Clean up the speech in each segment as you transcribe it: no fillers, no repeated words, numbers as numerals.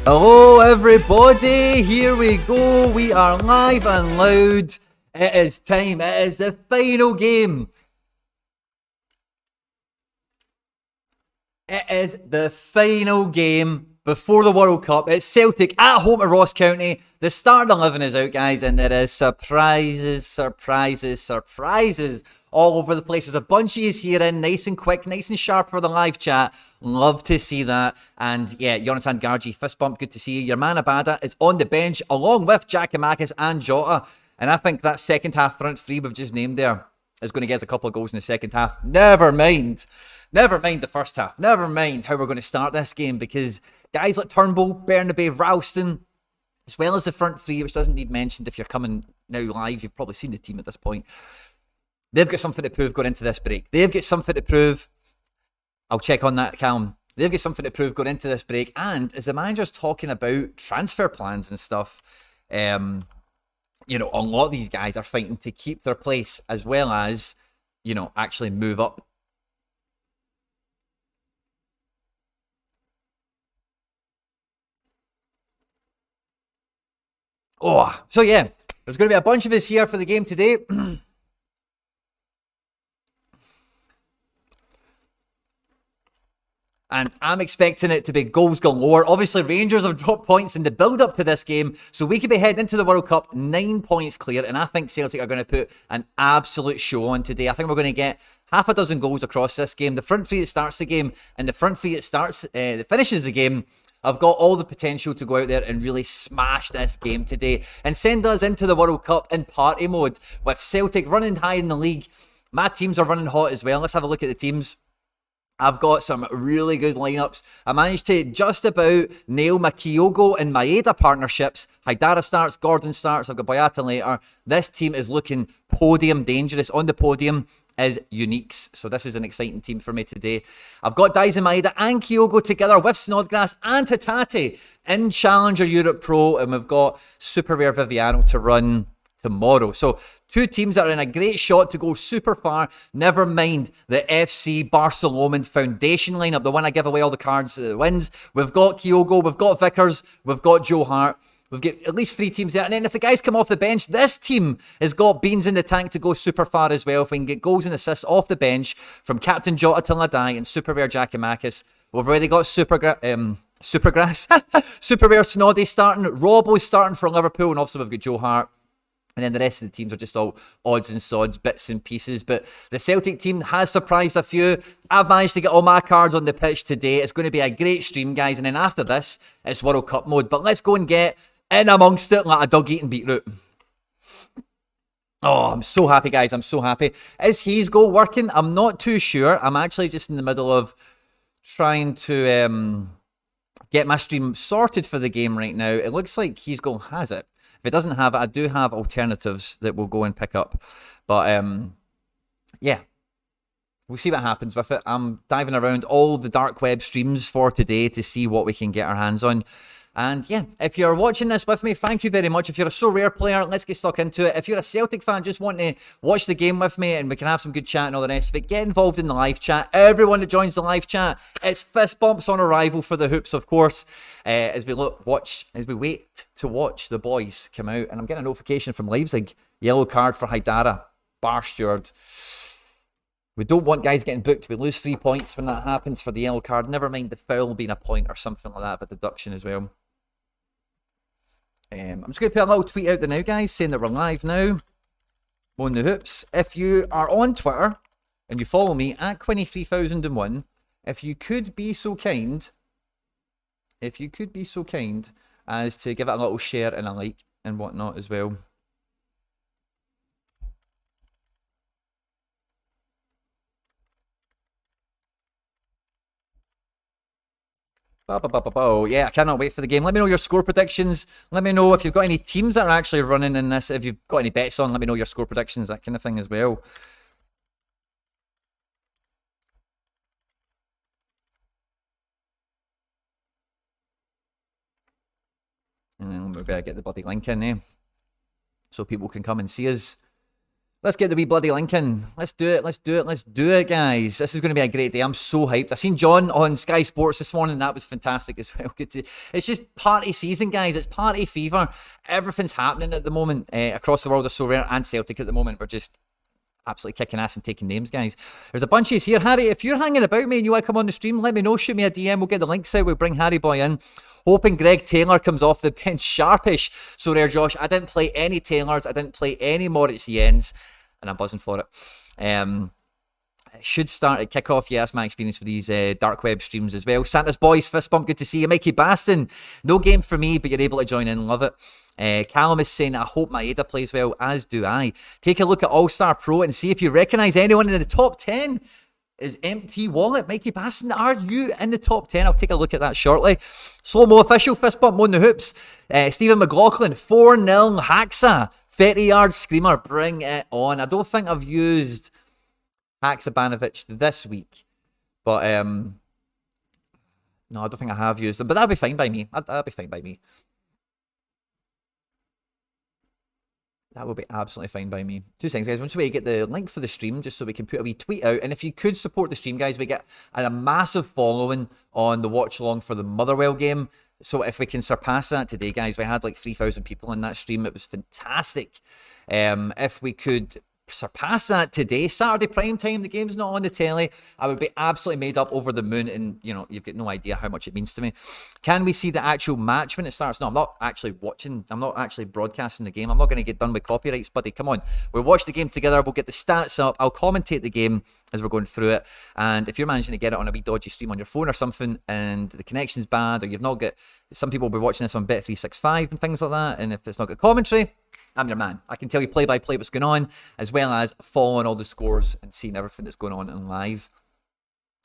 Hello everybody, here we go, we are live and loud. It is time, it is the final game. It is the final game before the World Cup. It's Celtic at home to Ross County. The starting 11 is out, guys, and there is surprises all over the place. There's a bunch of yous here in, nice and quick, nice and sharp for the live chat. Love to see that. And yeah, Jonathan Gargi, fist bump, good to see you. Your man Abada is on the bench along with Giakoumakis and Jota. And I think that second half front three we've just named there is going to get us a couple of goals in the second half. Never mind the first half. Never mind how we're going to start this game, because guys like Turnbull, Bernabei, Ralston, as well as the front three, which doesn't need mentioned if you're coming now live, you've probably seen the team at this point. They've got something to prove going into this break. They've got something to prove. I'll check on that, Calm. They've got something to prove going into this break. And as the manager's talking about transfer plans and stuff, you know, a lot of these guys are fighting to keep their place as well as, you know, actually move up. Oh, so yeah, there's going to be a bunch of us here for the game today. And I'm expecting it to be goals galore. Obviously, Rangers have dropped points in the build-up to this game, so we could be heading into the World Cup 9 points clear, and I think Celtic are going to put an absolute show on today. I think we're going to get half a dozen goals across this game. The front three that starts the game and the front three that finishes the game have got all the potential to go out there and really smash this game today and send us into the World Cup in party mode with Celtic running high in the league. My teams are running hot as well. Let's have a look at the teams. I've got some really good lineups. I managed to just about nail my Kyogo and Maeda partnerships. Haidara starts, Gordon starts, I've got Boyata later. This team is looking podium dangerous. On the podium is Uniques. So this is an exciting team for me today. I've got Dyson Maeda and Kyogo together with Snodgrass and Hatate in Challenger Europe Pro. And we've got Super Rare Viviano to run tomorrow. So two teams that are in a great shot to go super far. Never mind the FC Barcelona Foundation lineup, the one I give away all the cards that wins. We've got Kyogo, we've got Vickers, we've got Joe Hart. We've got at least 3 teams there. And then if the guys come off the bench, this team has got beans in the tank to go super far as well. If we can get goals and assists off the bench from Captain Jota till I die and Super Rare Giakoumakis. We've already got Supergrass, Super Rare Snoddy starting, Robbo starting for Liverpool, and also we've got Joe Hart. And then the rest of the teams are just all odds and sods, bits and pieces. But the Celtic team has surprised a few. I've managed to get all my cards on the pitch today. It's going to be a great stream, guys. And then after this, it's World Cup mode. But let's go and get in amongst it like a dog eating beetroot. Oh, I'm so happy, guys. I'm so happy. Is He's Goal working? I'm not too sure. I'm actually just in the middle of trying to get my stream sorted for the game right now. It looks like He's Goal has it. If it doesn't have it, I do have alternatives that we'll go and pick up. But, yeah. We'll see what happens with it. I'm diving around all the dark web streams for today to see what we can get our hands on. And yeah, if you're watching this with me, thank you very much. If you're a Sorare player, let's get stuck into it. If you're a Celtic fan, just want to watch the game with me and we can have some good chat and all the rest of it, get involved in the live chat. Everyone that joins the live chat, it's fist bumps on arrival for the hoops, of course, as we wait to watch the boys come out. And I'm getting a notification from Leipzig. Yellow card for Haidara. Bar steward. We don't want guys getting booked. We lose 3 points when that happens for the yellow card. Never mind the foul being a point or something like that, but deduction as well. I'm just going to put a little tweet out there now, guys, saying that we're live now on the hoops. If you are on Twitter and you follow me at 23001, if you could be so kind as to give it a little share and a like and whatnot as well. Yeah, I cannot wait for the game. Let me know your score predictions. Let me know if you've got any teams that are actually running in this. If you've got any bets on, let me know your score predictions, that kind of thing as well. And then we've got to get the bloody link in there so people can come and see us Let's get the wee bloody link in. Let's do it, guys. This is going to be a great day. I'm so hyped. I seen John on Sky Sports this morning. That was fantastic as well. It's just party season, guys. It's party fever. Everything's happening at the moment across the world of Sorare and Celtic at the moment. We're just absolutely kicking ass and taking names, guys. There's a bunch of us here. Harry, if you're hanging about me and you want to come on the stream, let me know. Shoot me a DM. We'll get the links out. We'll bring Harry Boy in. Hoping Greg Taylor comes off the bench sharpish. Sorare Josh, I didn't play any Taylors. I didn't play any Moritz Jens. And I'm buzzing for it. It should start at kickoff. Yeah, that's my experience with these dark web streams as well. Santa's Boys, fist bump, good to see you. Mikey Baston, no game for me, but you're able to join in, love it. Callum is saying, I hope Maeda plays well, as do I. Take a look at All-Star Pro and see if you recognise anyone in the top 10. Is empty wallet. Mikey Baston, are you in the top 10? I'll take a look at that shortly. Slow-mo official, fist bump on the hoops. Stephen McLaughlin, 4-0 Haxa. 30-yard screamer, bring it on. I don't think I've used Haksabanovic this week, but no, I don't think I have used them. But that'll be fine by me. That'll be fine by me. That will be absolutely fine by me. 2 seconds, guys. Once we get the link for the stream, just so we can put a wee tweet out. And if you could support the stream, guys, we get a massive following on the watch along for the Motherwell game. So if we can surpass that today, guys, we had like 3,000 people in that stream. It was fantastic. If we could surpass that today, Saturday prime time, the game's not on the telly, I would be absolutely made up, over the moon, and you know, you've got no idea how much it means to me. Can we see the actual match when it starts? No, I'm not actually watching, I'm not actually broadcasting the game. I'm not going to get done with copyrights, buddy. Come on, we'll watch the game together, we'll get the stats up, I'll commentate the game as we're going through it. And if you're managing to get it on a wee dodgy stream on your phone or something and the connection's bad, or you've not got, some people will be watching this on Bet365 and things like that, and if it's not got commentary, I'm your man. I can tell you play by play what's going on, as well as following all the scores and seeing everything that's going on in live.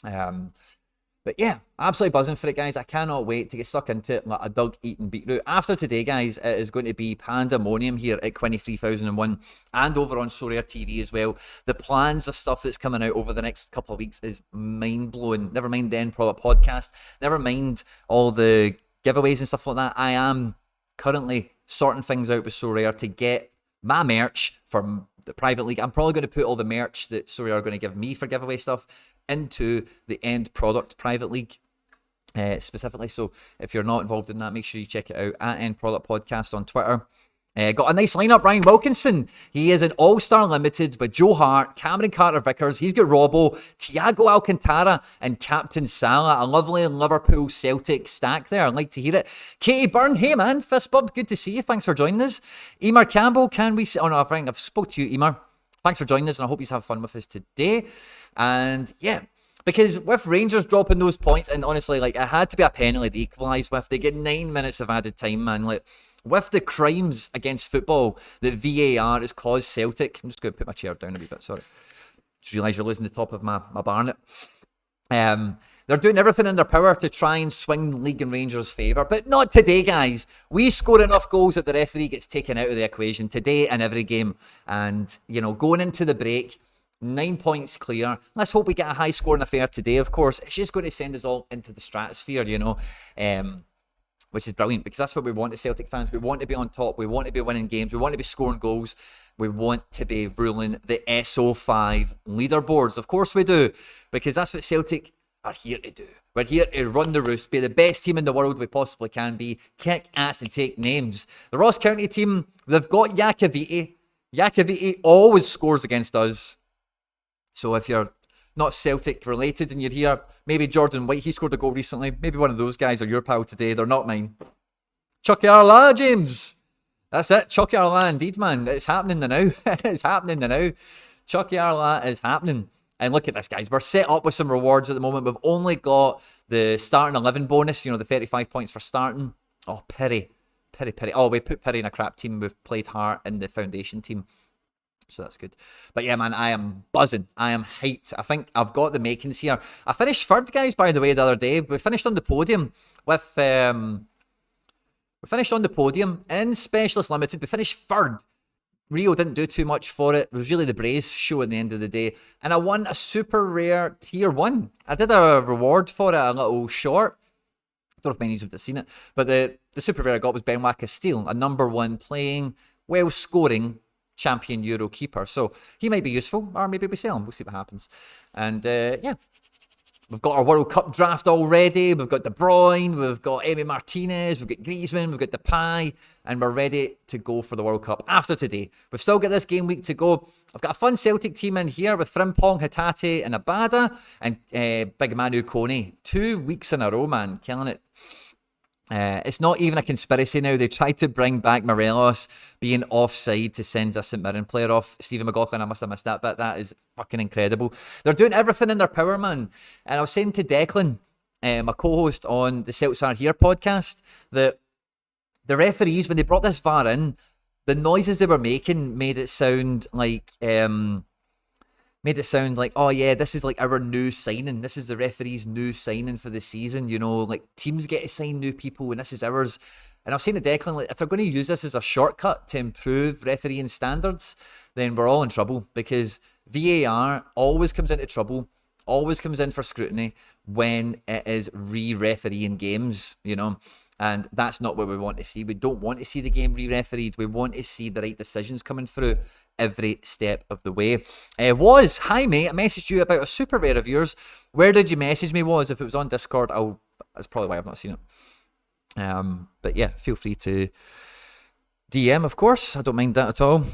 But yeah, absolutely buzzing for it, guys. I cannot wait to get stuck into it like a dog eating beetroot. After today, guys, it is going to be pandemonium here at 23,001 and over on Sorare TV as well. The plans of stuff that's coming out over the next couple of weeks is mind-blowing. Never mind the End Product podcast. Never mind all the giveaways and stuff like that. I am currently sorting things out with Sorare to get my merch from the private league. I'm probably going to put all the merch that Sorare are going to give me for giveaway stuff into the End Product private league specifically. So if you're not involved in that, make sure you check it out at End Product Podcast on Twitter. Got a nice lineup. Ryan Wilkinson, he is an all-star limited with Joe Hart, Cameron Carter-Vickers. He's got Robbo, Thiago Alcantara, and Captain Salah. A lovely Liverpool Celtic stack there. I'd like to hear it. Katie Byrne, hey man, fist bump. Good to see you. Thanks for joining us. Emer Campbell, can we... Oh no, I've spoke to you, Emer. Thanks for joining us, and I hope you have fun with us today. And yeah, because with Rangers dropping those points, and honestly, like, it had to be a penalty to equalise with. They get 9 minutes of added time, man. Like, with the crimes against football that VAR has caused Celtic, I'm just going to put my chair down a wee bit, sorry. Just realise you're losing the top of my barnet. They're doing everything in their power to try and swing the league in Rangers' favour, but not today, guys. We score enough goals that the referee gets taken out of the equation today and every game. And, you know, going into the break, 9 points clear. Let's hope we get a high-scoring affair today, of course. It's just going to send us all into the stratosphere, you know. Which is brilliant, because that's what we want as Celtic fans. We want to be on top. We want to be winning games. We want to be scoring goals. We want to be ruling the SO5 leaderboards. Of course we do, because that's what Celtic are here to do. We're here to run the roost, be the best team in the world we possibly can be, kick ass and take names. The Ross County team, they've got Jakaviti. Jakaviti always scores against us. So if you're not Celtic related and you're here, maybe Jordan White, he scored a goal recently. Maybe one of those guys are your pal today. They're not mine. Chucky Arla, James. That's it. Chucky Arla indeed, man. It's happening now. It's happening now. Chucky Arla is happening. And look at this, guys. We're set up with some rewards at the moment. We've only got the starting 11 bonus, you know, the 35 points for starting. Oh, Perry. Oh, we put Perry in a crap team. We've played Hart in the foundation team. So that's good. But yeah, man, I am buzzing. I am hyped. I think I've got the makings here. I finished third, guys, by the way, the other day. We finished on the podium with... we finished on the podium in Specialist Limited. We finished third. Rio didn't do too much for it. It was really the Braze show at the end of the day. And I won a super rare tier 1. I did a reward for it, a little short. I don't know if many of you would have seen it. But the super rare I got was Benoit Castile, a number 1 playing, well scoring champion Euro keeper. So he might be useful, or maybe we sell him. We'll see what happens. And yeah, we've got our World Cup draft already. We've got De Bruyne, we've got Emi Martinez, we've got Griezmann, we've got Depay, and we're ready to go for the World Cup after today. We've still got this game week to go. I've got a fun Celtic team in here with Frimpong, Hatate, and Abada, and Big Manu Kone. 2 weeks in a row, man. Killing it. It's not even a conspiracy now. They tried to bring back Morelos being offside to send a St Mirren player off. Stephen McLaughlin, I must have missed that, but that is fucking incredible. They're doing everything in their power, man. And I was saying to Declan, my co-host on the Celtic CRUSHING podcast, that the referees, when they brought this VAR in, the noises they were making made it sound like, oh yeah, this is like our new signing. This is the referee's new signing for the season. You know, like teams get to sign new people and this is ours. And I was saying to Declan, like, if they're going to use this as a shortcut to improve refereeing standards, then we're all in trouble, because VAR always comes into trouble, always comes in for scrutiny when it is re-refereeing games, you know. And that's not what we want to see. We don't want to see the game re-refereed. We want to see the right decisions coming through every step of the way. Hi mate, I messaged you about a super rare of yours. Where did you message me? If it was on Discord, that's probably why I've not seen it. But yeah, feel free to DM, of course. I don't mind that at all.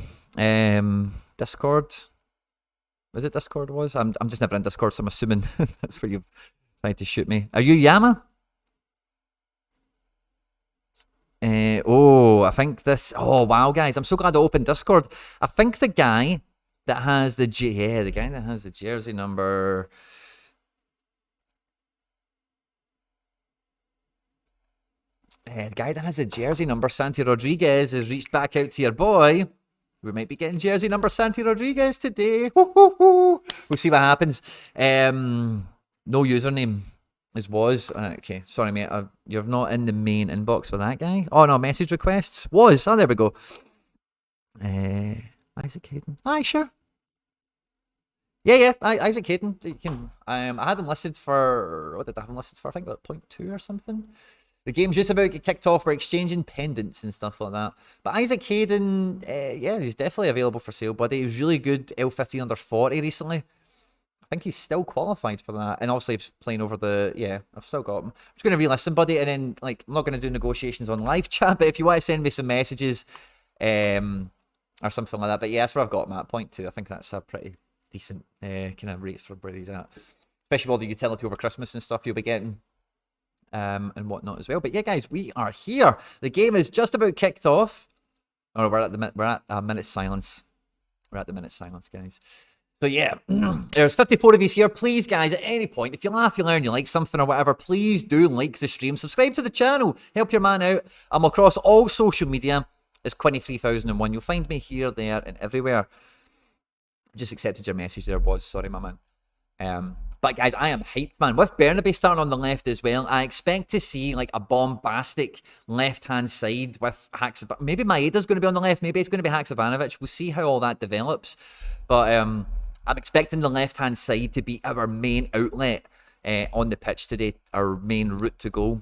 Discord. Was it Discord I'm just never in Discord, so I'm assuming that's where you've tried to shoot me. Are you Yama? I think this... Oh, wow, guys. I'm so glad I opened Discord. I think the guy that has the jersey number... the guy that has the jersey number, Santi Rodriguez, has reached back out to your boy. We might be getting jersey number Santi Rodriguez today. We'll see what happens. No username. Okay, sorry mate, you're not in the main inbox with that guy. Oh no, message requests. There we go. Isaac Hayden. Aye, sure. Yeah, Isaac Hayden. You can. I had him listed for, what did I have him listed for? I think about 0.2 or something. The game's just about to get kicked off. We're exchanging pendants and stuff like that. But Isaac Hayden, yeah, he's definitely available for sale, buddy. He was really good L15 under 40 recently. I think he's still qualified for that. And obviously he's playing over I've still got him. I'm just going to re-listen, buddy, and then, like, I'm not going to do negotiations on live chat, but if you want to send me some messages or something like that. But yeah, that's where I've got him at, 0.2. I think that's a pretty decent kind of rate for where he's at. Especially with all the utility over Christmas and stuff you'll be getting and whatnot as well. But yeah, guys, we are here. The game is just about kicked off. Oh, we're at a minute's silence. We're at the minute's silence, guys. So yeah, there's 54 of you here. Please, guys, at any point, if you laugh, you learn, you like something or whatever, please do like the stream. Subscribe to the channel. Help your man out. I'm across all social media. It's Quinny3001. You'll find me here, there, and everywhere. Just accepted your message there, was. Sorry, my man. But guys, I am hyped, man. With Bernabe starting on the left as well, I expect to see like a bombastic left-hand side with Haksabanovic. Maybe Maeda's going to be on the left. Maybe it's going to be Haksabanovic. We'll see how all that develops. But I'm expecting the left-hand side to be our main outlet on the pitch today, our main route to goal.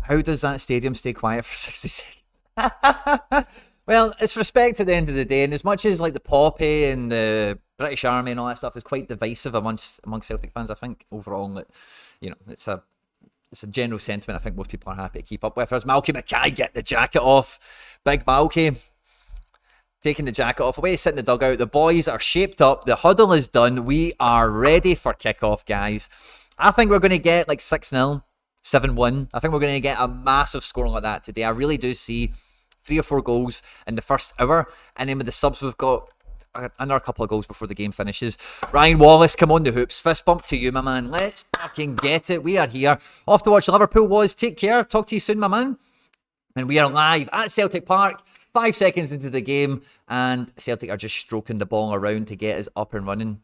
How does that stadium stay quiet for 60 seconds? Well, it's respect at the end of the day, and as much as like the Poppy and the British Army and all that stuff is quite divisive amongst Celtic fans, I think overall that, you know, it's a general sentiment I think most people are happy to keep up with. There's Malky Mackay getting the jacket off. Big Malky taking the jacket off, away sitting in the dugout. The boys are shaped up. The huddle is done. We are ready for kickoff, guys. I think we're going to get like 6-0, 7-1. I think we're going to get a massive score like that today. I really do see 3 or 4 goals in the first hour, and then with the subs we've got another couple of goals before the game finishes. Ryan Wallace, come on the hoops. Fist bump to you, my man. Let's fucking get it. We are here. Off to watch Liverpool, was. Take care. Talk to you soon, my man. And we are live at Celtic Park. 5 seconds into the game, and Celtic are just stroking the ball around to get us up and running.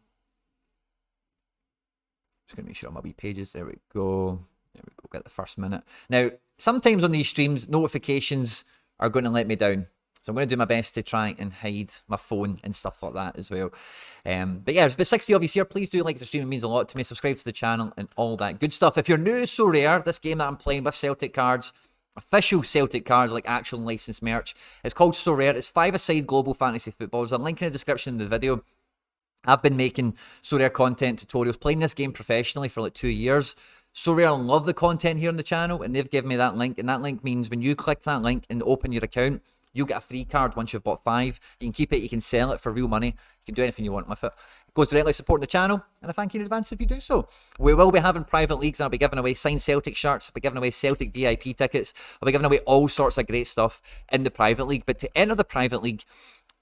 Just going to make sure on my wee pages. There we go. There we go. Get the first minute. Now, sometimes on these streams, notifications are going to let me down. So I'm going to do my best to try and hide my phone and stuff like that as well. But yeah, there's about 60 of you here. Please do like the stream. It means a lot to me. Subscribe to the channel and all that good stuff. If you're new to Sorare, this game that I'm playing with Celtic cards, official Celtic cards, like actual licensed merch. It's called Sorare. It's 5-a-side global fantasy football. There's a link in the description of the video. I've been making Sorare content tutorials, playing this game professionally for like 2 years. Sorare love the content here on the channel, and they've given me that link, and that link means when you click that link and open your account, you'll get a free card once you've bought 5. You can keep it, you can sell it for real money, you can do anything you want with it. It goes directly supporting the channel, and I thank you in advance if you do so. We will be having private leagues, and I'll be giving away signed Celtic shirts, I'll be giving away Celtic VIP tickets, I'll be giving away all sorts of great stuff in the private league. But to enter the private league,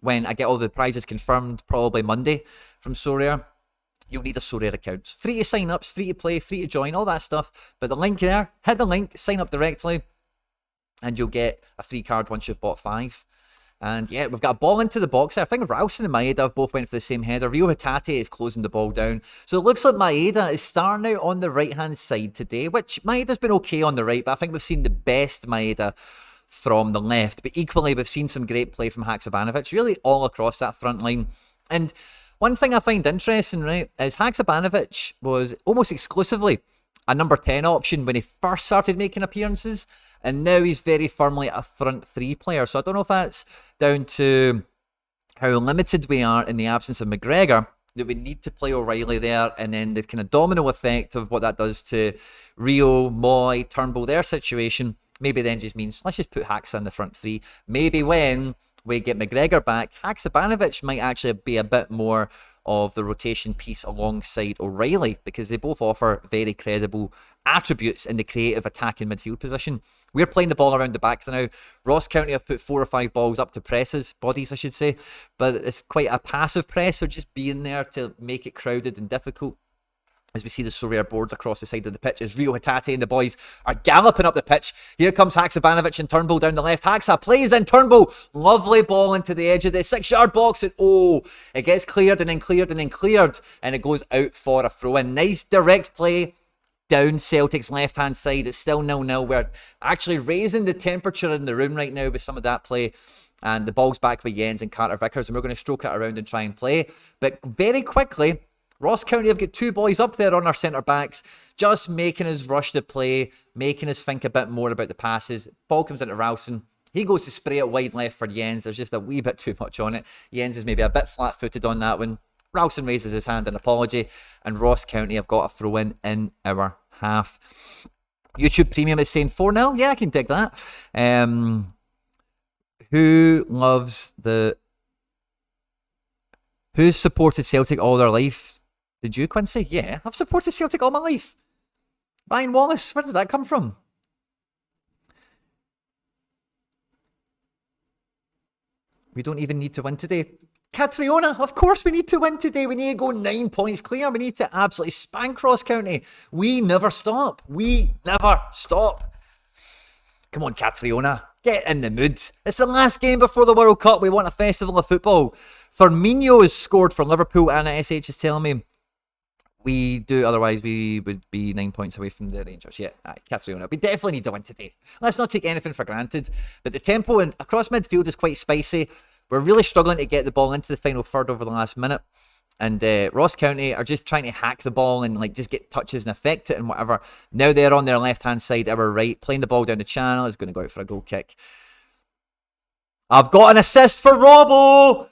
when I get all the prizes confirmed, probably Monday from Sorare, you'll need a Sorare account. Free to sign up, free to play, free to join, all that stuff. But the link there, hit the link, sign up directly, and you'll get a free card once you've bought 5. And yeah, we've got a ball into the box there. I think Ralston and Maeda have both went for the same header. Rio Hatate is closing the ball down. So it looks like Maeda is starting out on the right-hand side today, which Maeda's been okay on the right, but I think we've seen the best Maeda from the left. But equally, we've seen some great play from Haksabanovic, really all across that front line. And one thing I find interesting, right, is Haksabanovic was almost exclusively a number 10 option when he first started making appearances, and now he's very firmly a front 3 player. So I don't know if that's down to how limited we are in the absence of McGregor, that we need to play O'Reilly there, and then the kind of domino effect of what that does to Rio, Moy, Turnbull, their situation, maybe then just means let's just put Haxa in the front 3. Maybe when we get McGregor back, Haksabanovic might actually be a bit more of the rotation piece alongside O'Reilly, because they both offer very credible attributes in the creative attacking midfield position. We're playing the ball around the backs now. Ross County have put 4 or 5 balls up to bodies I should say, but it's quite a passive press, so just being there to make it crowded and difficult. As we see the Sorare boards across the side of the pitch as Rio Hatate and the boys are galloping up the pitch. Here comes Haksabanovic and Turnbull down the left. Haksa plays in, Turnbull. Lovely ball into the edge of the 6-yard box. And oh, it gets cleared and then cleared and then cleared. And it goes out for a throw-in. Nice direct play down Celtic's left-hand side. It's still 0-0. We're actually raising the temperature in the room right now with some of that play. And the ball's back with Jens and Carter Vickers. And we're going to stroke it around and try and play. But very quickly, Ross County have got 2 boys up there on our centre-backs, just making us rush the play, making us think a bit more about the passes. Ball comes into Ralston. He goes to spray it wide left for Jens. There's just a wee bit too much on it. Jens is maybe a bit flat-footed on that one. Ralston raises his hand in apology, and Ross County have got a throw-in in our half. YouTube Premium is saying 4-0. Yeah, I can dig that. Who's supported Celtic all their life? Did you, Quincy? Yeah, I've supported Celtic all my life. Ryan Wallace, where did that come from? We don't even need to win today. Catriona, of course we need to win today. We need to go 9 points clear. We need to absolutely spank Ross County. We never stop. We never stop. Come on, Catriona. Get in the mood. It's the last game before the World Cup. We want a festival of football. Firmino has scored for Liverpool. Anna SH is telling me we do, otherwise we would be 9 points away from the Rangers. Yeah, Catriona. We definitely need to win today. Let's not take anything for granted. But the tempo across midfield is quite spicy. We're really struggling to get the ball into the final third over the last minute. And Ross County are just trying to hack the ball and like just get touches and affect it and whatever. Now they're on their left-hand side, our right, playing the ball down the channel. Is going to go out for a goal kick. I've got an assist for Robbo!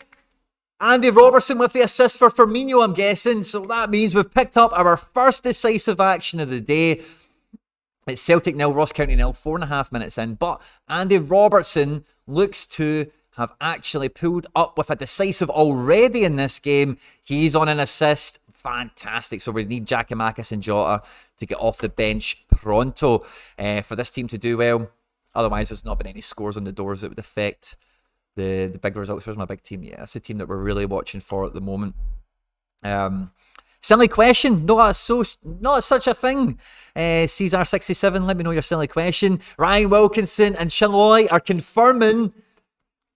Andy Robertson with the assist for Firmino, I'm guessing. So that means we've picked up our first decisive action of the day. It's Celtic 0, Ross County 0, 4.5 minutes in. But Andy Robertson looks to have actually pulled up with a decisive already in this game. He's on an assist. Fantastic. So we need Giakoumakis and Jota to get off the bench pronto for this team to do well. Otherwise, there's not been any scores on the doors that would affect the big results. Where's my big team? Yeah, that's the team that we're really watching for at the moment. Silly question. Not such a thing. Caesar67, let me know your silly question. Ryan Wilkinson and Shalloy are confirming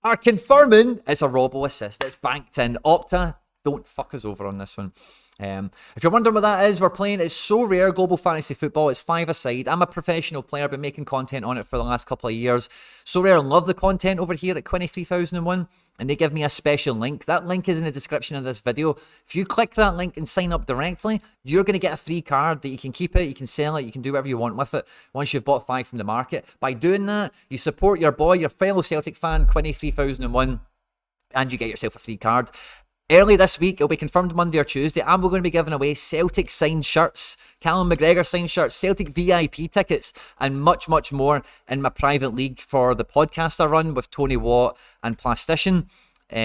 it's a Robbo assist. It's banked in. Opta Don't fuck us over on this one. If you're wondering what that is, we're playing It's Sorare Global Fantasy Football. It's 5-a-side. I'm a professional player, been making content on it for the last couple of years. Sorare love the content over here at 23,001, and they give me a special link. That link is in the description of this video. If you click that link and sign up directly, you're going to get a free card that you can keep it, you can sell it, you can do whatever you want with it once you've bought 5 from the market. By doing that, you support your boy, your fellow Celtic fan, 23,001, and you get yourself a free card. Early this week, it'll be confirmed Monday or Tuesday, and we're going to be giving away Celtic signed shirts, Callum McGregor signed shirts, Celtic VIP tickets, and much, much more in my private league for the podcast I run with Tony Watt and Plastician.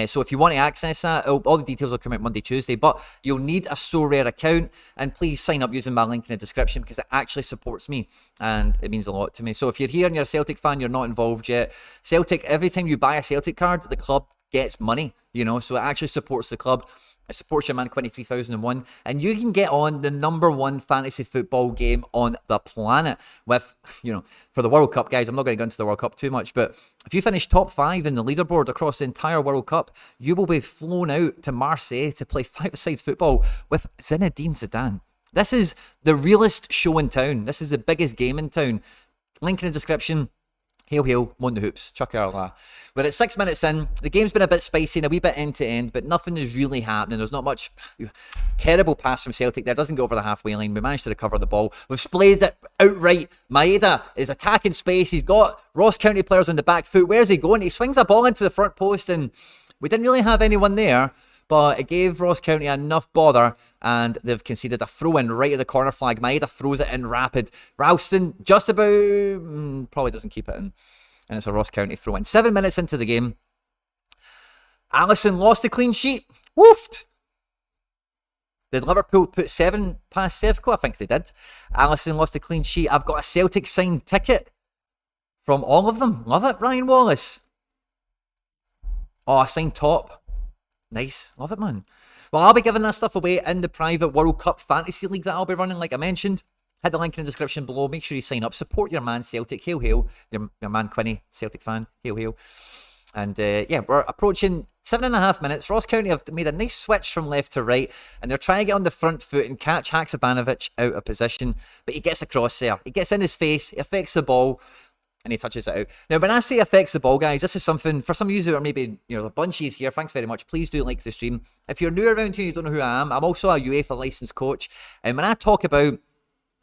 So if you want to access that, all the details will come out Monday, Tuesday, but you'll need a Sorare account, and please sign up using my link in the description because it actually supports me and it means a lot to me. So if you're here and you're a Celtic fan, you're not involved yet, Celtic, every time you buy a Celtic card, the club gets money, you know, so it actually supports the club. It supports your man 23,001, and you can get on the #1 fantasy football game on the planet with, you know, for the World Cup, guys. I'm not going to go into the World Cup too much, but if you finish top 5 in the leaderboard across the entire World Cup, you will be flown out to Marseille to play 5-a-side football with Zinedine Zidane. This is the realest show in town. This is the biggest game in town. Link in the description. Hail, hail, mon the hoops, chuck our la. We're at 6 minutes in. The game's been a bit spicy and a wee bit end to end, but nothing is really happening. There's not much. Terrible pass from Celtic there. Doesn't go over the halfway line. We managed to recover the ball. We've splayed it outright. Maeda is attacking space. He's got Ross County players on the back foot. Where's he going? He swings a ball into the front post, and we didn't really have anyone there, but it gave Ross County enough bother, and they've conceded a throw-in right at the corner flag. Maeda throws it in rapid. Ralston just about... probably doesn't keep it in. And it's a Ross County throw-in. 7 minutes into the game. Allison lost a clean sheet. Woofed! Did Liverpool put 7 past Sevco? I think they did. Allison lost a clean sheet. I've got a Celtic signed ticket from all of them. Love it, Ryan Wallace. Oh, a signed top. Nice. Love it, man. Well, I'll be giving that stuff away in the private World Cup Fantasy League that I'll be running, like I mentioned. Hit the link in the description below. Make sure you sign up. Support your man Celtic. Hail, hail. Your man Quinny, Celtic fan. Hail, hail. And yeah, we're approaching 7.5 minutes. Ross County have made a nice switch from left to right, and they're trying to get on the front foot and catch Haksabanovic out of position. But he gets across there. He gets in his face. He affects the ball, and he touches it out. Now, when I say affects the ball, guys, this is something, for some of you who are maybe, you know, the bunchies here, thanks very much. Please do like the stream. If you're new around here and you don't know who I am, I'm also a UEFA licensed coach. And when I talk about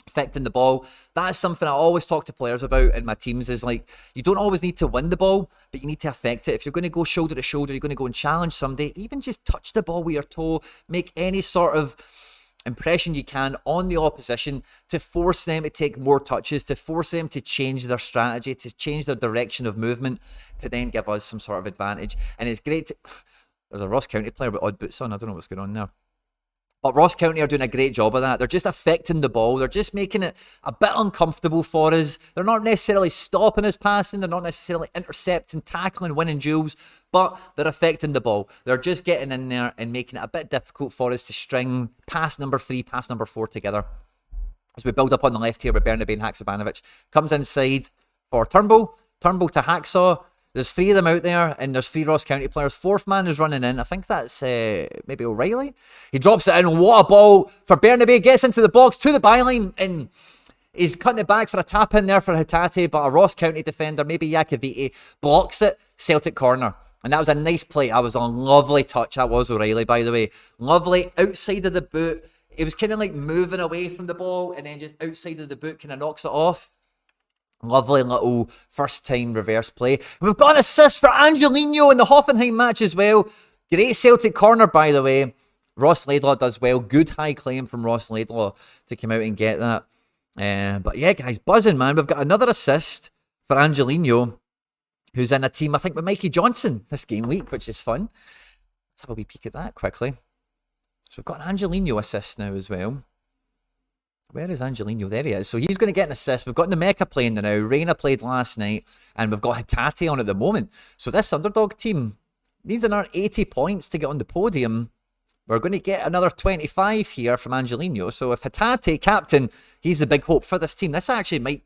affecting the ball, that's something I always talk to players about in my teams, is like, you don't always need to win the ball, but you need to affect it. If you're going to go shoulder to shoulder, you're going to go and challenge somebody, even just touch the ball with your toe, make any sort of impression you can on the opposition to force them to take more touches, to force them to change their strategy, to change their direction of movement, to then give us some sort of advantage. And it's great to... There's a Ross County player with odd boots on. I don't know what's going on there. But Ross County are doing a great job of that. They're just affecting the ball. They're just making it a bit uncomfortable for us. They're not necessarily stopping us passing. They're not necessarily intercepting, tackling, winning duels, but they're affecting the ball. They're just getting in there and making it a bit difficult for us to string pass number 3, pass number 4 together. As we build up on the left here with Bernabe and Haksabanovic. Comes inside for Turnbull. Turnbull to Hacksaw. There's 3 of them out there, and there's 3 Ross County players. 4th man is running in. I think that's maybe O'Reilly. He drops it in. What a ball for Bernabe. Gets into the box, to the byline, and he's cutting it back for a tap in there for Hatate, but a Ross County defender, maybe Yakaviti, blocks it. Celtic corner. And that was a nice play. That was a lovely touch. That was O'Reilly, by the way. Lovely outside of the boot. It was kind of like moving away from the ball, and then just outside of the boot kind of knocks it off. Lovely little first-time reverse play. We've got an assist for Angelino in the Hoffenheim match as well. Great Celtic corner, by the way. Ross Laidlaw does well. Good high claim from Ross Laidlaw to come out and get that. But yeah, guys, buzzing, man. We've got another assist for Angelino, who's in a team, I think, with Mikey Johnson this game week, which is fun. Let's have a wee peek at that quickly. So we've got an Angelino assist now as well. Where is Angelino? There he is. So he's going to get an assist. We've got Nemeka playing now. Reina played last night. And we've got Hatate on at the moment. So this underdog team needs another 80 points to get on the podium. We're going to get another 25 here from Angelino. So if Hatate, captain, he's the big hope for this team. This might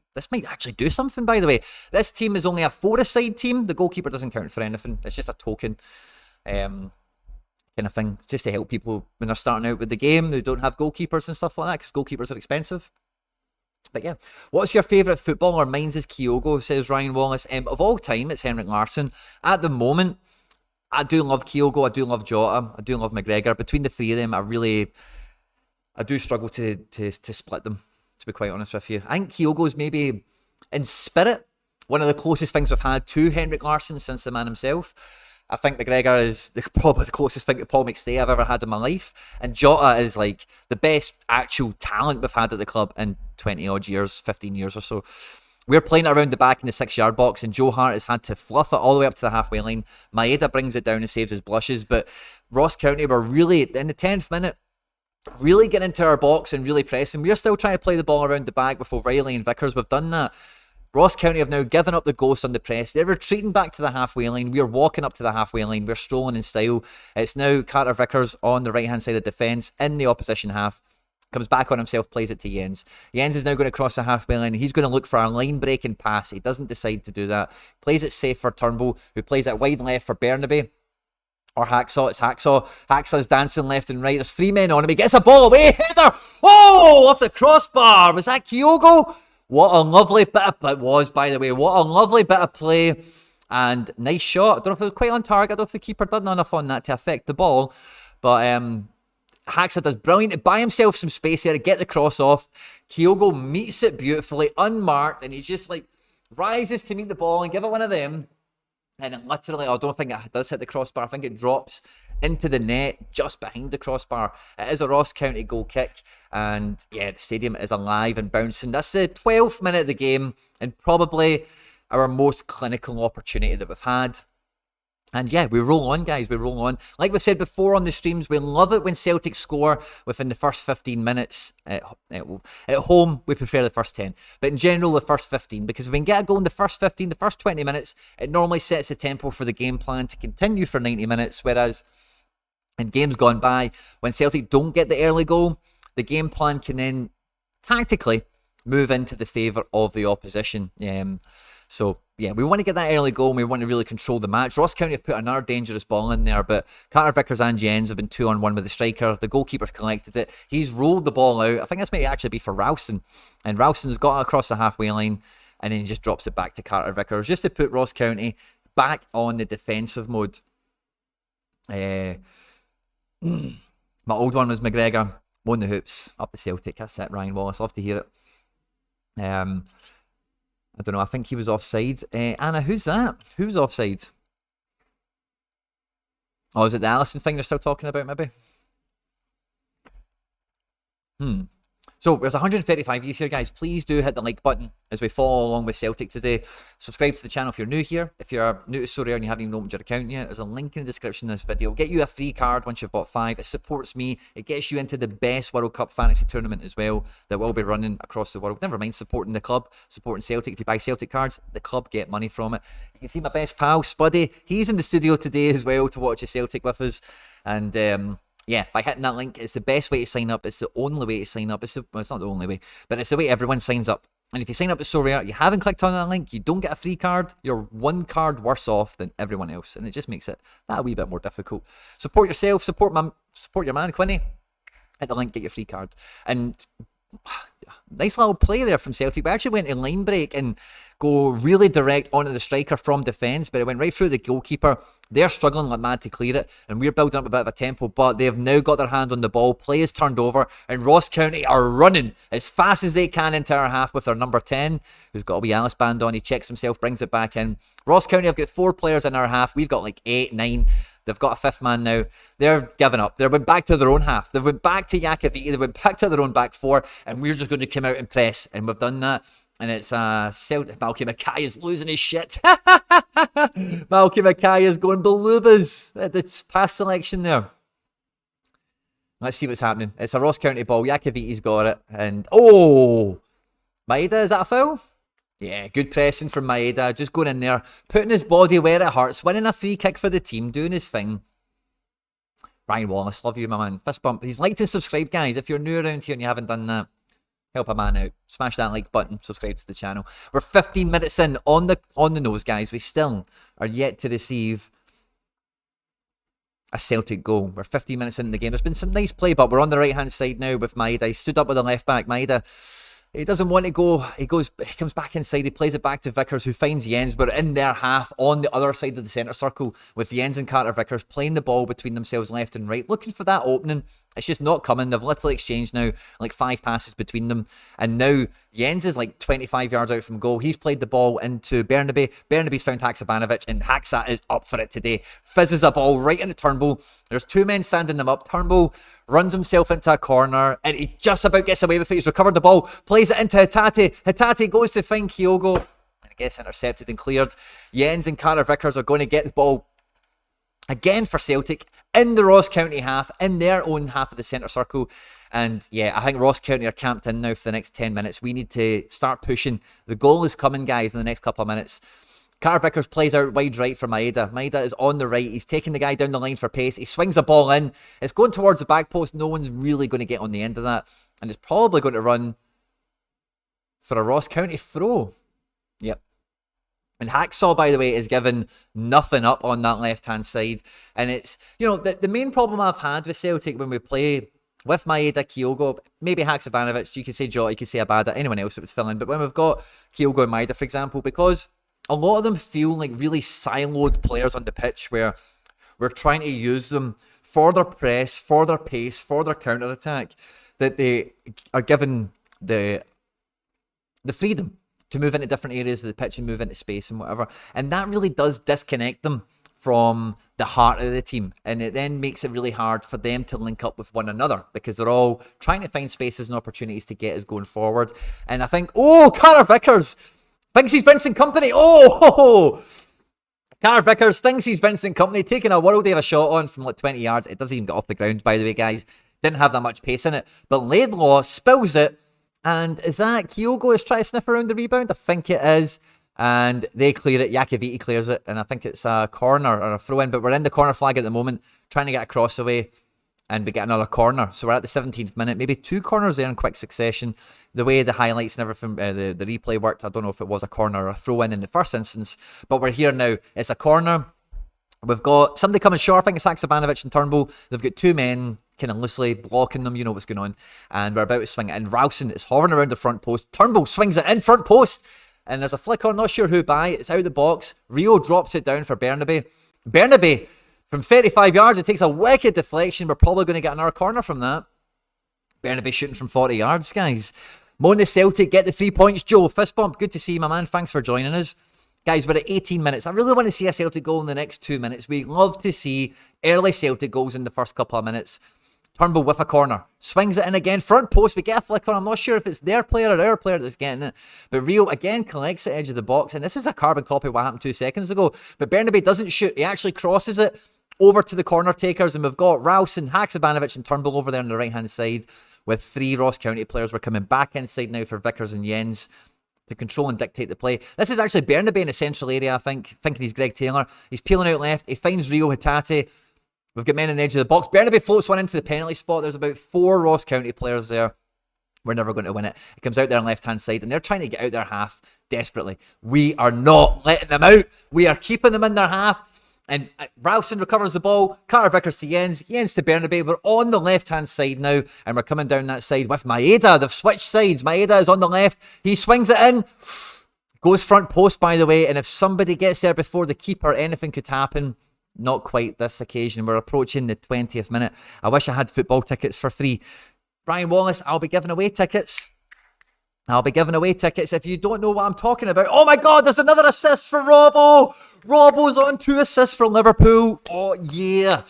actually do something, by the way. This team is only a 4-a-side team. The goalkeeper doesn't count for anything. It's just a token. Kind kind of thing, just to help people when they're starting out with the game who don't have goalkeepers and stuff like that, because goalkeepers are expensive. But yeah, what's your favourite footballer? Mine's is Kyogo, says Ryan Wallace. Of all time, it's Henrik Larsson. At the moment, I do love Kyogo, I do love Jota, I do love McGregor. Between the three of them, I do struggle to split them, to be quite honest with you. I think Kyogo's maybe, in spirit, one of the closest things we've had to Henrik Larsson since the man himself. I think McGregor is probably the closest thing to Paul McStay I've ever had in my life. And Jota is like the best actual talent we've had at the club in 20 odd years, 15 years or so. We're playing it around the back in the 6-yard box, and Joe Hart has had to fluff it all the way up to the halfway line. Maeda brings it down and saves his blushes. But Ross County were really, in the 10th minute, really getting into our box and really pressing. We're still trying to play the ball around the back with O'Reilly and Vickers. We've done that. Ross County have now given up the ghost on the press. They're retreating back to the halfway line. We're walking up to the halfway line. We're strolling in style. It's now Carter Vickers on the right-hand side of the defence in the opposition half. Comes back on himself, plays it to Jens. Jens is now going to cross the halfway line. He's going to look for a line-breaking pass. He doesn't decide to do that. Plays it safe for Turnbull, who plays it wide left for Bernaby. Or Hacksaw. It's Hacksaw. Hacksaw's dancing left and right. There's 3 men on him. He gets a ball away. Header! Oh! Off the crossbar. Was that Kyogo? What a lovely bit of... It was, by the way. What a lovely bit of play. And nice shot. I don't know if it was quite on target. I don't know if the keeper did enough on that to affect the ball. But Hacksaw does brilliant to buy himself some space here to get the cross off. Kyogo meets it beautifully, unmarked. And he just like rises to meet the ball and give it one of them. And it literally, I don't think it does hit the crossbar. I think it drops into the net just behind the crossbar. It is a Ross County goal kick. And yeah, the stadium is alive and bouncing. That's the 12th minute of the game and probably our most clinical opportunity that we've had. And yeah, we roll on, guys. We roll on. Like we've said before on the streams, we love it when Celtic score within the first 15 minutes. At home, we prefer the first 10. But in general, the first 15. Because if we can get a goal in the first 15, the first 20 minutes, it normally sets the tempo for the game plan to continue for 90 minutes. Whereas in games gone by, when Celtic don't get the early goal, the game plan can then tactically move into the favour of the opposition. So, yeah, we want to get that early goal and we want to really control the match. Ross County have put another dangerous ball in there, but Carter Vickers and Jens have been 2-on-1 with the striker. The goalkeeper's collected it. He's rolled the ball out. I think this may actually be for Ralston. And Ralston's got it across the halfway line and then he just drops it back to Carter Vickers just to put Ross County back on the defensive mode. My old one was McGregor. Won the hoops. Up the Celtic. That's it, Ryan Wallace. Love to hear it. I don't know, I think he was offside. Anna, who's that? Who's offside? Oh, is it the Allison thing they're still talking about, maybe? So, there's 135 views here, guys. Please do hit the like button as we follow along with Celtic today. Subscribe to the channel if you're new here. If you're new to Sorare and you haven't even opened your account yet, there's a link in the description of this video. It'll get you a free card once you've bought 5. It supports me. It gets you into the best World Cup fantasy tournament as well that will be running across the world. Never mind supporting the club, supporting Celtic. If you buy Celtic cards, the club get money from it. You can see my best pal, Spuddy. He's in the studio today as well to watch the Celtic with us. And yeah, by hitting that link, it's the best way to sign up. It's the only way to sign up. Well, it's not the only way, but it's the way everyone signs up. And if you sign up at Sorare, you haven't clicked on that link, you don't get a free card, you're 1 card worse off than everyone else. And it just makes it that a wee bit more difficult. Support yourself, support your man, Quinny. Hit the link, get your free card. And nice little play there from Celtic. We actually went in line break and go really direct onto the striker from defence, but it went right through the goalkeeper. They're struggling like mad to clear it, and we're building up a bit of a tempo, but they've now got their hand on the ball. Play is turned over, and Ross County are running as fast as they can into our half with their number 10, who's got a wee Alice band on. He checks himself, brings it back in. Ross County have got 4 players in our half. We've got like 8, 9. They've got a 5th man now. They're giving up. They went back to their own half. They went back to Yakaviti. They went back to their own back 4, and we're just going to come out and press, and we've done that. And it's Celtic. Malky Mackay is losing his shit. Malky Mackay is going balubas at the pass selection there. Let's see what's happening. It's a Ross County ball. Yakaviti's got it. And, oh! Maeda, is that a foul? Yeah, good pressing from Maeda. Just going in there, putting his body where it hurts, winning a free kick for the team, doing his thing. Ryan Wallace, love you, my man. Fist bump. Please like and subscribe, guys. If you're new around here and you haven't done that, help a man out. Smash that like button. Subscribe to the channel. We're 15 minutes in on the nose, guys. We still are yet to receive a Celtic goal. We're 15 minutes into the game. There's been some nice play, but we're on the right-hand side now with Maeda. He stood up with the left back. Maeda, he doesn't want to go. He comes back inside. He plays it back to Vickers, who finds Jens. We're in their half on the other side of the centre circle with Jens and Carter Vickers playing the ball between themselves left and right, looking for that opening. It's just not coming. They've literally exchanged now like 5 passes between them. And now Jens is like 25 yards out from goal. He's played the ball into Bernabe. Bernabe's found Haksabanovic, and Haksa is up for it today. Fizzes a ball right into Turnbull. There's 2 men standing them up. Turnbull runs himself into a corner, and he just about gets away with it. He's recovered the ball, plays it into Hatate. Hatate goes to find Kyogo, and I guess intercepted and cleared. Jens and Carter Vickers are going to get the ball again for Celtic in the Ross County half, in their own half of the centre circle. And yeah, I think Ross County are camped in now for the next 10 minutes. We need to start pushing. The goal is coming, guys, in the next couple of minutes. Carter Vickers plays out wide right for Maeda. Maeda is on the right. He's taking the guy down the line for pace. He swings the ball in. It's going towards the back post. No one's really going to get on the end of that. And it's probably going to run for a Ross County throw. Yep. And Hacksaw, by the way, is given nothing up on that left-hand side. And it's, you know, the main problem I've had with Celtic when we play with Maeda, Kyogo, maybe Haksabanovic, you could say Jota, you could say Abada, anyone else that would fill in. But when we've got Kyogo and Maeda, for example, because a lot of them feel like really siloed players on the pitch where we're trying to use them for their press, for their pace, for their counter-attack, that they are given the freedom to move into different areas of the pitch and move into space and whatever. And that really does disconnect them from the heart of the team. And it then makes it really hard for them to link up with one another because they're all trying to find spaces and opportunities to get us going forward. And I think, Carter Vickers thinks he's Vincent Kompany. Carter Vickers thinks he's Vincent Kompany, taking a worldie of a shot on from like 20 yards. It doesn't even get off the ground, by the way, guys. Didn't have that much pace in it. But Laidlaw spills it. And is that Kyogo is trying to sniff around the rebound? I think it is. And they clear it. Yakaviti clears it. And I think it's a corner or a throw-in. But we're in the corner flag at the moment, trying to get a cross away. And we get another corner. So we're at the 17th minute. Maybe 2 corners there in quick succession. The way the highlights and everything, the replay worked, I don't know if it was a corner or a throw-in in the first instance. But we're here now. It's a corner. We've got somebody coming short. I think it's Haksabanovic and Turnbull. They've got 2 men kind of loosely blocking them. You know what's going on. And we're about to swing it in. Rowson is hovering around the front post. Turnbull swings it in front post. And there's a flick on, not sure who by. It's out the box. Rio drops it down for Bernabe. Bernabe, from 35 yards, it takes a wicked deflection. We're probably going to get another corner from that. Bernabe shooting from 40 yards, guys. Mona Celtic get the 3 points. Joe, fist bump. Good to see you, my man. Thanks for joining us. Guys, we're at 18 minutes. I really want to see a Celtic goal in the next 2 minutes. We love to see early Celtic goals in the first couple of minutes. Turnbull with a corner. Swings it in again. Front post. We get a flick on. I'm not sure if it's their player or our player that's getting it. But Rio again collects the edge of the box. And this is a carbon copy of what happened 2 seconds ago. But Bernabe doesn't shoot. He actually crosses it over to the corner takers. And we've got Rowson, Haksabanovic and Turnbull over there on the right-hand side with 3 Ross County players. We're coming back inside now for Vickers and Jens to control and dictate the play. This is actually Bernabe in the central area, I think. Thinking he's Greg Taylor. He's peeling out left. He finds Rio Hatate. We've got men on the edge of the box. Bernabe floats one into the penalty spot. There's about 4 Ross County players there. We're never going to win it. It comes out there on the left-hand side, and they're trying to get out their half desperately. We are not letting them out. We are keeping them in their half. And Rowson recovers the ball. Carter Vickers to Jens. Jens to Bernabe. We're on the left-hand side now, and we're coming down that side with Maeda. They've switched sides. Maeda is on the left. He swings it in. Goes front post, by the way, and if somebody gets there before the keeper, anything could happen. Not quite this occasion. We're approaching the 20th minute. I wish I had football tickets for free. Brian Wallace, I'll be giving away tickets. If you don't know what I'm talking about. Oh my God, there's another assist for Robbo. Robbo's on 2 assists for Liverpool. Oh yeah.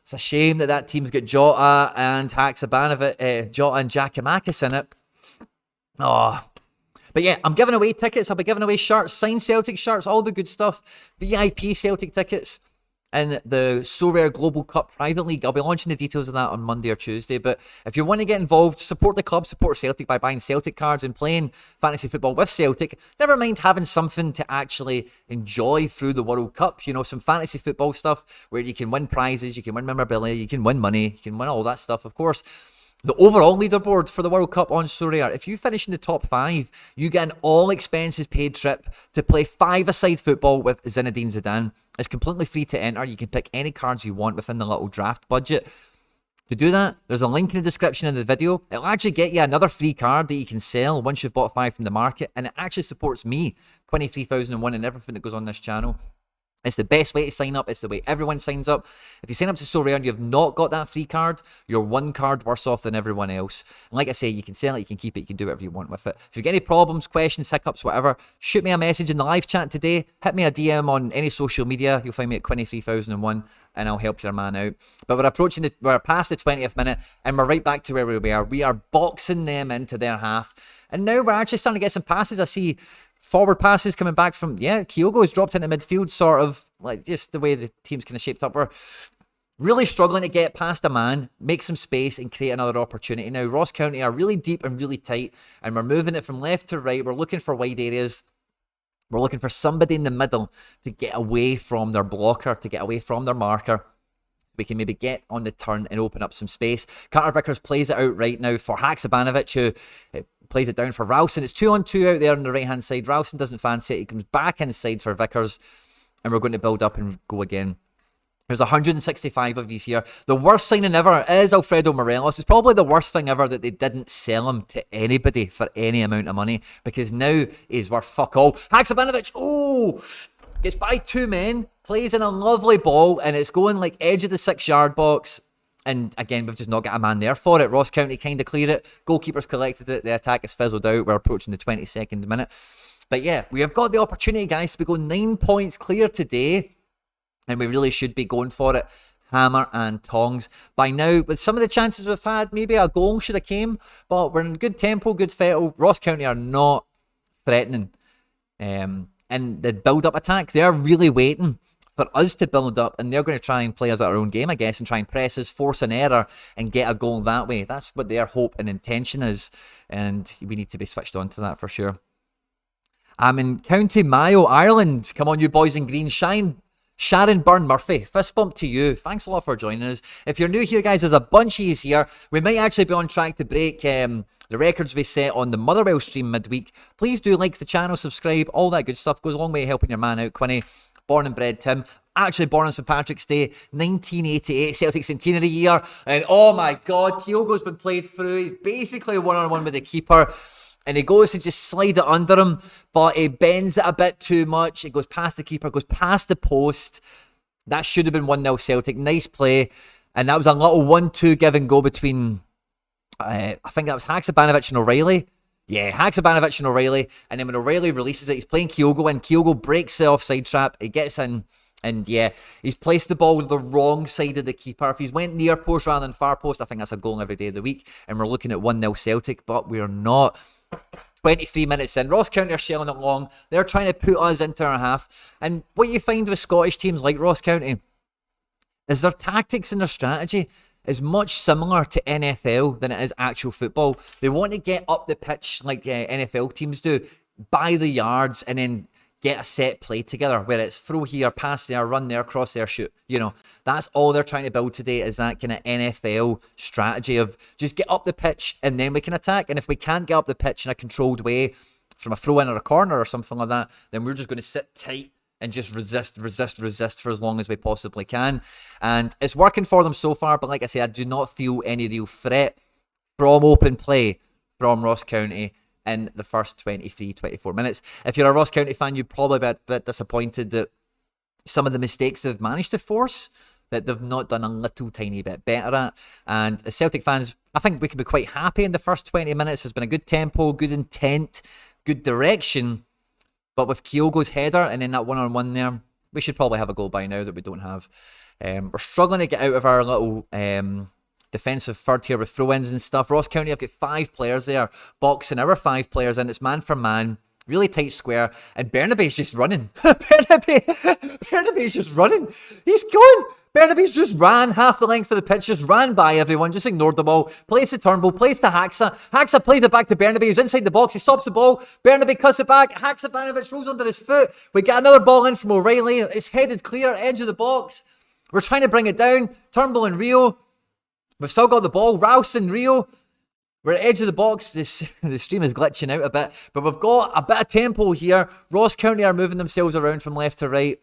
It's a shame that team's got Jota and Haksabanovic, Jota and Giacomakis in it. Oh. But yeah, I'm giving away tickets. I'll be giving away shirts, signed Celtic shirts, all the good stuff. VIP Celtic tickets. In the Sorare Global Cup Private League. I'll be launching the details of that on Monday or Tuesday. But if you want to get involved, support the club, support Celtic by buying Celtic cards and playing fantasy football with Celtic. Never mind having something to actually enjoy through the World Cup. You know, some fantasy football stuff where you can win prizes, you can win memorabilia, you can win money, you can win all that stuff. Of course, The overall leaderboard for the World Cup on Sorare, if you finish in the top 5, you get an all-expenses-paid trip to play 5-a-side football with Zinedine Zidane. It's completely free to enter. You can pick any cards you want within the little draft budget. To do that, there's a link in the description of the video. It'll actually get you another free card that you can sell once you've bought 5 from the market, and it actually supports me, 23001, and everything that goes on this channel. It's the best way to sign up. It's the way everyone signs up. If you sign up to Sorare and you have not got that free card, you're one card worse off than everyone else. And like I say, you can sell it, you can keep it, you can do whatever you want with it. If you get any problems, questions, hiccups, whatever, shoot me a message in the live chat today. Hit me a DM on any social media. You'll find me at 23001 and I'll help your man out. But we're past the 20th minute and we're right back to where we were. We are boxing them into their half. And now we're actually starting to get some passes. I see forward passes coming back from, Kyogo's dropped into midfield, sort of, like just the way the team's kind of shaped up. We're really struggling to get past a man, make some space, and create another opportunity. Now, Ross County are really deep and really tight, and we're moving it from left to right. We're looking for wide areas. We're looking for somebody in the middle to get away from their blocker, to get away from their marker. We can maybe get on the turn and open up some space. Carter Vickers plays it out right now for Haksabanovic, who plays it down for Ralston. It's 2-on-2 out there on the right-hand side. Ralston doesn't fancy it. He comes back inside for Vickers, and we're going to build up and go again. There's 165 of these here. The worst signing ever is Alfredo Morelos. It's probably the worst thing ever that they didn't sell him to anybody for any amount of money, because now he's worth fuck all. Haksabanovic, gets by 2 men, plays in a lovely ball, and it's going like edge of the 6-yard box. And again, we've just not got a man there for it. Ross County kind of cleared it. Goalkeeper's collected it. The attack is fizzled out. We're approaching the 22nd minute. But yeah, we have got the opportunity, guys, to be going 9 points clear today. And we really should be going for it. Hammer and tongs. By now, with some of the chances we've had, maybe a goal should have came. But we're in good tempo, good fettle. Ross County are not threatening. And the build-up attack, they're really waiting for us to build up, and they're going to try and play us at our own game, I guess, and try and press us, force an error, and get a goal that way. That's what their hope and intention is, and we need to be switched on to that for sure. I'm in County Mayo, Ireland. Come on, you boys in green. Sharon Byrne Murphy, fist bump to you. Thanks a lot for joining us. If you're new here, guys, there's a bunch of yous here. We might actually be on track to break the records we set on the Motherwell stream midweek. Please do like the channel, subscribe, all that good stuff. Goes a long way helping your man out, Quinny. Born and bred Tim, actually born on St Patrick's Day, 1988, Celtic centenary year, and oh my god, Kyogo's been played through. He's basically one-on-one with the keeper, and he goes to just slide it under him, but he bends it a bit too much. It goes past the keeper, goes past the post. That should have been 1-0 Celtic. Nice play, and that was a little 1-2 give and go between, I think that was Haksabanovic and O'Reilly. Yeah, Haksabanovic and O'Reilly, and then when O'Reilly releases it, he's playing Kyogo, and Kyogo breaks the offside trap. He gets in, and yeah, he's placed the ball the wrong side of the keeper. If he's went near post rather than far post, I think that's a goal every day of the week, and we're looking at 1-0 Celtic, but we're not. 23 minutes in, Ross County are shelling it long. They're trying to put us into our half, and what you find with Scottish teams like Ross County is their tactics and their strategy is much similar to NFL than it is actual football. They want to get up the pitch like NFL teams do, by the yards, and then get a set play together where it's throw here, pass there, run there, cross there, shoot. You know, that's all they're trying to build today, is that kind of NFL strategy of just get up the pitch and then we can attack. And if we can't get up the pitch in a controlled way from a throw in or a corner or something like that, then we're just going to sit tight and just resist for as long as we possibly can. And it's working for them so far, but like I say, I do not feel any real threat from open play from Ross County in the first 23-24 minutes. If you're a Ross County fan, you're probably a bit disappointed that some of the mistakes they've managed to force, that they've not done a little tiny bit better at. And as Celtic fans, I think we can be quite happy in the first 20 minutes. There's been a good tempo, good intent, good direction. But with Kyogo's header and then that one-on-one there, we should probably have a goal by now that we don't have. We're struggling to get out of our little defensive third here with throw-ins and stuff. Ross County have got 5 players there, boxing our 5 players in. It's man for man, really tight square, and Bernabe's just running. Bernabe's just running. He's going. Bernabe's just ran half the length of the pitch, just ran by everyone, just ignored the ball, plays to Turnbull, plays to Haxa. Haxa plays it back to Bernabe, he's inside the box, he stops the ball, Bernabe cuts it back, Haksabanovic rolls under his foot, we get another ball in from O'Reilly, it's headed clear, edge of the box, we're trying to bring it down, Turnbull and Rio, We've still got the ball. Rouse and Rio, we're at the edge of the box. The stream is glitching out a bit, but we've got a bit of tempo here. Ross County are moving themselves around from left to right.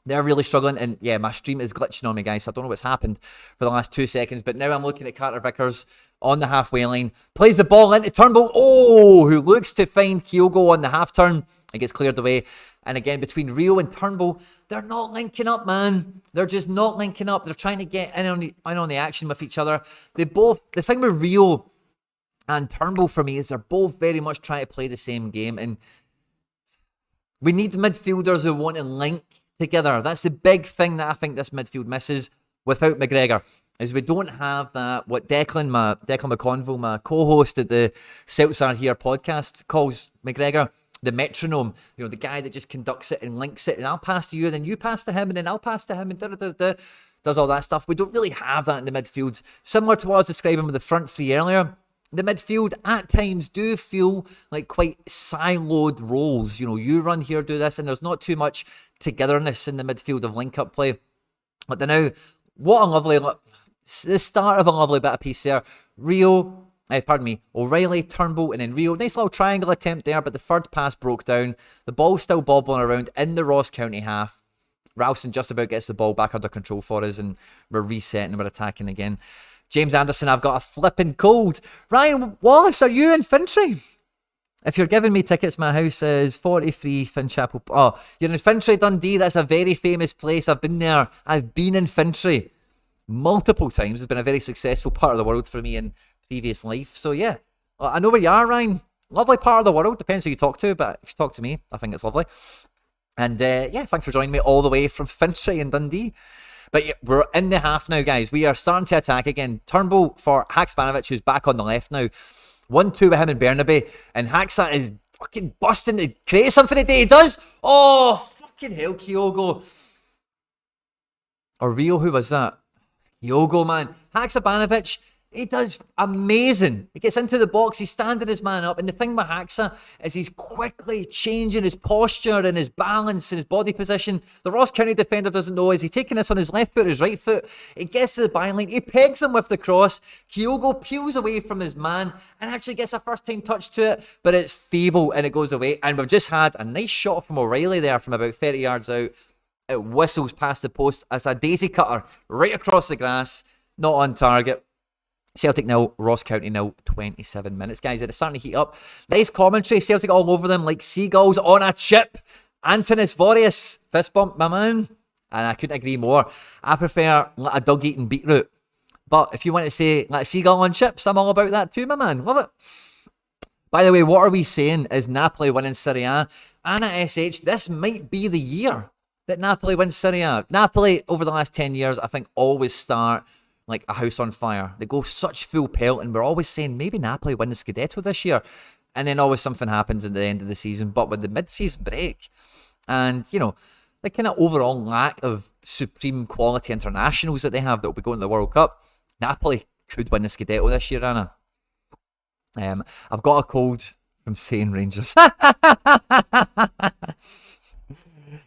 They're really struggling, and yeah, my stream is glitching on me, guys. So I don't know what's happened for the last 2 seconds, but now I'm looking at Carter Vickers on the halfway line. Plays the ball into Turnbull. Oh, who looks to find Kyogo on the half turn. It gets cleared away. And again, between Rio and Turnbull, they're not linking up, man. They're just not linking up. They're trying to get in on the action with each other. The thing with Rio and Turnbull for me is they're both very much trying to play the same game. And we need midfielders who want to link together. That's the big thing that I think this midfield misses without McGregor, is we don't have that, what Declan McConville, my co-host at the Celtic CRUSHING podcast, calls McGregor the metronome, the guy that just conducts it and links it, and I'll pass to you, and then you pass to him, and then I'll pass to him, and does all that stuff. We don't really have that in the midfield. Similar to what I was describing with the front three earlier, the midfield at times do feel like quite siloed roles. You run here, do this, and there's not too much togetherness in the midfield of link-up play. But now, the start of a lovely bit of piece there. O'Reilly, Turnbull, and then Rio. Nice little triangle attempt there, but the third pass broke down. The ball's still bobbling around in the Ross County half. Ralston just about gets the ball back under control for us, and we're resetting and we're attacking again. James Anderson, I've got a flipping cold. Ryan Wallace, are you infantry? If you're giving me tickets, my house is 43 Finchapel. Oh, you're in Fintry, Dundee. That's a very famous place. I've been there. I've been in Fintry multiple times. It's been a very successful part of the world for me in previous life. So yeah, I know where you are, Ryan. Lovely part of the world. Depends who you talk to, but if you talk to me, I think it's lovely. And yeah, thanks for joining me all the way from Fintry in Dundee. But yeah, we're in the half now, guys. We are starting to attack again. Turnbull for Haksabanovic, who's back on the left now. 1-2 with him and Bernabe. And Haksa is fucking busting to create something today. He does. Oh, fucking hell, Kyogo. Or Rio, who was that? Kyogo, man. Haksabanovic, he does amazing. He gets into the box, he's standing his man up, and the thing with Haksa is he's quickly changing his posture and his balance and his body position. The Ross County defender doesn't know, is he taking this on his left foot or his right foot? He gets to the byline, he pegs him with the cross. Kyogo peels away from his man and actually gets a first time touch to it, but it's feeble and it goes away. And we've just had a nice shot from O'Reilly there from about 30 yards out. It whistles past the post as a daisy cutter right across the grass, not on target. Celtic 0, Ross County 0, 27 minutes. Guys, it's starting to heat up. Nice commentary. Celtic all over them like seagulls on a chip. Antonis Vorius, fist bump, my man. And I couldn't agree more. I prefer a dog eating beetroot. But if you want to say like a seagull on chips, I'm all about that too, my man. Love it. By the way, what are we saying is Napoli winning Serie A? Anna SH, this might be the year that Napoli wins Serie A. Napoli, over the last 10 years, I think always start like a house on fire. They go such full pelt, and we're always saying maybe Napoli win the Scudetto this year, and then always something happens at the end of the season. But with the mid-season break and the kind of overall lack of supreme quality internationals that they have that will be going to the World Cup, Napoli could win the Scudetto this year, Anna. I've got a cold from saying Rangers.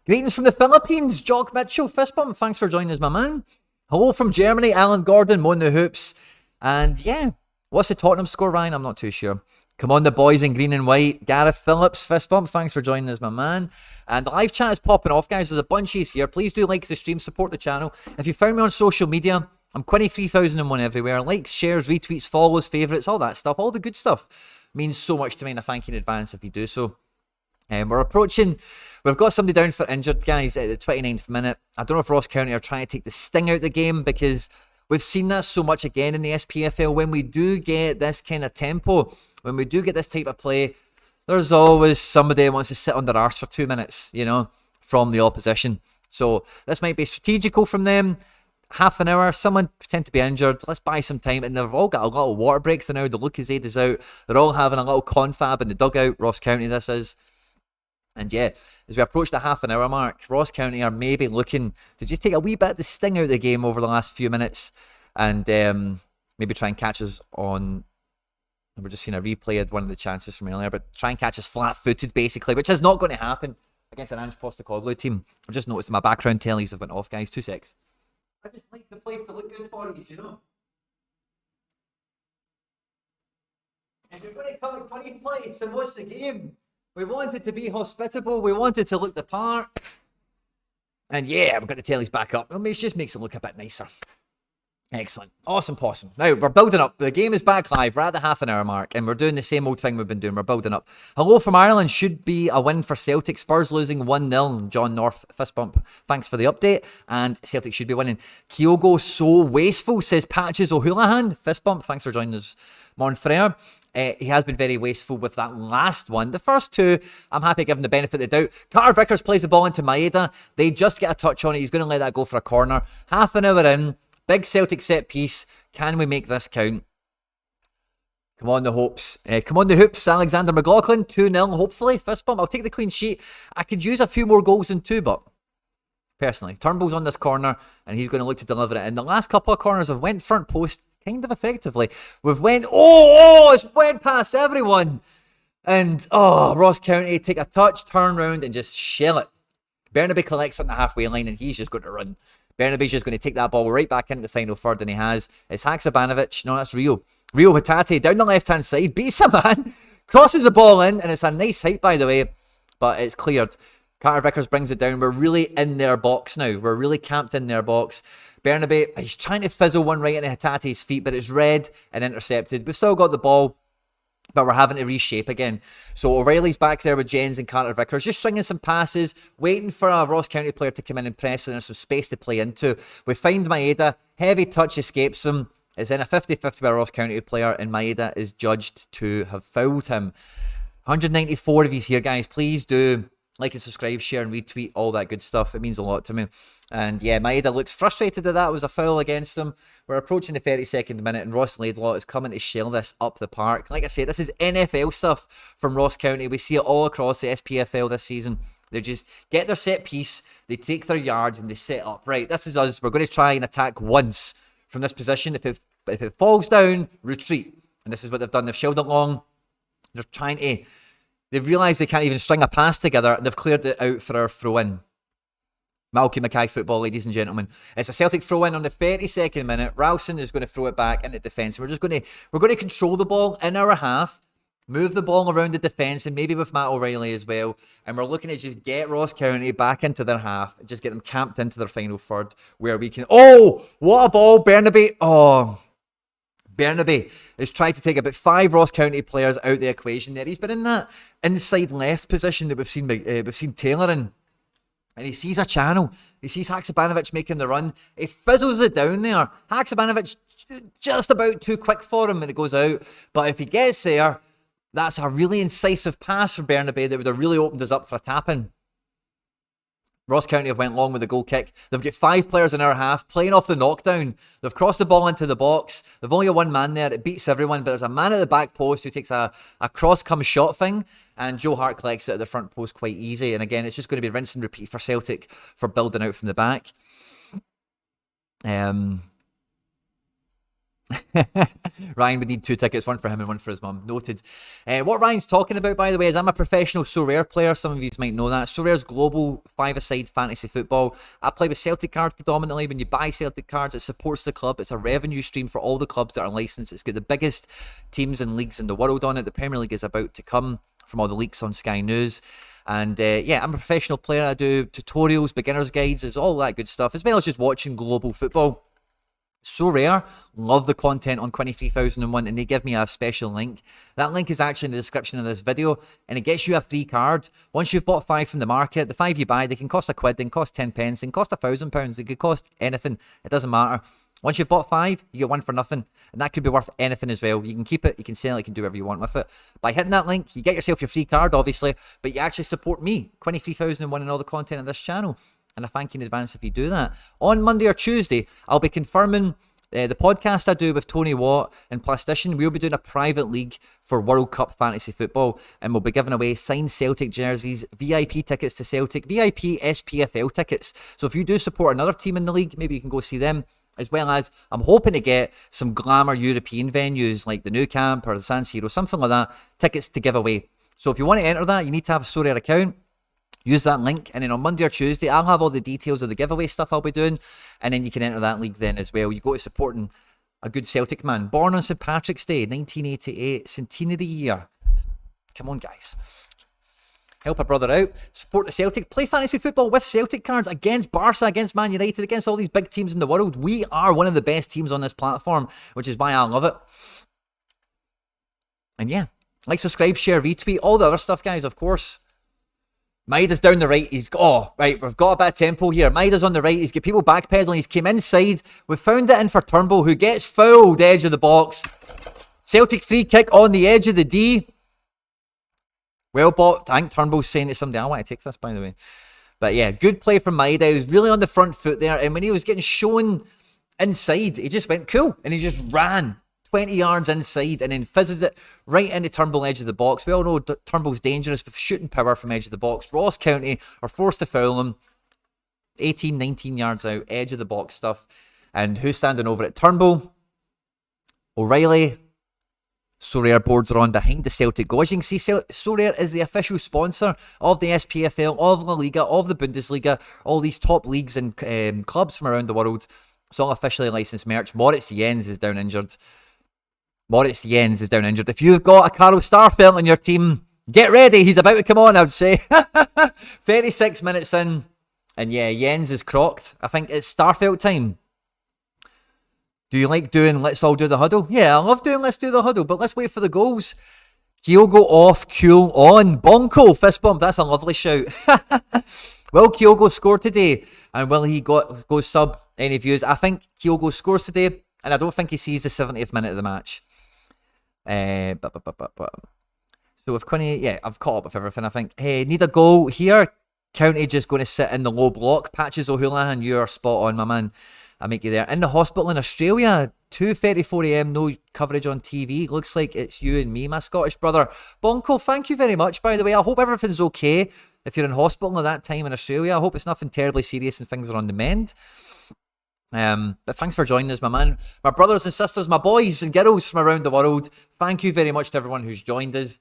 Greetings from the Philippines, Jock Mitchell, fist bump, thanks for joining us, my man. Hello from Germany, Alan Gordon, Moan the Hoops. And yeah, what's the Tottenham score, Ryan? I'm not too sure. Come on, the boys in green and white. Gareth Phillips, fist bump, thanks for joining us, my man. And the live chat is popping off, guys. There's a bunch of you here. Please do like the stream, support the channel. If you found me on social media, I'm 23,001 everywhere. Likes, shares, retweets, follows, favourites, all that stuff. All the good stuff means so much to me, and I thank you in advance if you do so. We're approaching, we've got somebody down for injured, guys, at the 29th minute. I don't know if Ross County are trying to take the sting out of the game, because we've seen that so much again in the SPFL. When we do get this kind of tempo, when we do get this type of play, there's always somebody who wants to sit on their arse for 2 minutes, from the opposition. So this might be strategical from them. Half an hour, someone pretend to be injured, let's buy some time. And they've all got a little water break for now. The Lucas-Aid is out. They're all having a little confab in the dugout. Ross County, this is. And yeah, as we approach the half an hour mark, Ross County are maybe looking to just take a wee bit of the sting out of the game over the last few minutes, and maybe try and catch us on, we're just seeing a replay of one of the chances from earlier, but try and catch us flat-footed basically, which is not going to happen against an Ange Postecoglou team. I've just noticed my background tellies have went off, guys. 2 secs. I just like the place to look good for you, If you're going to come at 20th place and watch the game, we wanted to be hospitable. We wanted to look the part. And yeah, we've got the tellies back up. It just makes it look a bit nicer. Excellent. Awesome possum. Now, we're building up. The game is back live. We're at the half an hour mark, and we're doing the same old thing we've been doing. We're building up. Hello from Ireland. Should be a win for Celtic. Spurs losing 1-0. John North, fist bump. Thanks for the update. And Celtic should be winning. Kyogo so wasteful, says Patches O'Houlihan. Fist bump. Thanks for joining us, Mon Frere. He has been very wasteful with that last one. The first two, I'm happy to give him the benefit of the doubt. Carter Vickers plays the ball into Maeda. They just get a touch on it. He's going to let that go for a corner. Half an hour in. Big Celtic set piece. Can we make this count? Come on, the hopes. Come on, the hoops. Alexander McLaughlin, 2-0, hopefully. Fist bump. I'll take the clean sheet. I could use a few more goals than two, but personally, Turnbull's on this corner, and he's going to look to deliver it. And the last couple of corners have went front post kind of effectively. We've went, it's went past everyone. And, Ross County take a touch, turn round, and just shell it. Bernabe collects on the halfway line, and he's just going to run. Bernabe's just going to take that ball right back into the final third, and he has. It's Haksabanovic. No, that's Rio. Rio Hatate down the left-hand side. Beats a man. Crosses the ball in, and it's a nice height, by the way. But it's cleared. Carter Vickers brings it down. We're really in their box now. We're really camped in their box. Bernabe, he's trying to fizzle one right into Hatate's feet, but it's read and intercepted. We've still got the ball, but we're having to reshape again. So O'Reilly's back there with Jens and Carter Vickers, just stringing some passes, waiting for a Ross County player to come in and press, and there's some space to play into. We find Maeda, heavy touch escapes him. It's in a 50-50 by a Ross County player, and Maeda is judged to have fouled him. 194 of you here, guys. Please do like and subscribe, share and retweet, all that good stuff. It means a lot to me. And yeah, Maeda looks frustrated that that was a foul against him. We're approaching the 32nd minute, and Ross Laidlaw is coming to shell this up the park. Like I said, this is NFL stuff from Ross County. We see it all across the SPFL this season. They just get their set piece, they take their yards, and they set up. Right, this is us. We're going to try and attack once from this position. If it falls down, retreat. And this is what they've done. They've shelled it long. They're trying to... They've realised they can't even string a pass together, and they've cleared it out for our throw-in. Malky Mackay football, ladies and gentlemen. It's a Celtic throw-in on the 32nd minute. Ralston is going to throw it back into defence. We're going to control the ball in our half, move the ball around the defence, and maybe with Matt O'Reilly as well. And we're looking to just get Ross County back into their half, and just get them camped into their final third, where we can... Oh, what a ball, Bernabe. Oh, Bernabe has tried to take about 5 Ross County players out the equation there. He's been in that inside left position that we've seen Taylor in. And he sees a channel. He sees Haksabanovic making the run. He fizzles it down there. Haksabanovic just about too quick for him and it goes out. But if he gets there, that's a really incisive pass from Bernabe that would have really opened us up for a tap-in. Ross County have went long with the goal kick. They've got 5 players in our half playing off the knockdown. They've crossed the ball into the box. They've only got one man there. It beats everyone, but there's a man at the back post who takes a cross-come-shot thing, and Joe Hart collects it at the front post quite easy. And again, it's just going to be rinse and repeat for Celtic for building out from the back. Ryan would need 2 tickets, one for him and one for his mum. Noted. What Ryan's talking about, by the way, is I'm a professional Sorare player. Some of you might know that. Sorare's global 5-a-side fantasy football. I play with Celtic cards predominantly. When you buy Celtic cards, it supports the club. It's a revenue stream for all the clubs that are licensed. It's got the biggest teams and leagues in the world on it. The Premier League is about to come from all the leaks on Sky News. And yeah, I'm a professional player. I do tutorials, beginner's guides, it's all that good stuff, as well as just watching global football. Sorare love the content on 23,001, and they give me a special link. That link is actually in the description of this video, and it gets you a free card. Once you've bought 5 from the market, the 5 you buy, they can cost £1, they can cost 10 pence, they can cost £1,000, they could cost anything. It doesn't matter. Once you've bought 5, you get 1 for nothing, and that could be worth anything as well. You can keep it, you can sell it, you can do whatever you want with it. By hitting that link, you get yourself your free card, obviously, but you actually support me, 23,001, and all the content of this channel. And I thank you in advance if you do that. On Monday or Tuesday, I'll be confirming the podcast I do with Tony Watt and Plastician. We'll be doing a private league for World Cup Fantasy Football, and we'll be giving away signed Celtic jerseys, VIP tickets to Celtic, VIP SPFL tickets. So if you do support another team in the league, maybe you can go see them, as well as I'm hoping to get some glamour European venues like the Nou Camp or the San Siro, something like that, tickets to give away. So if you want to enter that, you need to have a Sorare account. Use that link, and then on Monday or Tuesday, I'll have all the details of the giveaway stuff I'll be doing, and then you can enter that league then as well. You go to supporting a good Celtic man. Born on St. Patrick's Day, 1988, centenary year. Come on, guys. Help a brother out. Support the Celtic. Play fantasy football with Celtic cards against Barca, against Man United, against all these big teams in the world. We are one of the best teams on this platform, which is why I love it. And yeah, like, subscribe, share, retweet, all the other stuff, guys, of course. Maida's down the right. Right, we've got a bit of tempo here. Maida's on the right. He's got people backpedaling. He's came inside. We've found it in for Turnbull, who gets fouled edge of the box. Celtic free kick on the edge of the D. Well bought. I think Turnbull's saying to somebody, I want to take this, by the way. But yeah, good play from Maida. He was really on the front foot there. And when he was getting shown inside, he just went cool. And he just ran 20 yards inside and then fizzes it right into Turnbull edge of the box. We all know Turnbull's dangerous with shooting power from edge of the box. Ross County are forced to foul him. 18, 19 yards out, edge of the box stuff. And who's standing over it? Turnbull, O'Reilly. Sorare boards are on behind the Celtic goal. As you can see, Sorare is the official sponsor of the SPFL, of La Liga, of the Bundesliga, all these top leagues and clubs from around the world. It's all officially licensed merch. Moritz Jens is down injured. If you've got a Carl Starfelt on your team, get ready. He's about to come on, I would say. 36 minutes in. And yeah, Jens is crocked. I think it's Starfelt time. Do you like doing Let's All Do the Huddle? Yeah, I love doing Let's Do the Huddle, but let's wait for the goals. Kyogo off, Kuhl on. Bonko, fist bump. That's a lovely shout. Will Kyogo score today? And will he go sub? Any views? I think Kyogo scores today, and I don't think he sees the 70th minute of the match. So with Quinny, yeah, I've caught up with everything, I think. Hey, need a goal here. County just going to sit in the low block. Patches O'Houlihan, you're spot on, my man. I'll make you there. In the hospital in Australia, 2:34 a.m, no coverage on TV. Looks like it's you and me, my Scottish brother. Bonko, thank you very much, by the way. I hope everything's okay if you're in hospital at that time in Australia. I hope it's nothing terribly serious and things are on the mend. But thanks for joining us, my man. My brothers and sisters, my boys and girls from around the world, thank you very much to everyone who's joined us.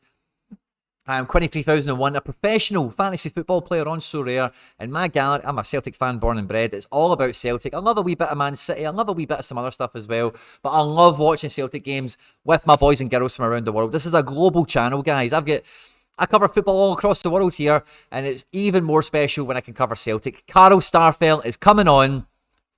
I'm Quinny 3001, a professional fantasy football player on Sorare. In my gallery, I'm a Celtic fan born and bred. It's all about Celtic. I love a wee bit of Man City. I love a wee bit of some other stuff as well. But I love watching Celtic games with my boys and girls from around the world. This is a global channel, guys. I cover football all across the world here, and it's even more special when I can cover Celtic. Carl Starfelt is coming on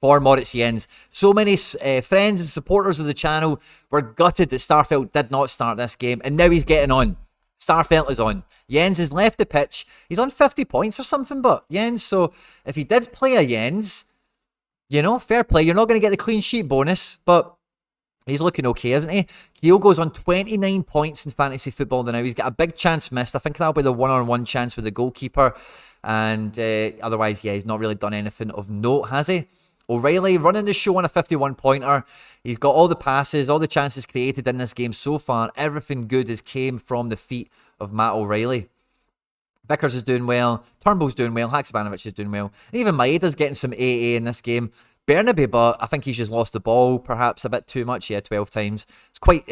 for Moritz Jens. So many friends and supporters of the channel were gutted that Starfelt did not start this game, and now he's getting on. Starfelt is on. Jens has left the pitch. He's on 50 points or something, but Jens, so if he did play a Jens, you know, fair play. You're not going to get the clean sheet bonus, but he's looking okay, isn't he? Kyogo's on 29 points in fantasy football now. He's got a big chance missed. I think that'll be the one-on-one chance with the goalkeeper. And otherwise, yeah, he's not really done anything of note, has he? O'Reilly running the show on a 51-pointer. He's got all the passes, all the chances created in this game so far. Everything good has came from the feet of Matt O'Reilly. Vickers is doing well. Turnbull's doing well. Haksabanovic is doing well. And even Maeda's getting some AA in this game. Bernabe, but I think he's just lost the ball perhaps a bit too much. Yeah, 12 times. It's quite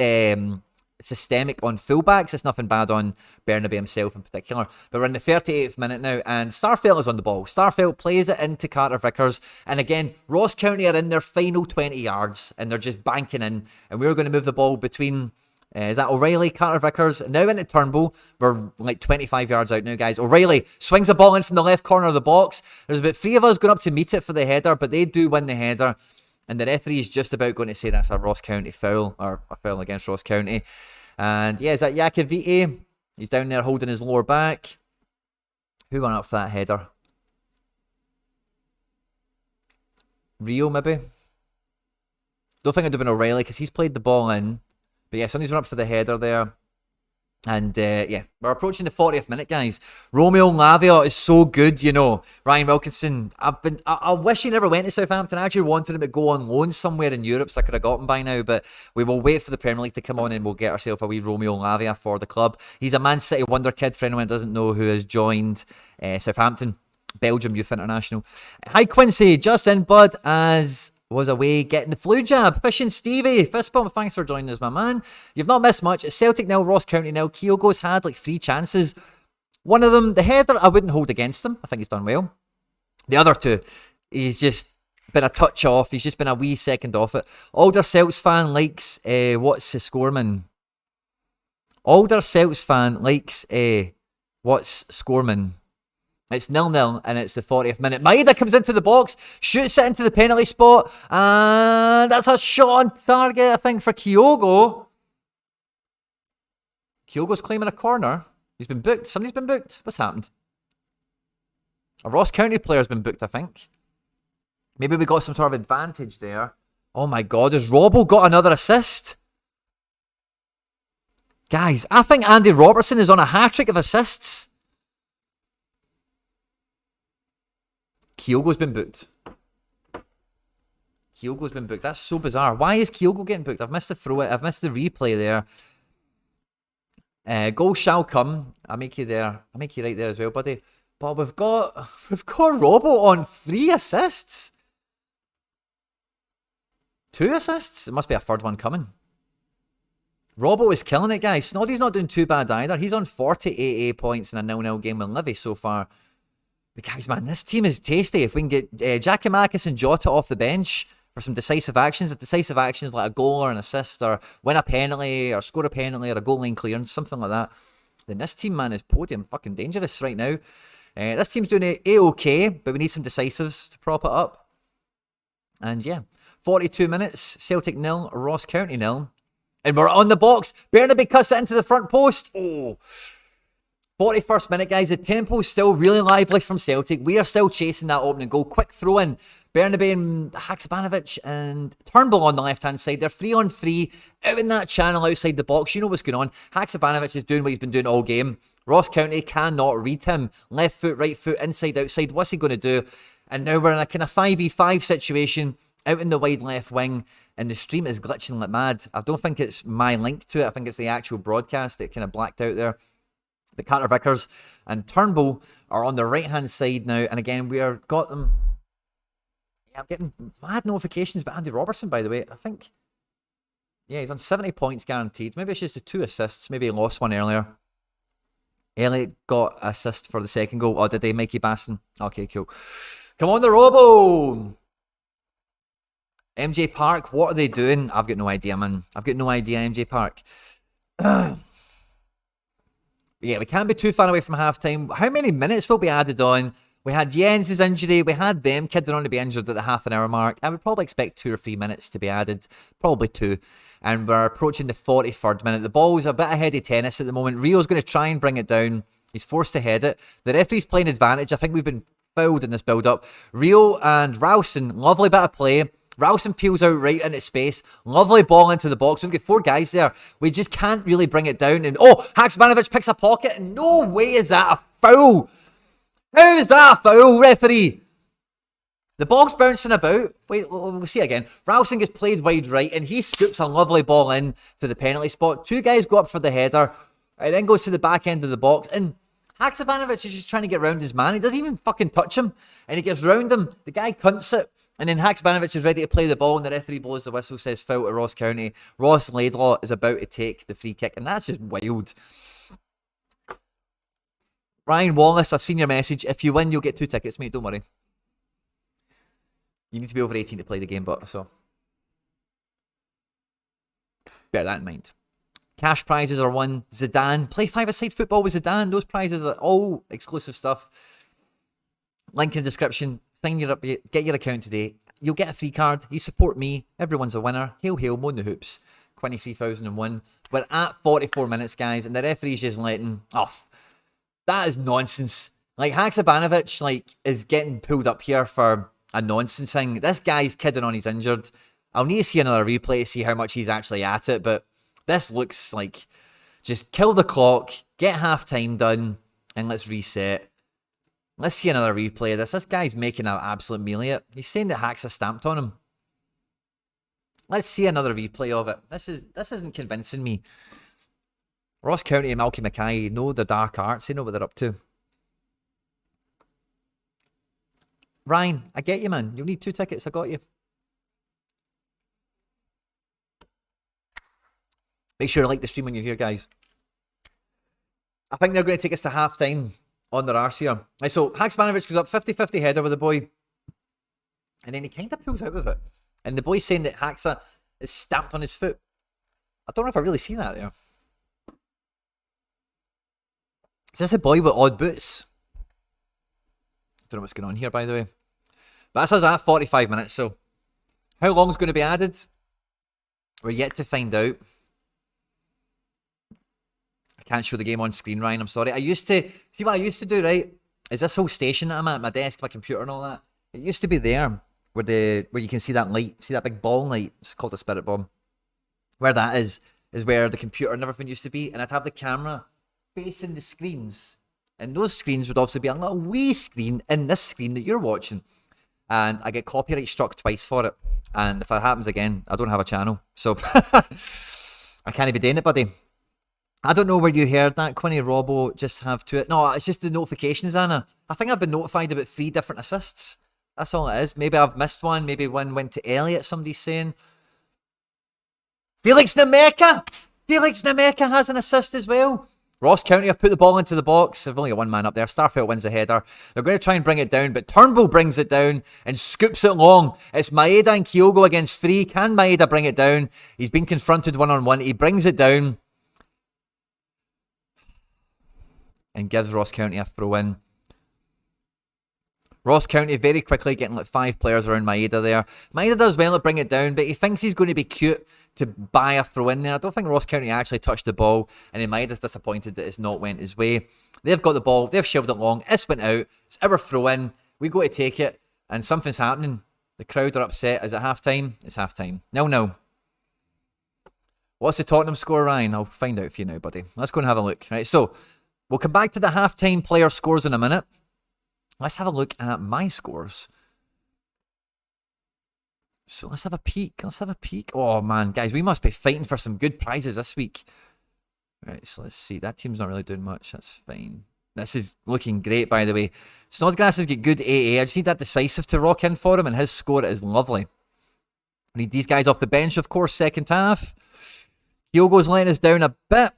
systemic on fullbacks. It's nothing bad on Bernabe himself in particular. But we're in the 38th minute now, and Starfelt is on the ball. Starfelt plays it into Carter Vickers. And again, Ross County are in their final 20 yards, and they're just banking in. And we're going to move the ball between... is that O'Reilly, Carter Vickers, now into Turnbull. We're like 25 yards out now, guys. O'Reilly swings the ball in from the left corner of the box. There's about 3 of us going up to meet it for the header, but they do win the header. And the referee is just about going to say that's a Ross County foul, or a foul against Ross County. And yeah, is that Yakavite? He's down there holding his lower back. Who went up for that header? Rio, maybe? Don't think it would have been O'Reilly, because he's played the ball in. But yeah, somebody's went up for the header there. And yeah, we're approaching the 40th minute, guys. Romeo Lavia is so good, you know. Ryan Wilkinson, I wish he never went to Southampton. I actually wanted him to go on loan somewhere in Europe, so I could have got him by now. But we will wait for the Premier League to come on and we'll get ourselves a wee Romeo Lavia for the club. He's a Man City wonder kid, for anyone who doesn't know, who has joined Southampton, Belgium Youth International. Hi Quincy, just in bud as... was away getting the flu jab. Fishing Stevie, fist bump, thanks for joining us, my man. You've not missed much. It's Celtic now, Ross County now. Kyogo's had like 3 chances. One of them, the header, I wouldn't hold against him. I think he's done well. The other 2, he's just been a touch off. He's just been a wee second off it. Older Celts fan likes, what's the score, man? Older Celts fan likes, what's scoreman? It's 0-0 and it's the 40th minute. Maeda comes into the box, shoots it into the penalty spot, and that's a shot on target, I think, for Kyogo. Kyogo's claiming a corner. He's been booked. Somebody's been booked. What's happened? A Ross County player's been booked, I think. Maybe we got some sort of advantage there. Oh my God, has Robbo got another assist? Guys, I think Andy Robertson is on a hat-trick of assists. Kyogo's been booked. Kyogo's been booked. That's so bizarre. Why is Kyogo getting booked? I've missed the throw it. I've missed the replay there. Goal shall come. I'll make you there. I'll make you right there as well, buddy. But we've got Robbo on 3 assists. 2 assists? There must be a third one coming. Robbo is killing it, guys. Snoddy's not doing too bad either. He's on 48 AA points in a 0-0 game with Livy so far. The guys, man, this team is tasty. If we can get Giacomakis and Jota off the bench for some decisive actions, if decisive actions like a goal or an assist or win a penalty or score a penalty or a goal line clearance, something like that, then this team, man, is podium fucking dangerous right now. This team's doing A-okay, but we need some decisives to prop it up. And yeah, 42 minutes, Celtic 0, Ross County 0. And we're on the box. Burnaby cuts it into the front post. Oh, 41st minute, guys. The tempo is still really lively from Celtic. We are still chasing that opening goal. Quick throw in. Burnaby and Haksabanovic and Turnbull on the left-hand side. They're 3-on-3 out in that channel outside the box. You know what's going on. Haksabanovic is doing what he's been doing all game. Ross County cannot read him. Left foot, right foot, inside, outside. What's he going to do? And now we're in a kind of 5v5 situation out in the wide left wing. And the stream is glitching like mad. I don't think it's my link to it. I think it's the actual broadcast. It kind of blacked out there. But Carter Vickers and Turnbull are on the right-hand side now. And again, we are got them. Yeah, I'm getting mad notifications about Andy Robertson, by the way. I think, yeah, he's on 70 points guaranteed. Maybe it's just the 2 assists. Maybe he lost one earlier. Elliot got assist for the second goal. Oh, did they? Mikey Baston. Okay, cool. Come on, the Robo! MJ Park, what are they doing? I've got no idea, man. I've got no idea, MJ Park. Yeah, we can't be too far away from half-time. How many minutes will be added on? We had Jens' injury. We had them kidding on to be injured at the half-an-hour mark. I would probably expect 2 or 3 minutes to be added. Probably 2. And we're approaching the 43rd minute. The ball's a bit of heady tennis at the moment. Rio's going to try and bring it down. He's forced to head it. The referee's playing advantage. I think we've been fouled in this build-up. Rio and Ralston, lovely bit of play. Ralston peels out right into space. Lovely ball into the box. We've got 4 guys there. We just can't really bring it down. And oh, Haksabanovic picks a pocket. No way is that a foul. How is that a foul, referee? The ball's bouncing about. Wait, we'll see it again. Ralston gets played wide right and he scoops a lovely ball in to the penalty spot. 2 guys go up for the header. It then goes to the back end of the box. And Haksabanovic is just trying to get round his man. He doesn't even fucking touch him. And he gets round him. The guy cunts it. And then Haksabanovic is ready to play the ball and the referee blows the whistle, says foul to Ross County. Ross Laidlaw is about to take the free kick, and that's just wild. Ryan Wallace, I've seen your message. If you win, you'll get 2 tickets, mate. Don't worry. You need to be over 18 to play the game, but so bear that in mind. Cash prizes are won. Zidane, play 5-a-side football with Zidane. Those prizes are all exclusive stuff. Link in the description. Sign your up, get your account today. You'll get a free card. You support me. Everyone's a winner. Hail, hail, moan the hoops. 23,001. We're at 44 minutes, guys, and the referee's just letting off. That is nonsense. Like, Haksabanovic, like, is getting pulled up here for a nonsense thing. This guy's kidding on he's injured. I'll need to see another replay to see how much he's actually at it, but this looks like just kill the clock, get half-time done, and let's reset. Let's see another replay of this. This guy's making an absolute melee of it. He's saying that Haxa stamped on him. Let's see another replay of it. This isn't convincing me. Ross County and Malky Mackay know the dark arts. They know what they're up to. Ryan, I get you, man. You'll need 2 tickets. I got you. Make sure to like the stream when you're here, guys. I think they're going to take us to half-time on their arse here. Right, so Haksabanovic goes up 50-50 header with the boy. And then he kind of pulls out of it. And the boy's saying that Haxa is stamped on his foot. I don't know if I really see that there. Is this a boy with odd boots? I don't know what's going on here, by the way. But that's us at 45 minutes, so how long is going to be added? We're yet to find out. I can't show the game on screen, Ryan, I'm sorry. See what I used to do, right? Is this whole station that I'm at, my desk, my computer and all that? It used to be there where you can see that light, see that big ball light? It's called a spirit bomb. Where that is where the computer and everything used to be, and I'd have the camera facing the screens, and those screens would also be a little wee screen in this screen that you're watching, and I get copyright struck twice for it, and if that happens again, I don't have a channel, so I can't be doing it, buddy. I don't know where you heard that, Quinny. Robbo just have to it. No, it's just the notifications, Anna. I think I've been notified about 3 different assists. That's all it is. Maybe I've missed one. Maybe one went to Elliot, somebody's saying. Felix Nameka! Felix Nameka has an assist as well. Ross County have put the ball into the box. They've only got one man up there. Starfelt wins the header. They're going to try and bring it down, but Turnbull brings it down and scoops it long. It's Maeda and Kyogo against 3. Can Maeda bring it down? He's been confronted one-on-one. He brings it down and gives Ross County a throw-in. Ross County very quickly getting like 5 players around Maeda there. Maeda does well to bring it down, but he thinks he's going to be cute to buy a throw in there. I don't think Ross County actually touched the ball, and then Maeda's disappointed that it's not went his way. They've got the ball, they've shoved it long, it's went out, it's our throw in, we go to take it, and something's happening. The crowd are upset. Is it half time? It's half time. 0-0. What's the Tottenham score, Ryan? I'll find out for you now, buddy. Let's go and have a look. Right, so we'll come back to the half-time player scores in a minute. Let's have a look at my scores. So let's have a peek. Let's have a peek. Oh, man, guys, we must be fighting for some good prizes this week. Right, so let's see. That team's not really doing much. That's fine. This is looking great, by the way. Snodgrass has got good AA. I just need that decisive to rock in for him, and his score is lovely. I need these guys off the bench, of course, second half. Kyogo's letting us down a bit.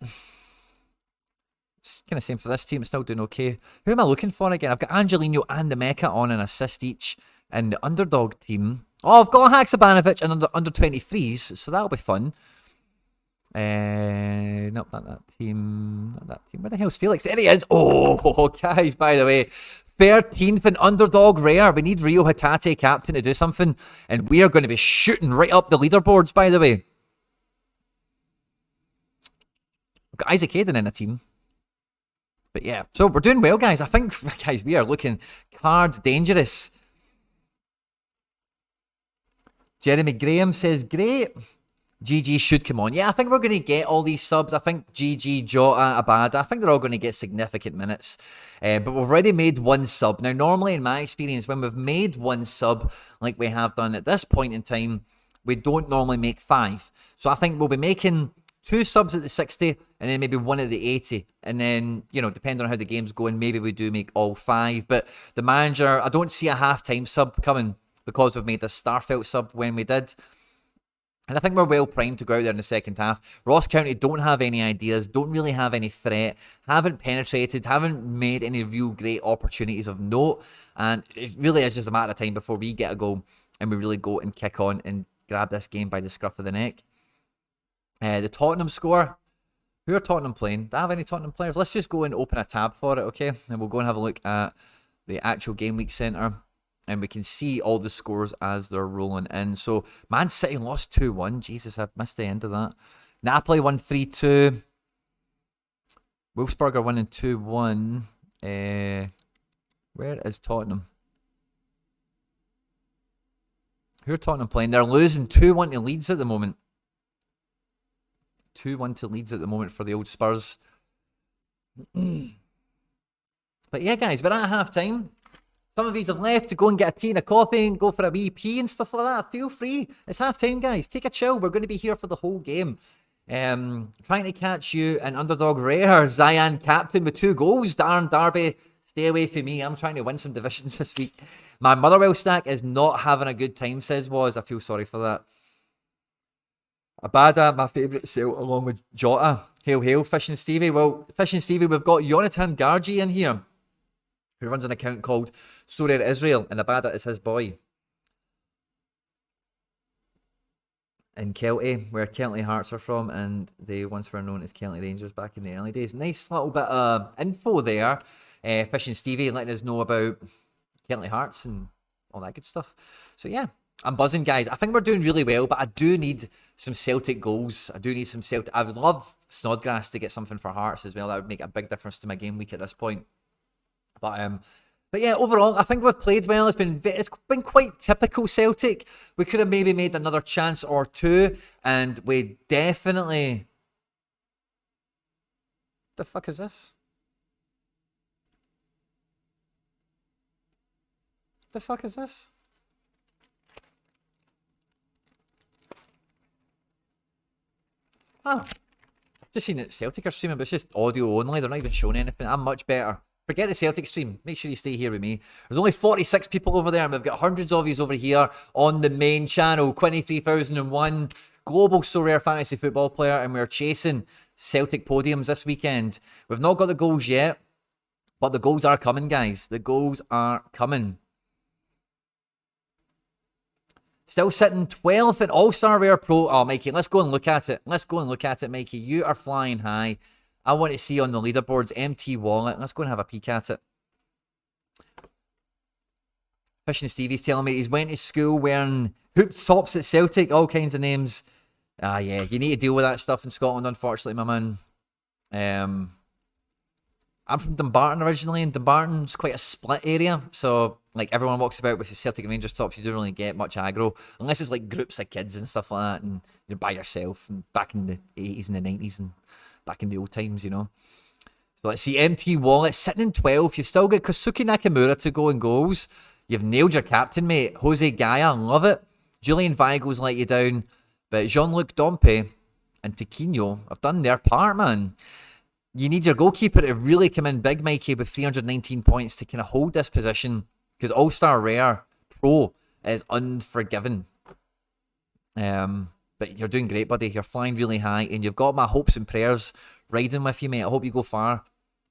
It's kind of same for this team. It's still doing okay. Who am I looking for again? I've got Angelino and Nemeka on an assist each. And the underdog team. Oh, I've got Haksabanovic and under 23s, so that'll be fun. Nope, not that team. Not that team. Where the hell's Felix? There he is. Oh, guys, by the way. 13th and underdog rare. We need Rio Hatate captain to do something. And we are going to be shooting right up the leaderboards, by the way. We've got Isaac Hayden in a team. But yeah, so we're doing well, guys. I think, guys, we are looking card dangerous. Jeremy Graham says, great. GG should come on. Yeah, I think we're going to get all these subs. I think GG, Jota, Abada, I think they're all going to get significant minutes. But we've already made 1 sub. Now, normally, in my experience, when we've made 1 sub, like we have done at this point in time, we don't normally make 5. So I think we'll be making 2 subs at the 60 and then maybe 1 at the 80. And then, you know, depending on how the game's going, maybe we do make all 5. But the manager, I don't see a half-time sub coming, because we've made the Starfelt sub when we did. And I think we're well primed to go out there in the second half. Ross County don't have any ideas, don't really have any threat, haven't penetrated, haven't made any real great opportunities of note. And it really is just a matter of time before we get a goal and we really go and kick on and grab this game by the scruff of the neck. The Tottenham score. Who are Tottenham playing? Do I have any Tottenham players? Let's just go and open a tab for it, okay? And we'll go and have a look at the actual Gameweek Centre. And we can see all the scores as they're rolling in. So, Man City lost 2-1. Jesus, I've missed the end of that. Napoli won 3-2. Wolfsburg are winning 2-1. Where is Tottenham? Who are Tottenham playing? They're losing 2-1 to Leeds at the moment. 2-1 to Leeds at the moment for the old Spurs. But yeah, guys, we're at half-time. Some of you have left to go and get a tea and a coffee and go for a wee pee and stuff like that. Feel free. It's half time, guys. Take a chill. We're going to be here for the whole game. Trying to catch you an underdog rare. Zayan captain with 2 goals. Darren Darby, stay away from me. I'm trying to win some divisions this week. My Motherwell stack is not having a good time, says Woz. I feel sorry for that. Abada, my favourite sale, along with Jota. Hail, hail, Fish and Stevie. Well, Fish and Stevie, we've got Jonathan Gargi in here, who runs an account called Sorare Israel, and Abada is his boy. in Kelty, where Kelty Hearts are from, and they once were known as Kelty Rangers back in the early days. Nice little bit of info there. Fishing Stevie letting us know about Kelty Hearts and all that good stuff. So yeah, I'm buzzing, guys. I think we're doing really well, but I do need some Celtic goals. I do need some Celtic. I would love Snodgrass to get something for Hearts as well. That would make a big difference to my game week at this point. But yeah, overall, I think we've played well. It's been quite typical Celtic. We could have maybe made another chance or two, and we definitely... The fuck is this? The fuck is this? Oh, just seen that Celtic are streaming, but it's just audio only. They're not even showing anything. I'm much better. Forget the Celtic stream. Make sure you stay here with me. There's only 46 people over there, and we've got hundreds of yous over here on the main channel. 23,001 global Sorare fantasy football player, and we're chasing Celtic podiums this weekend. We've not got the goals yet, but the goals are coming, guys. The goals are coming. Still sitting 12th in All-Star Rare Pro. Oh, Mikey, let's go and look at it. Let's go and look at it, Mikey. You are flying high. I want to see on the leaderboards, MT Wallet. Let's go and have a peek at it. Fishing Stevie's telling me he's went to school wearing hoop tops at Celtic. All kinds of names. Ah, yeah. You need to deal with that stuff in Scotland, unfortunately, my man. I'm from Dumbarton originally, and Dumbarton's quite a split area. So, like, everyone walks about with the Celtic and Rangers tops. You don't really get much aggro. Unless it's, like, groups of kids and stuff like that, and you're by yourself. And back in the 80s and the 90s, and back in the old times, you know. So let's see, MT Wallet sitting in 12th. You've still got Kosuke Nakamura to go in goals. You've nailed your captain, mate. Jose Gaia, love it. Julian Vigo's let you down. But Jean-Luc Dompe and Tiquinho have done their part, man. You need your goalkeeper to really come in big, Mikey, with 319 points to kind of hold this position. Because All-Star Rare Pro is unforgiving. But you're doing great, buddy. You're flying really high, and you've got my hopes and prayers riding with you, mate. I hope you go far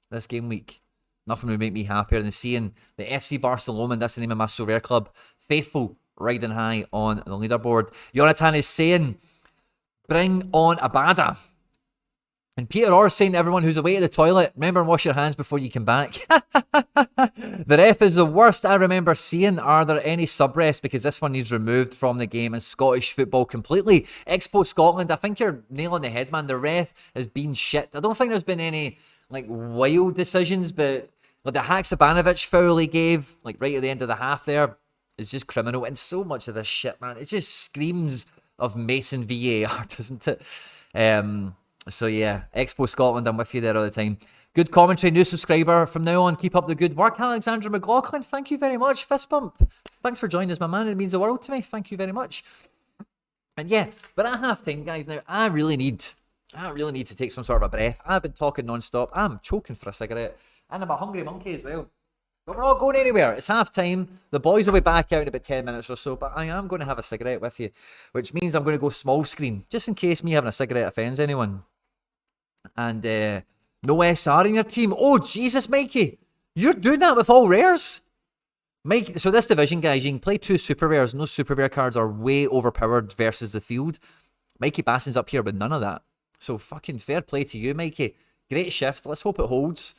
this game week. Nothing would make me happier than seeing the FC Barcelona, that's the name of my Sorare club, faithful, riding high on the leaderboard. Jonathan is saying, bring on Abada. And Peter Orr saying to everyone who's away at the toilet, remember and wash your hands before you come back. The ref is the worst I remember seeing. Are there any sub-refs? Because this one needs removed from the game and Scottish football completely. Expo Scotland, I think you're nailing the head, man. The ref has been shit. I don't think there's been any like wild decisions, but like the Haksabanovic foul he gave, like right at the end of the half there, is just criminal. And so much of this shit, man, it just screams of Mason VAR, doesn't it? So yeah, Expo Scotland, I'm with you there all the time. Good commentary, new subscriber from now on. Keep up the good work. Alexandra McLaughlin, thank you very much. Fist bump. Thanks for joining us, my man. It means the world to me. Thank you very much. And yeah, but at halftime, guys, now I really need to take some sort of a breath. I've been talking non-stop. I'm choking for a cigarette. And I'm a hungry monkey as well. But we're not going anywhere. It's half-time. The boys will be back out in about 10 minutes or so, but I am going to have a cigarette with you, which means I'm going to go small screen, just in case me having a cigarette offends anyone. And no SR in your team. Oh, Jesus, Mikey. You're doing that with all rares? Mike, so this division, guys, you can play 2 super rares. No super rare cards are way overpowered versus the field. Mikey Basson's up here with none of that. So fucking fair play to you, Mikey. Great shift. Let's hope it holds.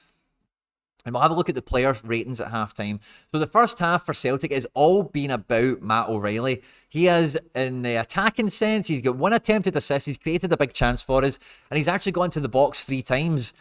And we'll have a look at the player ratings at halftime. So the first half for Celtic has all been about Matt O'Reilly. He has, in the attacking sense, he's got 1 attempted assist. He's created a big chance for us. And he's actually gone to the box 3 times.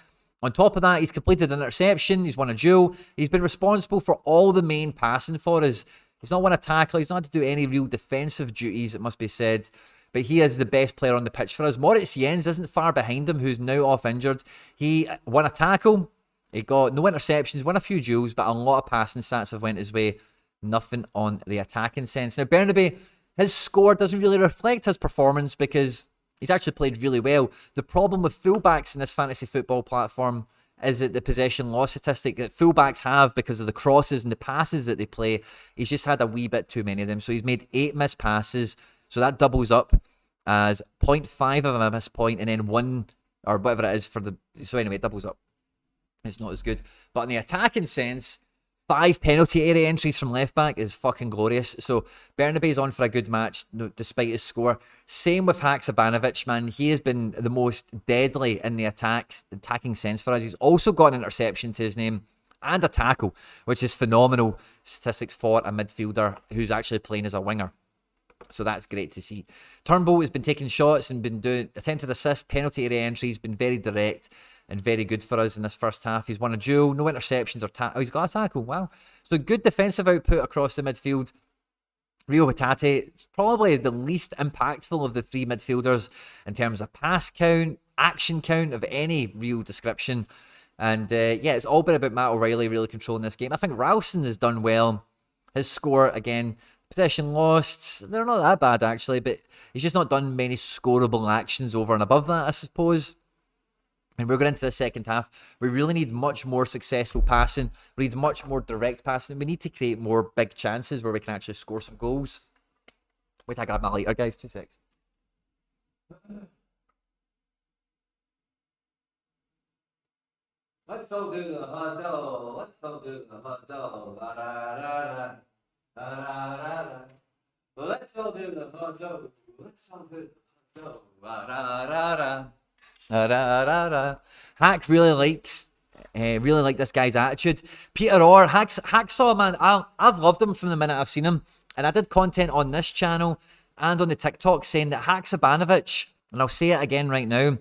On top of that, he's completed an interception. He's won a duel. He's been responsible for all the main passing for us. He's not won a tackle. He's not had to do any real defensive duties, it must be said. But he is the best player on the pitch for us. Moritz Jens isn't far behind him, who's now off injured. He won a tackle. He got no interceptions, won a few duels, but a lot of passing stats have went his way. Nothing on the attacking sense. Now, Bernabe, his score doesn't really reflect his performance because he's actually played really well. The problem with fullbacks in this fantasy football platform is that the possession loss statistic that fullbacks have because of the crosses and the passes that they play, he's just had a wee bit too many of them. So he's made 8 missed passes. So that doubles up as 0.5 of a missed point and then 1 or whatever it is for the... So anyway, it doubles up. It's not as good. But in the attacking sense, 5 penalty area entries from left back is fucking glorious. So Bernabei's on for a good match, despite his score. Same with Haksabanovic, man. He has been the most deadly in the attacking sense for us. He's also got an interception to his name and a tackle, which is phenomenal statistics for a midfielder who's actually playing as a winger. So that's great to see. Turnbull has been taking shots and been doing attempted assists, penalty area entries, been very direct and very good for us in this first half. He's won a duel, no interceptions or tackle. Oh, he's got a tackle, wow. So good defensive output across the midfield. Rio Hatate, probably the least impactful of the 3 midfielders in terms of pass count, action count of any real description. And yeah, it's all been about Matt O'Reilly really controlling this game. I think Ralston has done well. His score, again, possession lost, they're not that bad actually, but he's just not done many scoreable actions over and above that, I suppose. And we're going into the second half. We really need much more successful passing. We need much more direct passing. We need to create more big chances where we can actually score some goals. Wait till I grab my lighter, guys. 2 secs. Let's all do the huddle. Let's all do the huddle. La, da, da, da, da, da, da. Let's all do the huddle. Let's all do the huddle. La, da, da, da. Hack really like this guy's attitude. Peter Orr, Hacksaw, man, I've loved him from the minute I've seen him, and I did content on this channel and on the TikTok saying that Haksabanovic, and I'll say it again right now,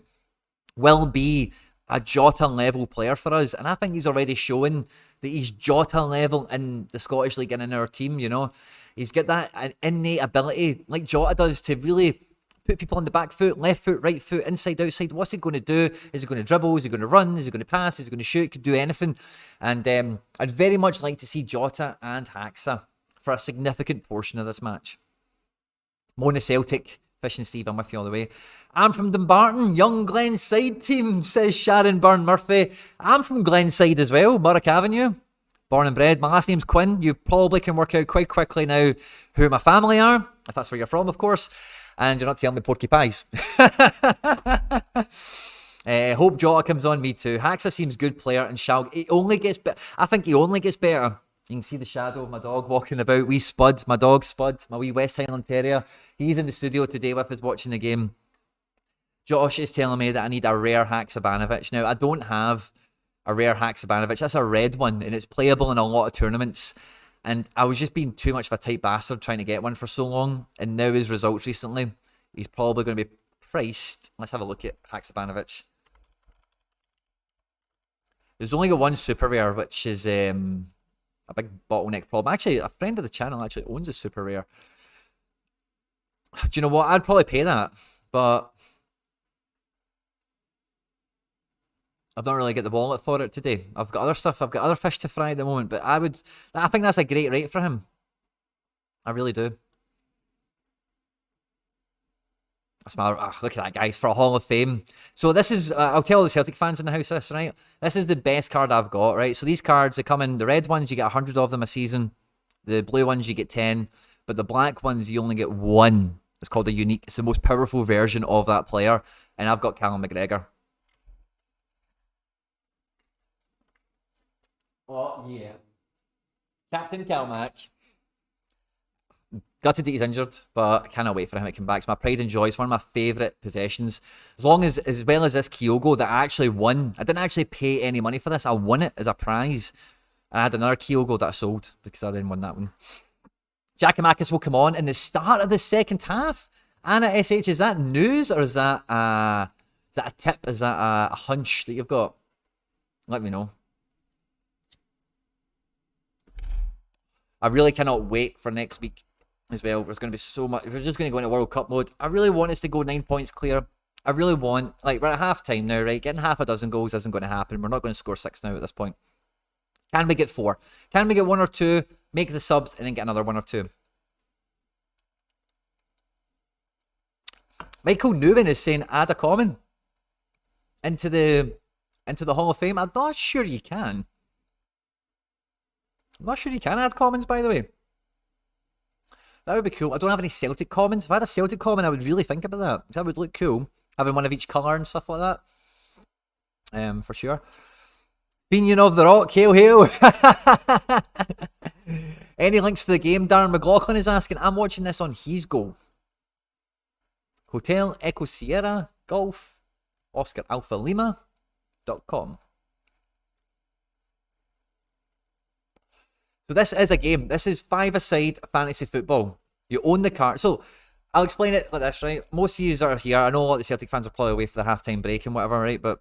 will be a Jota level player for us, and I think he's already showing that he's Jota level in the Scottish League and in our team. You know, he's got that innate ability like Jota does to really put people on the back foot, left foot, right foot, inside, outside. What's he going to do? Is he going to dribble? Is he going to run? Is he going to pass? Is he going to shoot? Could do anything. And I'd very much like to see Jota and Haxa for a significant portion of this match. Mona Celtic, Fish and Steve, I'm with you all the way. I'm from Dumbarton, Young Glenside team, says Sharon Byrne Murphy. I'm from Glenside as well, Murrock Avenue. Born and bred. My last name's Quinn. You probably can work out quite quickly now who my family are, if that's where you're from, of course. And you're not telling me porky pies. Hope Jota comes on, me too. Haxa seems good player and he only gets better. I think he only gets better. You can see the shadow of my dog walking about. Wee Spud, my dog Spud, my wee West Highland Terrier. He's in the studio today with us watching the game. Josh is telling me that I need a rare Haksabanovic. Now, I don't have a rare Haksabanovic. That's a red one, and it's playable in a lot of tournaments. And I was just being too much of a tight bastard trying to get one for so long. And now his results recently, he's probably going to be priced. Let's have a look at Haksabanovic. There's only got one super rare, which is a big bottleneck problem. Actually, a friend of the channel actually owns a super rare. Do you know what? I'd probably pay that. But I've not really got the wallet for it today. I've got other stuff. I've got other fish to fry at the moment. But I think that's a great rate for him. I really do. That's my, look at that, guys, for a Hall of Fame. So this is, I'll tell all the Celtic fans in the house this, right? This is the best card I've got, right? So these cards, they come in, the red ones, you get 100 of them a season. The blue ones, you get 10. But the black ones, you only get 1. It's called a unique. It's the most powerful version of that player. And I've got Callum McGregor. Oh, yeah. Captain Calmac. Gutted that he's injured, but I cannot wait for him to come back. It's my pride and joy. It's one of my favourite possessions. As well as this Kyogo that I actually won. I didn't actually pay any money for this. I won it as a prize. I had another Kyogo that I sold because I didn't win that one. Giakoumakis will come on in the start of the second half. Anna SH, is that news or is that a tip? Is that a hunch that you've got? Let me know. I really cannot wait for next week as well. There's going to be so much. We're just going to go into World Cup mode. I really want us to go 9 points clear. I really want, like, we're at half time now, right? Getting half a dozen goals isn't going to happen. We're not going to score 6 now at this point. Can we get 4? Can we get 1 or 2, make the subs, and then get another 1 or 2? Michael Newman is saying add a common into the Hall of Fame. I'm not sure you can. I'm not sure you can add commons, by the way. That would be cool. I don't have any Celtic commons. If I had a Celtic common, I would really think about that. That would look cool. Having one of each colour and stuff like that. For sure. Opinion of the Rock, hail, hail. Any links for the game? Darren McLaughlin is asking. I'm watching this on his goal. Hotel Echo Sierra Golf Oscar Alpha Lima.com. So this is a game. This is 5-a-side fantasy football. You own the card. So I'll explain it like this, right? Most of you are here. I know a lot of the Celtic fans are probably away for the halftime break and whatever, right? But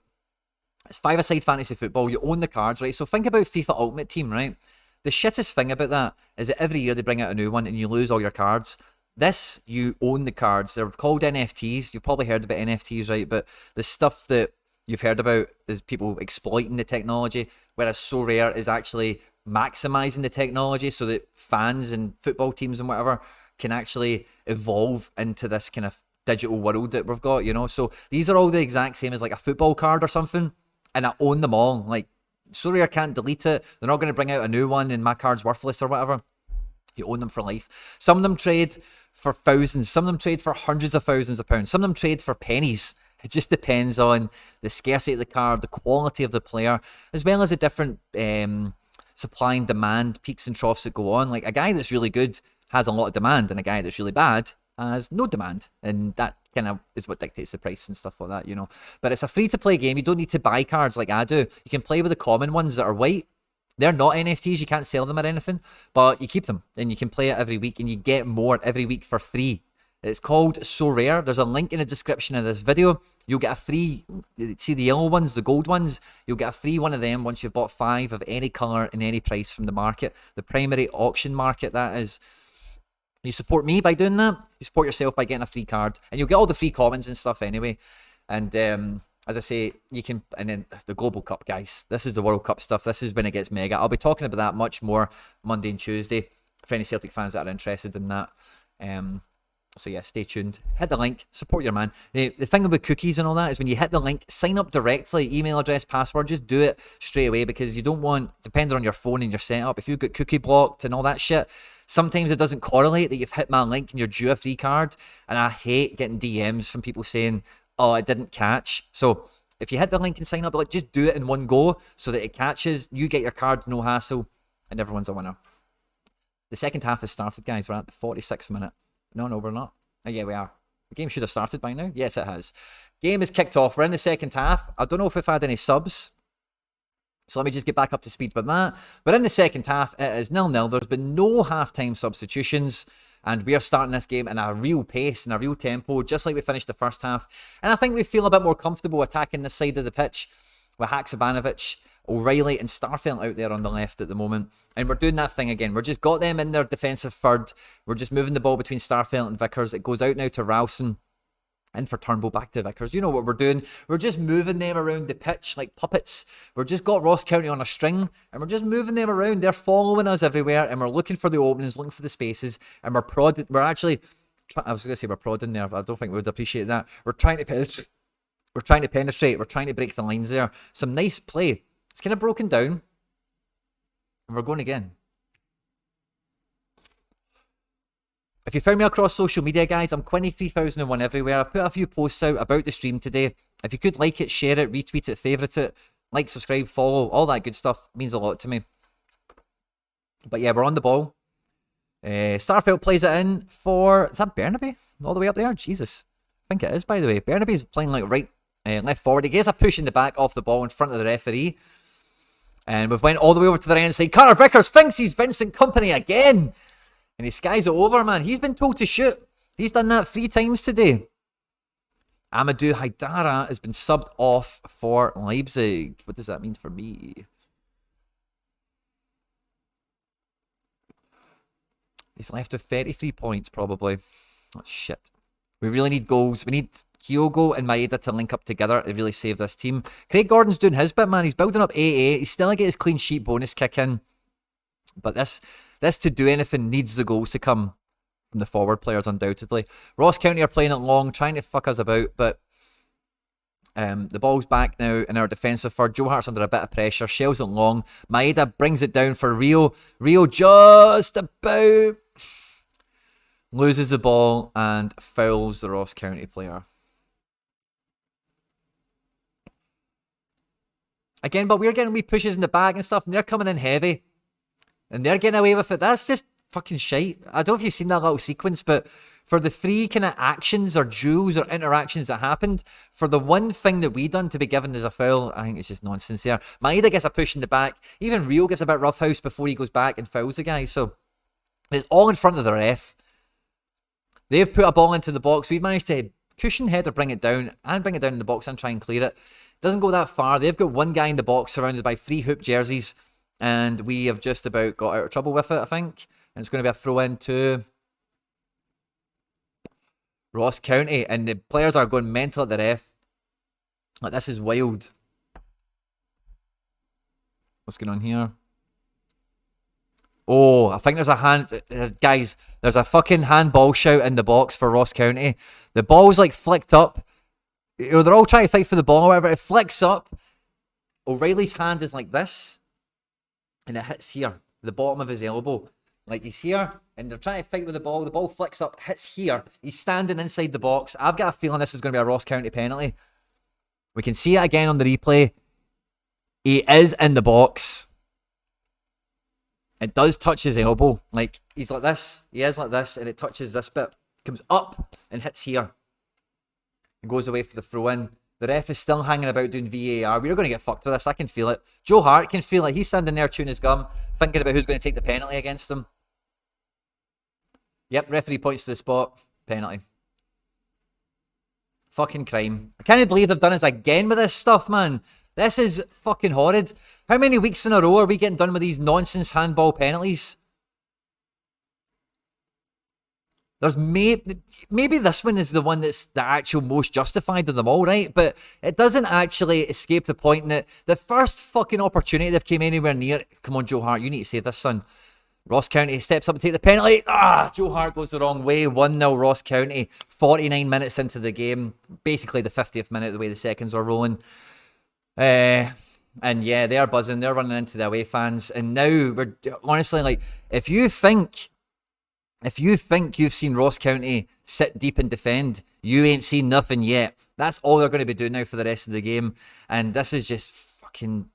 it's 5-a-side fantasy football. You own the cards, right? So think about FIFA Ultimate Team, right? The shittest thing about that is that every year they bring out a new one and you lose all your cards. This, you own the cards. They're called NFTs. You've probably heard about NFTs, right? But the stuff that you've heard about is people exploiting the technology, whereas Sorare is actually maximizing the technology so that fans and football teams and whatever can actually evolve into this kind of digital world that we've got, you know? So these are all the exact same as like a football card or something, and I own them all. Like, Sorare can't delete it. They're not going to bring out a new one and my card's worthless or whatever. You own them for life. Some of them trade for thousands. Some of them trade for hundreds of thousands of pounds. Some of them trade for pennies. It just depends on the scarcity of the card, the quality of the player, as well as the different supply and demand peaks and troughs that go on. Like, a guy that's really good has a lot of demand, and a guy that's really bad has no demand, and that kind of is what dictates the price and stuff like that, you know. But it's a free-to-play game. You don't need to buy cards like I do. You can play with the common ones that are white. They're not NFTs. You can't sell them or anything, but you keep them, and you can play it every week, and you get more every week for free. It's called Sorare. There's a link in the description of this video. You'll get a free, see the yellow ones, the gold ones, you'll get a free one of them once you've bought 5 of any colour and any price from the market. The primary auction market, that is. You support me by doing that. You support yourself by getting a free card. And you'll get all the free commons and stuff anyway. And as I say, you can, and then the Global Cup, guys. This is the World Cup stuff. This is when it gets mega. I'll be talking about that much more Monday and Tuesday for any Celtic fans that are interested in that. So yeah, stay tuned. Hit the link, support your man. The thing about cookies and all that is when you hit the link, sign up directly, email address, password, just do it straight away, because you don't want, depending on your phone and your setup, if you've got cookie blocked and all that shit, sometimes it doesn't correlate that you've hit my link and you're due a free card. And I hate getting DMs from people saying, oh, it didn't catch. So if you hit the link and sign up, like, just do it in one go so that it catches, you get your card, no hassle, and everyone's a winner. The second half has started, guys. We're at the 46th minute. No, we're not. Oh, yeah, we are. The game should have started by now. Yes, it has. Game is kicked off. We're in the second half. I don't know if we've had any subs, so let me just get back up to speed with that. But in the second half, it is 0-0. There's been no halftime substitutions, and we are starting this game in a real pace, in a real tempo, just like we finished the first half. And I think we feel a bit more comfortable attacking this side of the pitch with Haksabanovic, O'Reilly and Starfelt out there on the left at the moment. And we're doing that thing again. We're just got them in their defensive third. We're just moving the ball between Starfelt and Vickers. It goes out now to Ralston. In for Turnbull, back to Vickers. You know what we're doing. We're just moving them around the pitch like puppets. We've just got Ross County on a string, and we're just moving them around. They're following us everywhere, and we're looking for the openings, looking for the spaces, and we're prodding. We're actually, I was going to say we're prodding there, but I don't think we would appreciate that. We're trying to penetrate. We're trying to penetrate. We're trying to break the lines there. Some nice play. It's kind of broken down. And we're going again. If you found me across social media, guys, I'm 23,001 everywhere. I've put a few posts out about the stream today. If you could like it, share it, retweet it, favourite it, like, subscribe, follow, all that good stuff means a lot to me. But yeah, we're on the ball. Starfelt plays it in for, is that Bernaby? All the way up there? Jesus. I think it is, by the way. Bernaby's playing like right, left forward. He gets a push in the back off the ball in front of the referee. And we've went all the way over to the right hand side. Carter Vickers thinks he's Vincent Kompany again. And he skies it over, man. He's been told to shoot. He's done that 3 times today. Amadou Haidara has been subbed off for Leipzig. What does that mean for me? He's left with 33 points, probably. Oh, shit. We really need goals. We need Kyogo and Maeda to link up together to really save this team. Craig Gordon's doing his bit, man. He's building up AA. He's still going to get his clean sheet bonus kick in. But this to do anything needs the goals to come from the forward players, undoubtedly. Ross County are playing it long, trying to fuck us about, but the ball's back now in our defensive third. Joe Hart's under a bit of pressure, shells it long. Maeda brings it down for Rio. Rio just about loses the ball and fouls the Ross County player. Again, but we're getting wee pushes in the back and stuff, and they're coming in heavy. And they're getting away with it. That's just fucking shite. I don't know if you've seen that little sequence, but for the 3 kind of actions or duels or interactions that happened, for the one thing that we done to be given as a foul, I think it's just nonsense there. Maeda gets a push in the back. Even Rio gets a bit roughhouse before he goes back and fouls the guy. So it's all in front of the ref. They've put a ball into the box. We've managed to cushion head or bring it down in the box and try and clear it. Doesn't go that far. They've got one guy in the box surrounded by 3 hoop jerseys, and we have just about got out of trouble with it, I think. And it's going to be a throw in to Ross County, and the players are going mental at the ref. Like, this is wild. What's going on here? Oh, I think there's a hand... Guys, there's a fucking handball shout in the box for Ross County. The ball's like flicked up. You know, they're all trying to fight for the ball or whatever. It flicks up. O'Reilly's hand is like this. And it hits here. The bottom of his elbow. Like, he's here. And they're trying to fight with the ball. The ball flicks up. Hits here. He's standing inside the box. I've got a feeling this is going to be a Ross County penalty. We can see it again on the replay. He is in the box. It does touch his elbow. Like, he's like this. He is like this. And it touches this bit. Comes up and hits here. And goes away for the throw in. The ref is still hanging about doing VAR. We're going to get fucked with this. I can feel it. Joe Hart can feel it. He's standing there chewing his gum, thinking about who's going to take the penalty against him. Yep, referee points to the spot. Penalty. Fucking crime. I can't believe they've done this again with this stuff, man. This is fucking horrid. How many weeks in a row are we getting done with these nonsense handball penalties? There's maybe this one is the one that's the actual most justified of them all, right? But it doesn't actually escape the point that the first fucking opportunity they've came anywhere near. Come on, Joe Hart, you need to save this, son. Ross County steps up and take the penalty. Joe Hart goes the wrong way. 1-0 Ross County. 49 minutes into the game. Basically the 50th minute, the way the seconds are rolling. And yeah, they're buzzing. They're running into the away fans. And now, we're honestly, like, if you think you've seen Ross County sit deep and defend, you ain't seen nothing yet. That's all they're going to be doing now for the rest of the game. And this is just fucking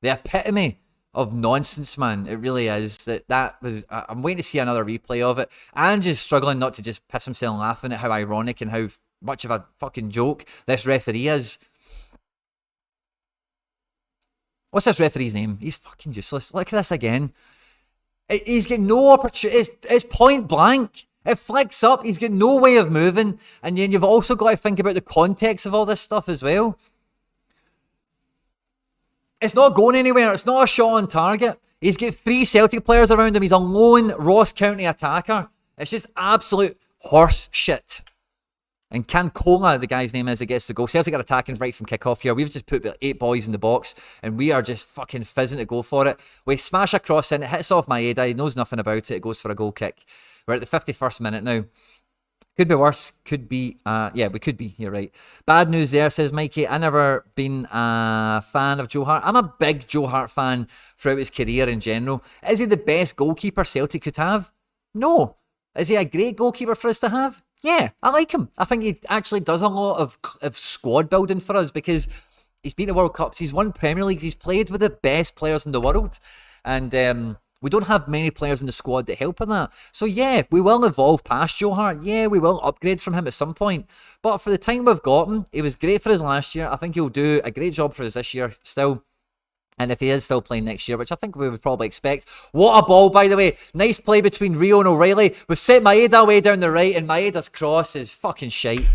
the epitome of nonsense, man. It really is. That was. I'm waiting to see another replay of it. And just struggling not to just piss himself laughing at how ironic and how much of a fucking joke this referee is. What's this referee's name? He's fucking useless. Look at this again. He's got no opportunity. It's point blank. It flicks up. He's got no way of moving. And then you've also got to think about the context of all this stuff as well. It's not going anywhere. It's not a shot on target. He's got 3 Celtic players around him. He's a lone Ross County attacker. It's just absolute horse shit. And Cancola, the guy's name is, that gets the goal. Celtic are attacking right from kickoff here. We've just put 8 boys in the box, and we are just fucking fizzing to go for it. We smash a cross in, it hits off Maeda, he knows nothing about it, it goes for a goal kick. We're at the 51st minute now. Could be worse, could be, yeah, we could be, you're right. Bad news there, says Mikey. I never been a fan of Joe Hart. I'm a big Joe Hart fan throughout his career in general. Is he the best goalkeeper Celtic could have? No. Is he a great goalkeeper for us to have? Yeah, I like him. I think he actually does a lot of squad building for us because he's been to World Cups, he's won Premier Leagues, he's played with the best players in the world. And we don't have many players in the squad that help in that. So yeah, we will evolve past Joe Hart. Yeah, we will upgrade from him at some point. But for the time we've got him, he was great for us last year. I think he'll do a great job for us this year still. And if he is still playing next year, which I think we would probably expect. What a ball, by the way. Nice play between Rio and O'Reilly. We've set Maeda away down the right, and Maeda's cross is fucking shite.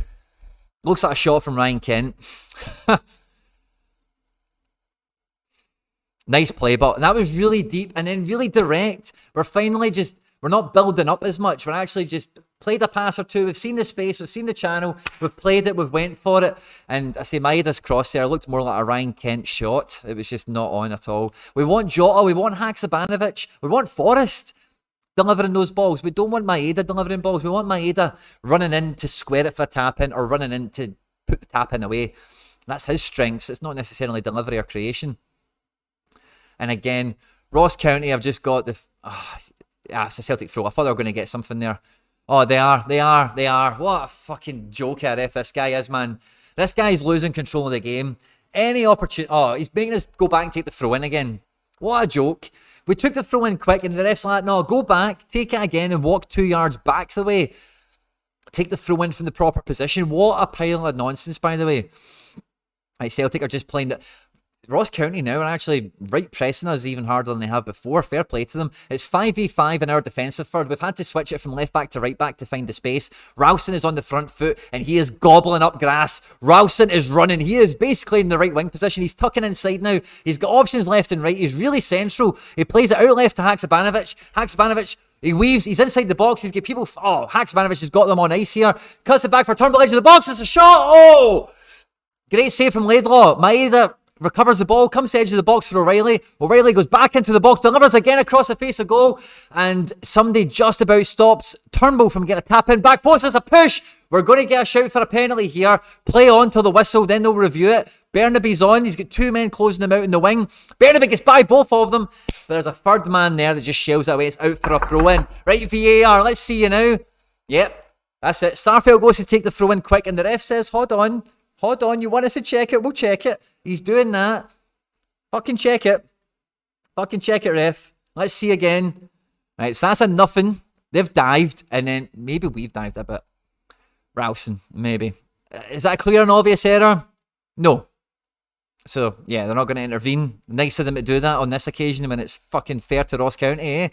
Looks like a shot from Ryan Kent. Nice play, but that was really deep and then really direct. We're finally just, we're not building up as much. We're actually just played a pass or two. We've seen the space. We've seen the channel. We've played it. We've went for it. And I say Maeda's cross there looked more like a Ryan Kent shot. It was just not on at all. We want Jota. We want Haksabanovic. We want Forrest delivering those balls. We don't want Maeda delivering balls. We want Maeda running in to square it for a tap-in or running in to put the tap-in away. That's his strengths. It's not necessarily delivery or creation. And again, Ross County, I've just got the... it's a Celtic throw. I thought they were going to get something there. Oh, they are. What a fucking joker if this guy is, man. This guy's losing control of the game. any opportunity. Oh, he's making us go back and take the throw in again. What a joke. We took the throw in quick and the ref's like, no, go back, take it again and walk 2 yards back the way. Take the throw in from the proper position. What a pile of nonsense, by the way. Like, Celtic are just playing that. Ross County now are actually right pressing us even harder than they have before. Fair play to them. It's 5v5 in our defensive third. We've had to switch it from left back to right back to find the space. Ralston is on the front foot and he is gobbling up grass. Ralston is running. He is basically in the right wing position. He's tucking inside now. He's got options left and right. He's really central. He plays it out left to Haksabanovic. Haksabanovic, he weaves. He's inside the box. He's got people. Oh, Haksabanovic has got them on ice here. Cuts it back for Turnbull, edge of the box. It's a shot. Oh! Great save from Laidlaw. Maeda recovers the ball, comes to the edge of the box for O'Reilly. O'Reilly goes back into the box, delivers again across the face of goal, and somebody just about stops Turnbull from getting a tap in. Back post, there's a push. We're going to get a shout for a penalty here. Play on till the whistle, then they'll review it. Bernaby's on. He's got two men closing him out in the wing. Bernaby gets by both of them, but there's a third man there that just shells it away. It's out for a throw in. Right, VAR, let's see you now. Yep, that's it. Starfelt goes to take the throw in quick, and the ref says, hold on, you want us to check it? We'll check it. He's doing that. Fucking check it. Fucking check it, ref. Let's see again. Right, so that's a nothing. They've dived, and then maybe we've dived a bit. Ralston, maybe. Is that a clear and obvious error? No. So, yeah, they're not going to intervene. Nice of them to do that on this occasion when it's fucking fair to Ross County,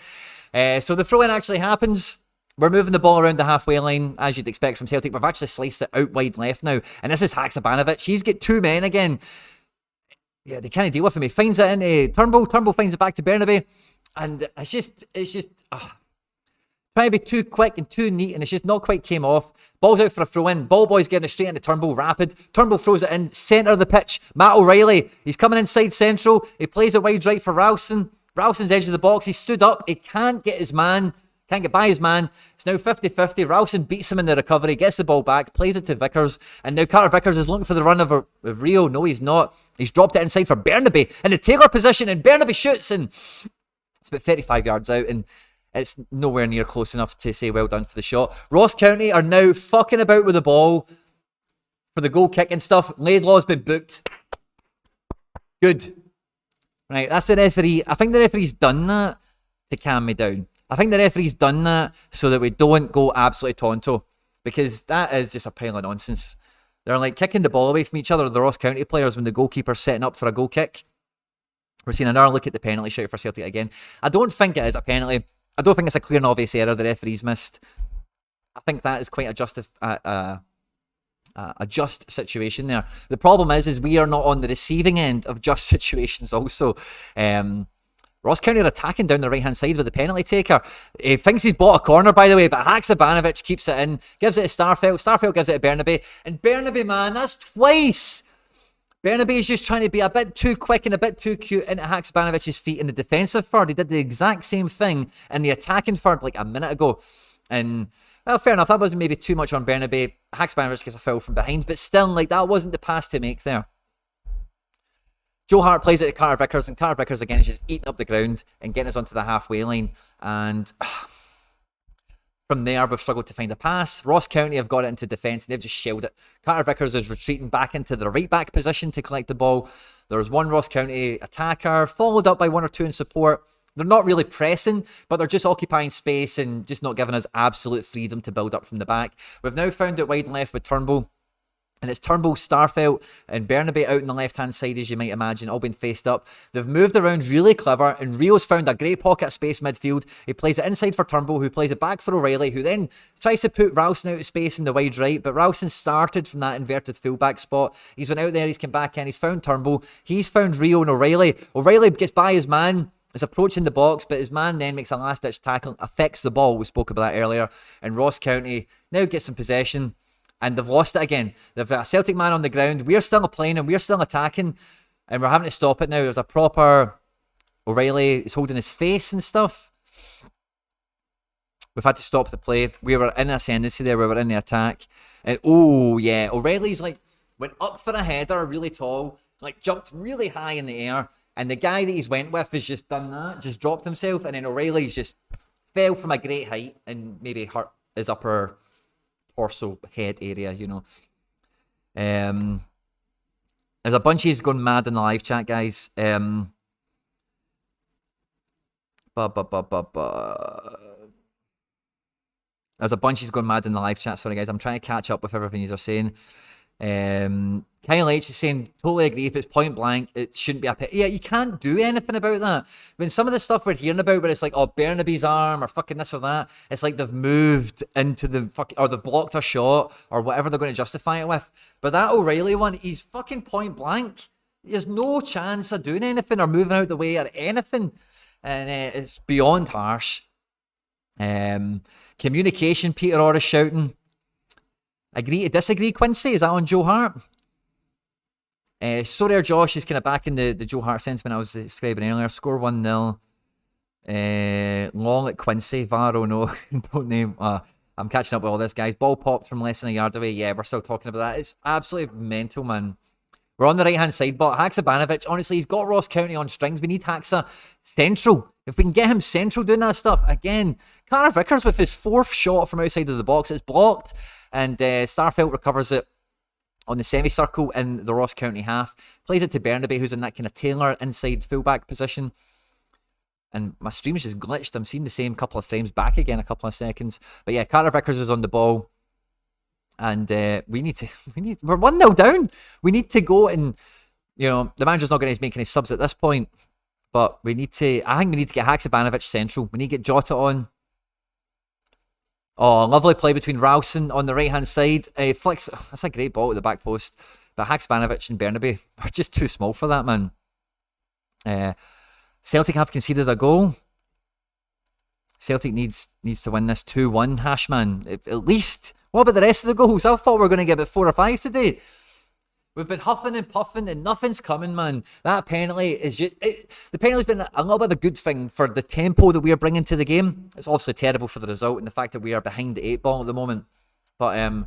eh? So the throw-in actually happens. We're moving the ball around the halfway line, as you'd expect from Celtic. We've actually sliced it out wide left now. And this is Haksabanovic. He's got two men again. Yeah, they can't deal with him. He finds it into Turnbull. Turnbull finds it back to Bernaby. And it's just trying to be too quick and too neat, and it's just not quite came off. Ball's out for a throw-in. Ball boy's getting it straight into Turnbull, rapid. Turnbull throws it in, centre of the pitch. Matt O'Reilly, he's coming inside central. He plays it wide right for Ralston. Ralston's edge of the box. He stood up. He can't get his man. Can't get by his man. It's now 50-50. Ralston beats him in the recovery, gets the ball back, plays it to Vickers, and now Carter Vickers is looking for the run of Rio. No, he's not. He's dropped it inside for Bernaby in the Taylor position, and Bernaby shoots, and it's about 35 yards out, and it's nowhere near close enough to say well done for the shot. Ross County are now fucking about with the ball for the goal kick and stuff. Laidlaw's been booked. Good. Right, that's the referee. I think the referee's done that to calm me down. I think the referee's done that so that we don't go absolutely tonto, because that is just a pile of nonsense. They're like kicking the ball away from each other, the Ross County players, when the goalkeeper's setting up for a goal kick. We're seeing another look at the penalty shout for Celtic again. I don't think it is a penalty. I don't think it's a clear and obvious error the referee's missed. I think that is quite a just situation there. The problem is we are not on the receiving end of just situations also. Ross County are attacking down the right-hand side with the penalty taker. He thinks he's bought a corner, by the way, but Haksabanovic keeps it in, gives it to Starfelt. Starfelt gives it to Bernaby. And Bernaby, man, that's twice. Bernaby is just trying to be a bit too quick and a bit too cute into Haksabanovic's feet in the defensive third. He did the exact same thing in the attacking third like a minute ago. And, well, fair enough, that wasn't maybe too much on Bernaby. Haksabanovic gets a foul from behind, but still, like, that wasn't the pass to make there. Joe Hart plays it to Carter Vickers, and Carter Vickers again is just eating up the ground and getting us onto the halfway line. And from there, we've struggled to find a pass. Ross County have got it into defence, and they've just shelled it. Carter Vickers is retreating back into the right-back position to collect the ball. There's one Ross County attacker, followed up by one or two in support. They're not really pressing, but they're just occupying space and just not giving us absolute freedom to build up from the back. We've now found it wide and left with Turnbull. And it's Turnbull, Starfelt, and Bernaby out on the left-hand side, as you might imagine, all being faced up. They've moved around really clever, and Rio's found a great pocket of space midfield. He plays it inside for Turnbull, who plays it back for O'Reilly, who then tries to put Ralston out of space in the wide right, but Ralston started from that inverted fullback spot. He's went out there, he's come back in, he's found Turnbull, he's found Rio and O'Reilly. O'Reilly gets by his man, is approaching the box, but his man then makes a last-ditch tackle, affects the ball, we spoke about that earlier, and Ross County now gets some possession. And they've lost it again. They've got a Celtic man on the ground. We're still playing and we're still attacking. And we're having to stop it now. There's a proper... O'Reilly is holding his face and stuff. We've had to stop the play. We were in ascendancy there. We were in the attack. And oh, yeah. O'Reilly's like... Went up for a header, really tall. Like jumped really high in the air. And the guy that he's went with has just done that. Just dropped himself. And then O'Reilly's just fell from a great height. And maybe hurt his upper... torso head area, you know. There's a bunch of yous going mad in the live chat, guys. There's a bunch of yous going mad in the live chat. Sorry, guys. I'm trying to catch up with everything yous are saying. Kyle H is saying, totally agree. If it's point blank, it shouldn't be a pit. Yeah, you can't do anything about that. When some of the stuff we're hearing about, where it's like, oh, Bernaby's arm or fucking this or that, it's like they've moved into the fucking, or they've blocked a shot or whatever they're going to justify it with. But that O'Reilly one, he's fucking point blank. There's no chance of doing anything or moving out the way or anything. And it's beyond harsh. Communication, Peter Orr is shouting. Agree to disagree, Quincy? Is that on Joe Hart? Sorare Josh is kind of back in the Joe Hart sentiment I was describing earlier. Score 1-0. Long at Quincy. Varo, no. Don't name. I'm catching up with all this, guys. Ball popped from less than a yard away. Yeah, we're still talking about that. It's absolutely mental, man. We're on the right-hand side, but Haksabanovic, honestly, he's got Ross County on strings. We need Haksa central. If we can get him central doing that stuff, again, Carter Vickers with his fourth shot from outside of the box. It's blocked, and Starfelt recovers it on the semicircle in the Ross County half. Plays it to Bernaby, who's in that kind of Taylor inside fullback position. And my stream's just glitched. I'm seeing the same couple of frames back again a couple of seconds. But yeah, Carter Vickers is on the ball. And we're 1-0 down. We need to go and, you know, the manager's not going to make any subs at this point. But I think we need to get Haksabanovic central. We need to get Jota on. Oh, lovely play between Ralston on the right-hand side. Flicks, that's a great ball at the back post. But Haksabanovic and Bernaby are just too small for that, man. Celtic have conceded a goal. Celtic needs to win this 2-1, Hashman. At least. What about the rest of the goals? I thought we were going to get about 4 or 5 today. We've been huffing and puffing and nothing's coming, man. That penalty is just... the penalty's been a little bit of a good thing for the tempo that we are bringing to the game. It's obviously terrible for the result and the fact that we are behind the 8 ball at the moment. But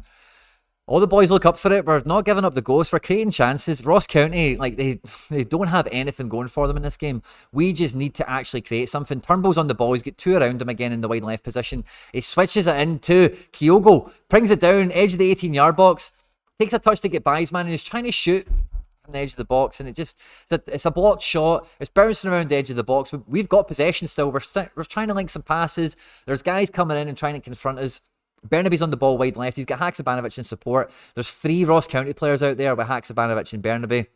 all the boys look up for it. We're not giving up the ghost. We're creating chances. Ross County, like they don't have anything going for them in this game. We just need to actually create something. Turnbull's on the ball. He's got 2 around him again in the wide left position. He switches it into Kyogo. Brings it down, edge of the 18-yard box. Takes a touch to get by his man and he's trying to shoot on the edge of the box. And it's a blocked shot. It's bouncing around the edge of the box. We've got possession still. We're trying to link some passes. There's guys coming in and trying to confront us. Bernaby's on the ball wide left. He's got Haksabanovic in support. There's 3 Ross County players out there with Haksabanovic and Bernaby.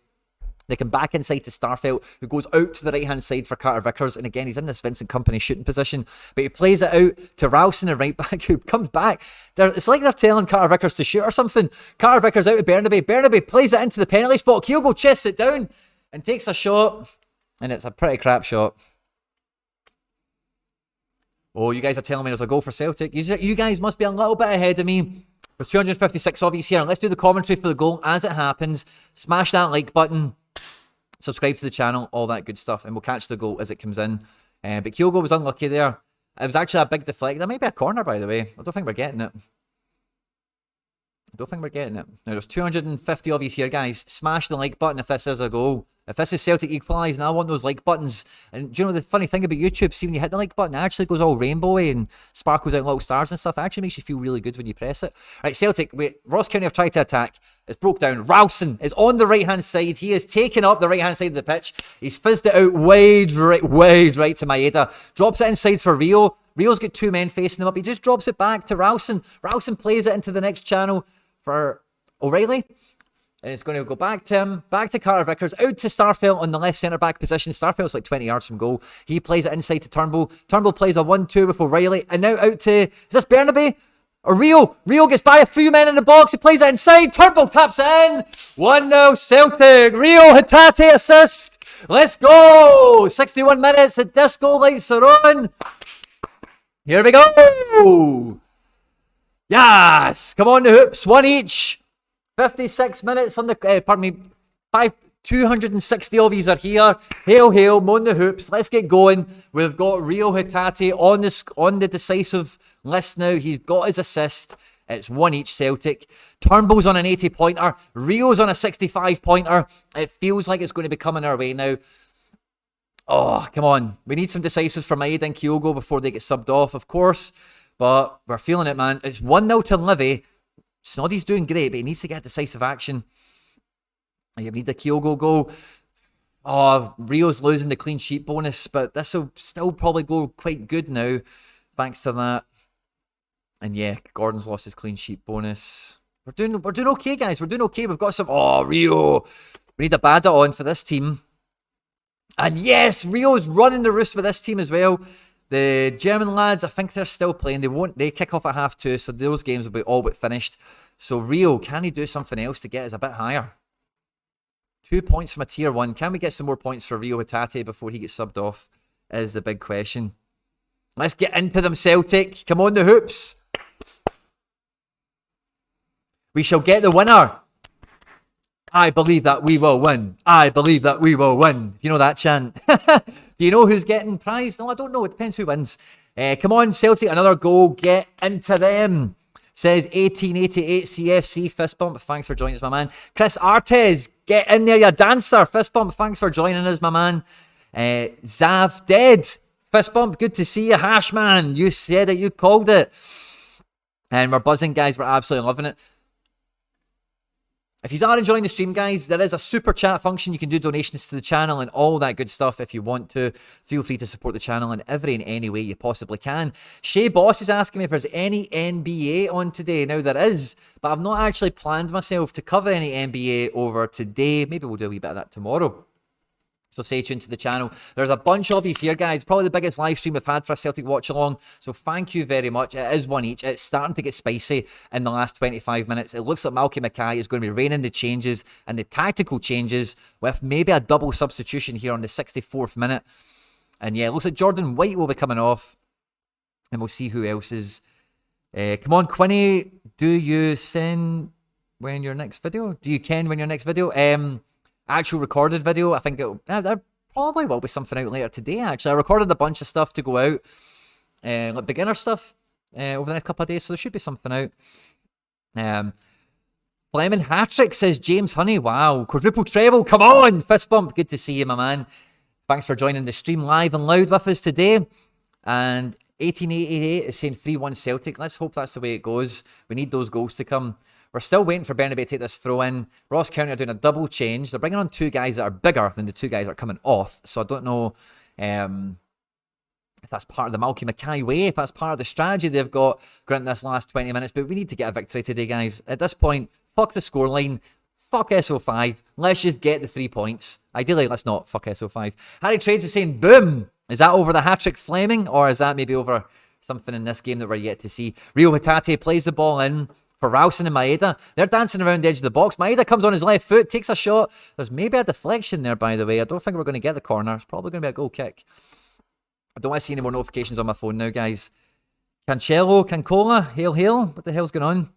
They come back inside to Starfelt, who goes out to the right-hand side for Carter Vickers. And again, he's in this Vincent Kompany shooting position. But he plays it out to Ralston, and right back, who comes back. It's like they're telling Carter Vickers to shoot or something. Carter Vickers out to Bernaby. Bernaby plays it into the penalty spot. Kyogo chests it down and takes a shot. And it's a pretty crap shot. Oh, you guys are telling me there's a goal for Celtic. You guys must be a little bit ahead of me. There's 256 of you here. And let's do the commentary for the goal as it happens. Smash that like button. Subscribe to the channel. All that good stuff. And we'll catch the goal as it comes in. But Kyogo was unlucky there. It was actually a big deflect. That might be a corner, by the way. I don't think we're getting it. Now, there's 250 of you here, guys. Smash the like button if this is a goal. If this is Celtic equalising, I want those like buttons. And do you know the funny thing about YouTube? See, when you hit the like button, it actually goes all rainbowy and sparkles out little stars and stuff. It actually makes you feel really good when you press it. Right, Celtic, Ross County have tried to attack. It's broke down. Ralston is on the right-hand side. He is taking up the right-hand side of the pitch. He's fizzed it out wide right to Maeda. Drops it inside for Rio. Rio's got 2 men facing him up. He just drops it back to Ralston. Ralston plays it into the next channel for O'Reilly. And it's going to go back to him, back to Carter Vickers, out to Starfelt on the left centre-back position. Starfelt's like 20 yards from goal. He plays it inside to Turnbull. Turnbull plays a 1-2 with O'Reilly. And now out to, is this Bernaby? Or Rio? Rio gets by a few men in the box. He plays it inside. Turnbull taps in. 1-0 Celtic. Rio Hatate assist. Let's go. 61 minutes. The disco lights are on. Here we go. Yes. Come on the hoops. 1 each. 56 minutes on the, 260 of yous are here. Hail, hail, moan the hoops. Let's get going. We've got Rio Hatate on the decisive list now. He's got his assist. It's 1 each Celtic. Turnbull's on an 80-pointer. Rio's on a 65-pointer. It feels like it's going to be coming our way now. Oh, come on. We need some decisives from Maeda and Kyogo before they get subbed off, of course. But we're feeling it, man. It's 1-0 to Livy. Snoddy's doing great, but he needs to get decisive action. You need the Kyogo goal. Oh, Rio's losing the clean sheet bonus, but this will still probably go quite good now, thanks to that. And yeah, Gordon's lost his clean sheet bonus. We're doing okay, guys. We're doing okay. We've got some. Oh, Rio. We need a Bada on for this team. And yes, Rio's running the roost with this team as well. The German lads, I think they're still playing. They kick off at 2:30, so those games will be all but finished. So Rio, can he do something else to get us a bit higher? 2 points from a tier 1. Can we get some more points for Rio Hatate before he gets subbed off? Is the big question. Let's get into them, Celtic. Come on, the hoops. We shall get the winner. I believe that we will win. I believe that we will win. You know that chant. Do you know who's getting prize? No, I don't know. It depends who wins. Come on, Celtic. Another goal. Get into them. Says 1888 CFC. Fist bump. Thanks for joining us, my man. Chris Artes. Get in there, you dancer. Fist bump. Thanks for joining us, my man. Zav Dead. Fist bump. Good to see you, Hashman. You said it. You called it. And we're buzzing, guys. We're absolutely loving it. If you are enjoying the stream, guys, there is a super chat function. You can do donations to the channel and all that good stuff if you want to. Feel free to support the channel in every and any way you possibly can. Shay Boss is asking me if there's any NBA on today. Now, there is, but I've not actually planned myself to cover any NBA over today. Maybe we'll do a wee bit of that tomorrow. So stay tuned to the channel. There's a bunch of these here, guys. Probably the biggest live stream we've had for a Celtic watch along. So thank you very much. It is one each. It's starting to get spicy in the last 25 minutes. It looks like Malky Mackay is going to be reining the changes and the tactical changes with maybe a double substitution here on the 64th minute. And yeah, it looks like Jordan White will be coming off. And we'll see who else is. Come on, Quinny. Do you send when your next video? Do you can when your next video? Actual recorded video, I think there probably will be something out later today, actually. I recorded a bunch of stuff to go out, like beginner stuff, over the next couple of days, so there should be something out. Fleming hat-trick, says James Honey. Wow, quadruple treble, come on! Fist bump, good to see you, my man. Thanks for joining the stream live and loud with us today. And 1888 is saying 3-1 Celtic. Let's hope that's the way it goes. We need those goals to come. We're still waiting for Bernabei to take this throw in. Ross County are doing a double change. They're bringing on 2 guys that are bigger than the 2 guys that are coming off. So I don't know if that's part of the Malky Mackay way, if that's part of the strategy they've got going in this last 20 minutes. But we need to get a victory today, guys. At this point, fuck the scoreline. Fuck SO5. Let's just get the 3 points. Ideally, let's not fuck SO5. Harry Trades is saying, boom. Is that over the hat-trick Fleming? Or is that maybe over something in this game that we're yet to see? Rio Hatate plays the ball in. For Ralston and Maeda, they're dancing around the edge of the box. Maeda comes on his left foot, takes a shot. There's maybe a deflection there, by the way. I don't think we're going to get the corner. It's probably going to be a goal kick. I don't want to see any more notifications on my phone now, guys. Cancola, hail, hail. What the hell's going on?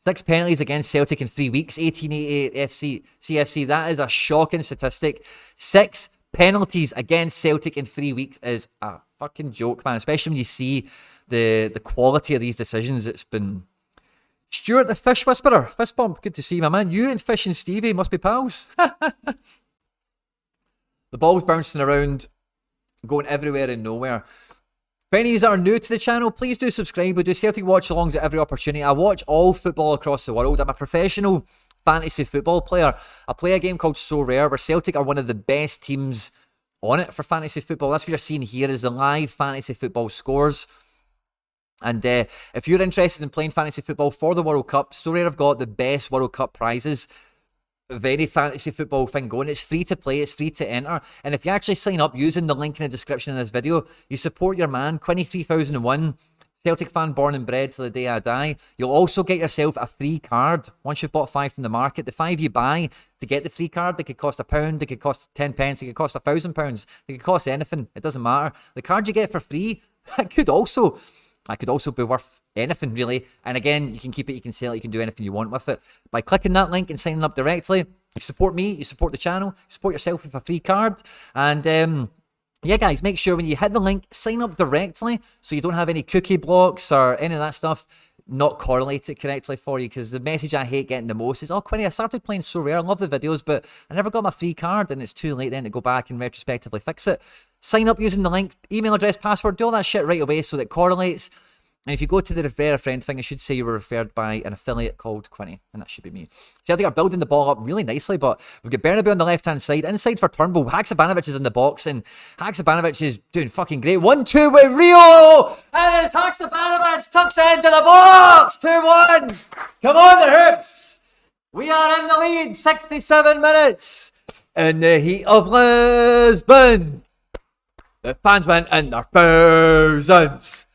6 penalties against Celtic in 3 weeks. 1888 CFC. That is a shocking statistic. 6 penalties against Celtic in 3 weeks is a fucking joke, man. Especially when you see the quality of these decisions. It's been... Stuart the Fish Whisperer, fist bump, good to see you, my man. You and Fish and Stevie must be pals. The ball's bouncing around, going everywhere and nowhere. For any of you that are new to the channel, please do subscribe. We do Celtic watch-alongs at every opportunity. I watch all football across the world. I'm a professional fantasy football player. I play a game called Sorare, where Celtic are one of the best teams on it for fantasy football. That's what you're seeing here is the live fantasy football scores. And if you're interested in playing fantasy football for the World Cup, Sorare have got the best World Cup prizes of any fantasy football thing going. It's free to play, it's free to enter. And if you actually sign up using the link in the description of this video, you support your man, Quinny3001, Celtic fan born and bred till the day I die. You'll also get yourself a free card once you've bought 5 from the market. The 5 you buy to get the free card, they could cost £1, they could cost 10 pence, they could cost £1,000, they could cost anything. It doesn't matter. The card you get for free, that could also be worth anything, really. And again, you can keep it, you can sell it, you can do anything you want with it. By clicking that link and signing up directly, you support me, you support the channel, you support yourself with a free card. And yeah, guys, make sure when you hit the link, sign up directly so you don't have any cookie blocks or any of that stuff not correlated correctly for you. Because the message I hate getting the most is, oh, Quinny, I started playing Sorare, I love the videos, but I never got my free card, and it's too late then to go back and retrospectively fix it. Sign up using the link, email address, password, do all that shit right away so that it correlates. And if you go to the refer a friend thing, it should say you were referred by an affiliate called Quinny, and that should be me. Celtic are building the ball up really nicely, but we've got Bernabeu on the left-hand side. Inside for Turnbull, Haksabanovic is in the box, and Haksabanovic is doing fucking great. 1-2 with Rio, and it's Haksabanovic tucks it into the box. 2-1. Come on, the Hoops. We are in the lead. 67 minutes in the heat of Lisbon. The fans went in their thousands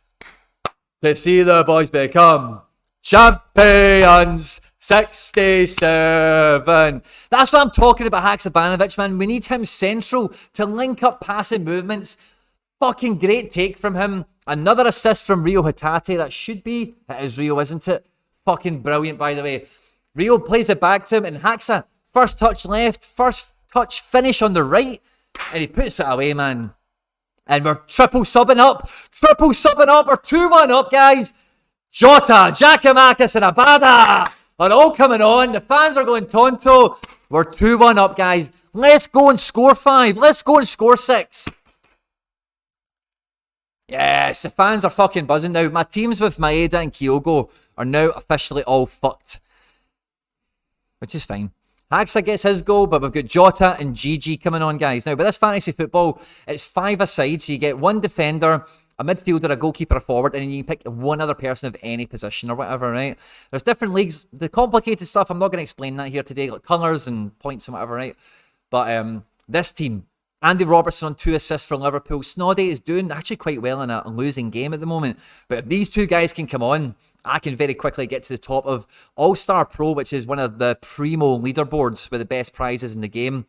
to see the boys become champions. 67. That's what I'm talking about, Haksabanovic, man. We need him central to link up passing movements. Fucking great take from him. Another assist from Rio Hatate. That should be. It is Rio, isn't it? Fucking brilliant, by the way. Rio plays it back to him, and Haksa, first touch left, first touch finish on the right, and he puts it away, man. And we're triple subbing up. We're 2-1 up, guys. Jota, Giakoumakis and Abada are all coming on. The fans are going tonto. We're 2-1 up, guys. Let's go and score 5. Let's go and score 6. Yes, the fans are fucking buzzing now. My teams with Maeda and Kyogo are now officially all fucked, which is fine. Haksa gets his goal, but we've got Jota and Gigi coming on, guys. Now, with this fantasy football, it's 5 aside, so you get one defender, a midfielder, a goalkeeper, a forward, and then you can pick one other person of any position or whatever, right? There's different leagues. The complicated stuff, I'm not going to explain that here today, like colours and points and whatever, right? But this team, Andy Robertson on 2 assists for Liverpool. Snoddy is doing actually quite well in a losing game at the moment. But if these two guys can come on, I can very quickly get to the top of All-Star Pro, which is one of the primo leaderboards with the best prizes in the game.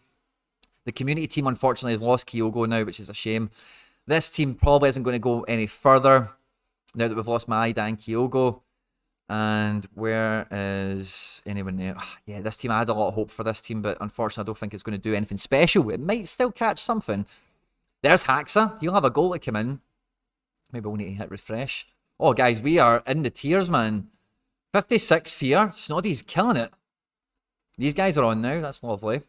The community team, unfortunately, has lost Kyogo now, which is a shame. This team probably isn't going to go any further now that we've lost Maeda and Kyogo. And where is anyone now? Yeah, this team, I had a lot of hope for this team, but unfortunately, I don't think it's going to do anything special. It might still catch something. There's Haksa. He'll have a goal to come in. Maybe we'll need to hit refresh. Oh, guys, we are in the tiers, man. 56 fear. Snoddy's killing it. These guys are on now. That's lovely.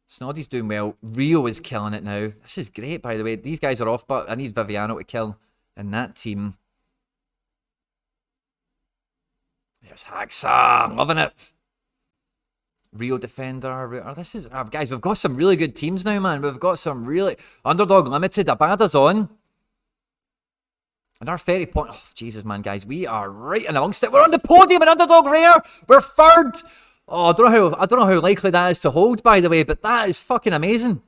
Snoddy's doing well. Rio is killing it now. This is great, by the way. These guys are off, but I need Viviano to kill in that team. There's Haksa. Loving it. Rio defender. This is... guys, we've got some really good teams now, man. We've got some really... Underdog Limited. Abada's on. And our 30 point... Oh, Jesus, man, guys. We are right in amongst it. We're on the podium in Underdog Rare. We're third. Oh, I don't know how likely that is to hold, by the way, but that is fucking amazing.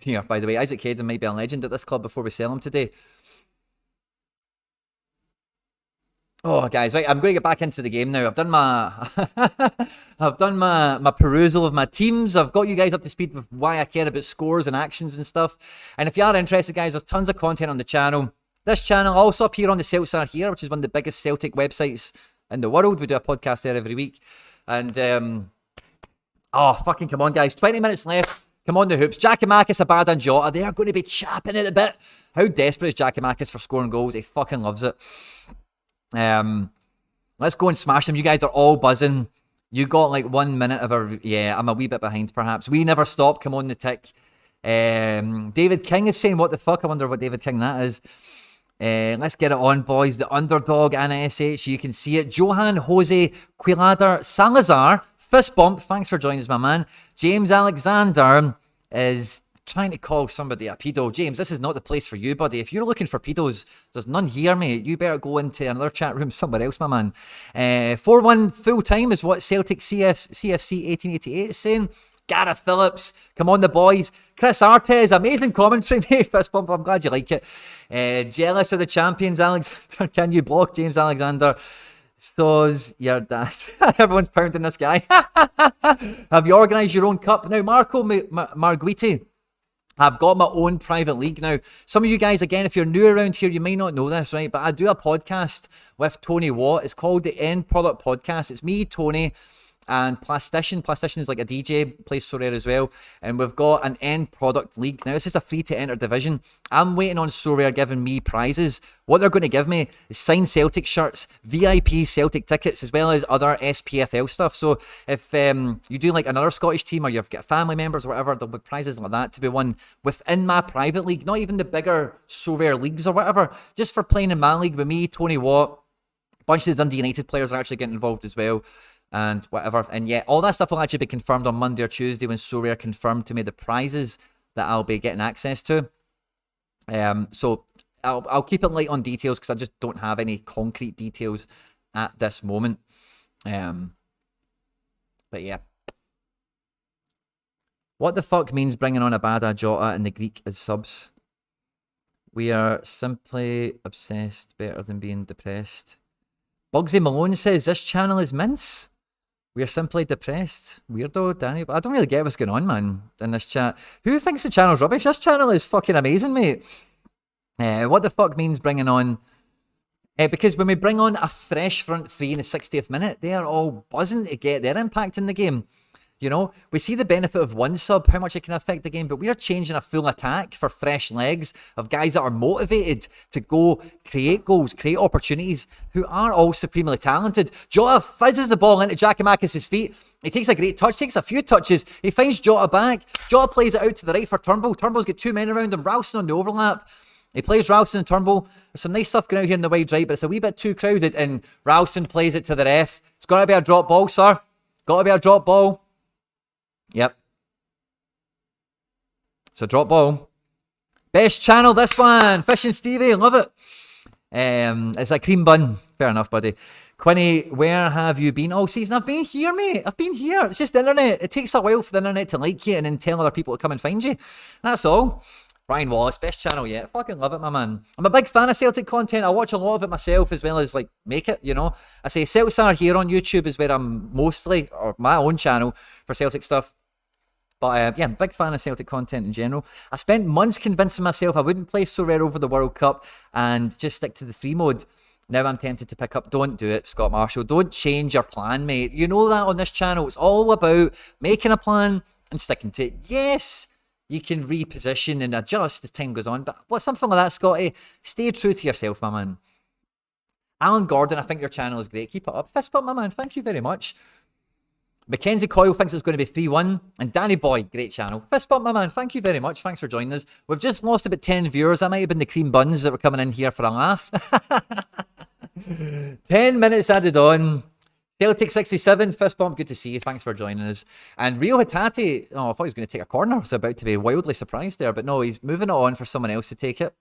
Here, by the way, Isaac Hayden might be a legend at this club before we sell him today. Oh, guys, right, I'm going to get back into the game now. I've done my my perusal of my teams. I've got you guys up to speed with why I care about scores and actions and stuff. And if you are interested, guys, there's tons of content on the channel. This channel also up here on the Celtic here, which is one of the biggest Celtic websites in the world. We do a podcast there every week. And, oh, fucking come on, guys. 20 minutes left. Come on, the Hoops. Giakoumakis, Abada and Jota, they are going to be chapping it a bit. How desperate is Giakoumakis for scoring goals? He fucking loves it. Let's go and smash them. You guys are all buzzing. You got like 1 minute of a... Yeah, I'm a wee bit behind, perhaps. We never stop. Come on, the tick. David King is saying, what the fuck? I wonder what David King that is. Let's get it on, boys. The underdog, Anna SH, you can see it. Johan Jose Quiladar Salazar, fist bump. Thanks for joining us, my man. James Alexander is trying to call somebody a pedo. James, this is not the place for you, buddy. If you're looking for pedos, there's none here, mate. You better go into another chat room somewhere else, my man. 4-1 full time is what Celtic CFC 1888 is saying. Gareth Phillips, come on the boys. Chris Artez, amazing commentary, mate. Fist bump, I'm glad you like it. Jealous of the champions, Alexander. Can you block James Alexander? So's your dad. Everyone's pounding this guy. Have you organised your own cup? Now, Marco Marguiti, I've got my own private league now. Some of you guys, again, if you're new around here, you may not know this, right? But I do a podcast with Tony Watt. It's called the End Product Podcast. It's me, Tony, and Plastician. Plastician is like a DJ, plays Sorare as well. And we've got an end product league. Now, this is a free-to-enter division. I'm waiting on Sorare giving me prizes. What they're going to give me is signed Celtic shirts, VIP Celtic tickets, as well as other SPFL stuff. So if you do like another Scottish team, or you've got family members or whatever, there'll be prizes like that to be won within my private league. Not even the bigger Sorare leagues or whatever. Just for playing in my league with me, Tony Watt. A bunch of the Dundee United players are actually getting involved as well. And whatever. And yeah, all that stuff will actually be confirmed on Monday or Tuesday when Sorare confirmed to me the prizes that I'll be getting access to. So I'll keep it light on details because I just don't have any concrete details at this moment. But yeah. What the fuck means bringing on Abada, Jota and the Greek as subs? We are simply obsessed, better than being depressed. Bugsy Malone says, this channel is mince. We are simply depressed. Weirdo, Danny. But I don't really get what's going on, man, in this chat. Who thinks the channel's rubbish? This channel is fucking amazing, mate. What the fuck means bringing on... because when we bring on a fresh front three in the 60th minute, they are all buzzing to get their impact in the game. You know, we see the benefit of one sub, how much it can affect the game, but we are changing a full attack for fresh legs of guys that are motivated to go create goals, create opportunities, who are all supremely talented. Jota fizzes the ball into Giakoumakis' feet. He takes a great touch, takes a few touches. He finds Jota back. Jota plays it out to the right for Turnbull. Turnbull's got two men around him. Ralston on the overlap. He plays Ralston and Turnbull. There's some nice stuff going out here in the wide right, but it's a wee bit too crowded, and Ralston plays it to the ref. It's got to be a drop ball, sir. Got to be a drop ball. Yep. So drop ball. Best channel, this one. Fish and Stevie, love it. It's a cream bun. Fair enough, buddy. Quinny, where have you been all season? I've been here, mate. I've been here. It's just the internet. It takes a while for the internet to like you and then tell other people to come and find you. That's all. Ryan Wallace, best channel yet. Fucking love it, my man. I'm a big fan of Celtic content. I watch a lot of it myself as well as like make it, you know. I say Celtic here on YouTube is where I'm mostly, or my own channel for Celtic stuff. But yeah, I'm a big fan of Celtic content in general. I spent months convincing myself I wouldn't play Sorare over the World Cup and just stick to the free mode. Now I'm tempted to pick up. Don't do it, Scott Marshall. Don't change your plan, mate. You know that on this channel. It's all about making a plan and sticking to it. Yes, you can reposition and adjust as time goes on. But what, something like that, Scotty? Stay true to yourself, my man. Alan Gordon, I think your channel is great. Keep it up. Fist bump, my man. Thank you very much. Mackenzie Coyle thinks it's going to be 3-1. And Danny Boy, great channel. Fist bump, my man. Thank you very much. Thanks for joining us. We've just lost about 10 viewers. That might have been the cream buns that were coming in here for a laugh. 10 minutes added on. Celtic 67, fist bump, good to see you. Thanks for joining us. And Rio Hatate, oh, I thought he was going to take a corner. I was about to be wildly surprised there, but no, he's moving it on for someone else to take it.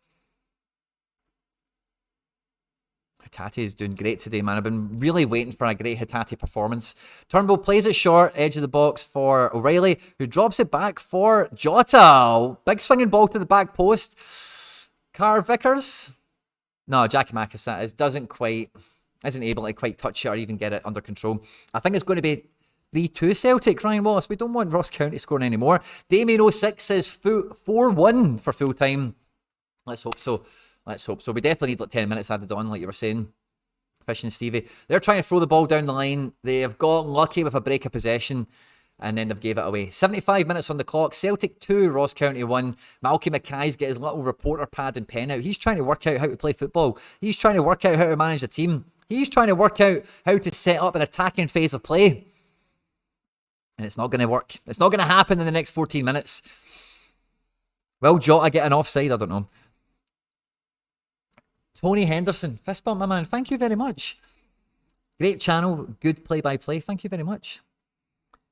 Hatate is doing great today, man. I've been really waiting for a great Hatate performance. Turnbull plays it short, edge of the box for O'Reilly, who drops it back for Jota. Big swinging ball to the back post. Carl Vickers. No, Giakoumakis isn't able to quite touch it or even get it under control. I think it's going to be 3-2 Celtic, Ryan Wallace. We don't want Ross County scoring anymore. Damien06 says 4-1 for full time. Let's hope so. Let's hope so. We definitely need like 10 minutes added on, like you were saying. Fish and Stevie. They're trying to throw the ball down the line. They have got lucky with a break of possession, and then they've gave it away. 75 minutes on the clock. Celtic 2, Ross County 1. Malky Mackay's got his little reporter pad and pen out. He's trying to work out how to play football. He's trying to work out how to manage the team. He's trying to work out how to set up an attacking phase of play. And it's not going to work. It's not going to happen in the next 14 minutes. Will Jota get an offside? I don't know. Tony Henderson. Fist bump, my man. Thank you very much. Great channel. Good play-by-play. Thank you very much.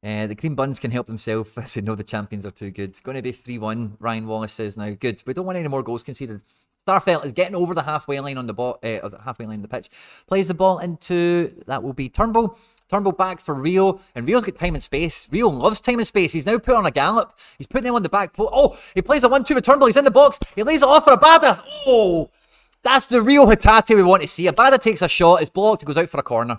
The Green Buns can help themselves. I said, no, the champions are too good. It's going to be 3-1. Ryan Wallace says now. Good. We don't want any more goals conceded. Starfelt is getting over the halfway line on the halfway line of the pitch. Plays the ball into, that will be Turnbull. Turnbull back for Rio. And Rio's got time and space. Rio loves time and space. He's now put on a gallop. He's putting him on the back post. Oh, he plays a 1-2 with Turnbull. He's in the box. He lays it off for Abada. Oh, that's the Rio Hatate we want to see. Abada takes a shot. It's blocked. It goes out for a corner.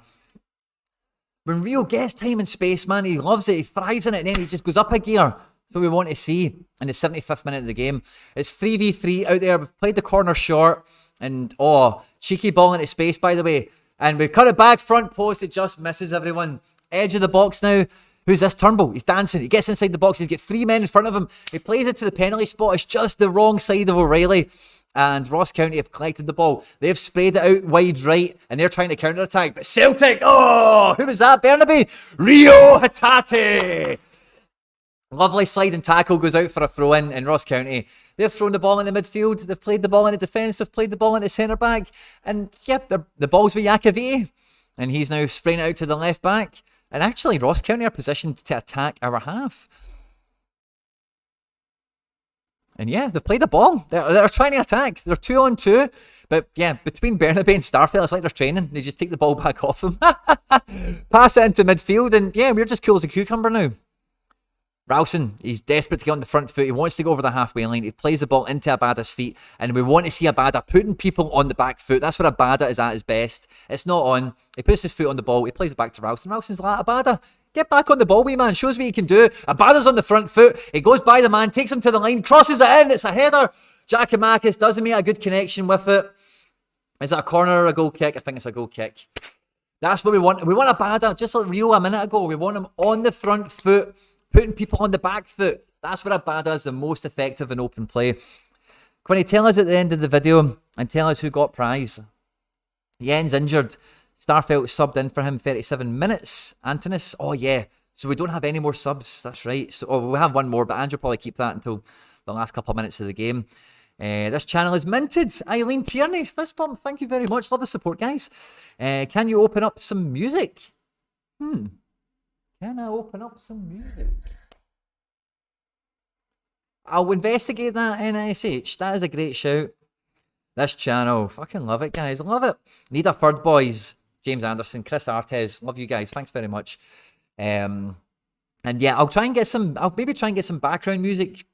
When Rio gets time and space, man, he loves it. He thrives in it, and then he just goes up a gear. That's what we want to see in the 75th minute of the game. It's 3v3 out there. We've played the corner short, and oh, cheeky ball into space, by the way. And we cut it back, front post. It just misses everyone. Edge of the box now. Who's this? Turnbull. He's dancing. He gets inside the box. He's got 3 men in front of him. He plays it to the penalty spot. It's just the wrong side of O'Reilly. And Ross County have collected the ball. They've sprayed it out wide right, and they're trying to counter-attack. But Celtic, oh, who was that? Burnaby? Rio Hatate. Lovely sliding tackle goes out for a throw-in, and Ross County, they've thrown the ball into midfield. They've played the ball into defence. They've played the ball into centre-back. And, yep, the ball's with Yakaviti. And he's now spraying it out to the left-back. And actually, Ross County are positioned to attack our half. And yeah, they've played the ball. They're trying to attack. They're 2-on-2. But yeah, between Burnaby and Starfelt, it's like they're training. They just take the ball back off them. Pass it into midfield. And yeah, we're just cool as a cucumber now. Ralston, he's desperate to get on the front foot. He wants to go over the halfway line. He plays the ball into Abada's feet. And we want to see Abada putting people on the back foot. That's where Abada is at his best. It's not on. He puts his foot on the ball. He plays it back to Ralston. Ralston's like, Abada, get back on the ball, wee man. Shows what he can do. Abada's on the front foot. He goes by the man, takes him to the line, crosses it in. It's a header. Giakoumakis doesn't make a good connection with it. Is it a corner or a goal kick? I think it's a goal kick. That's what we want. We want Abada, just like Rio a minute ago. We want him on the front foot, putting people on the back foot. That's where Abada is the most effective in open play. Quinny, tell us at the end of the video and tell us who got prize. Yen's injured. Starfelt subbed in for him 37 minutes. Antonis, oh yeah. So we don't have any more subs. That's right. So we have one more, but Andrew will probably keep that until the last couple of minutes of the game. This channel is minted. Eileen Tierney, fist bump. Thank you very much. Love the support, guys. Can you open up some music? Can I open up some music? I'll investigate that, NSH. That is a great shout. This channel, fucking love it, guys. Love it. Need a third, boys. James Anderson, Chris Artes. Love you guys. Thanks very much. And yeah, I'll maybe try and get some background music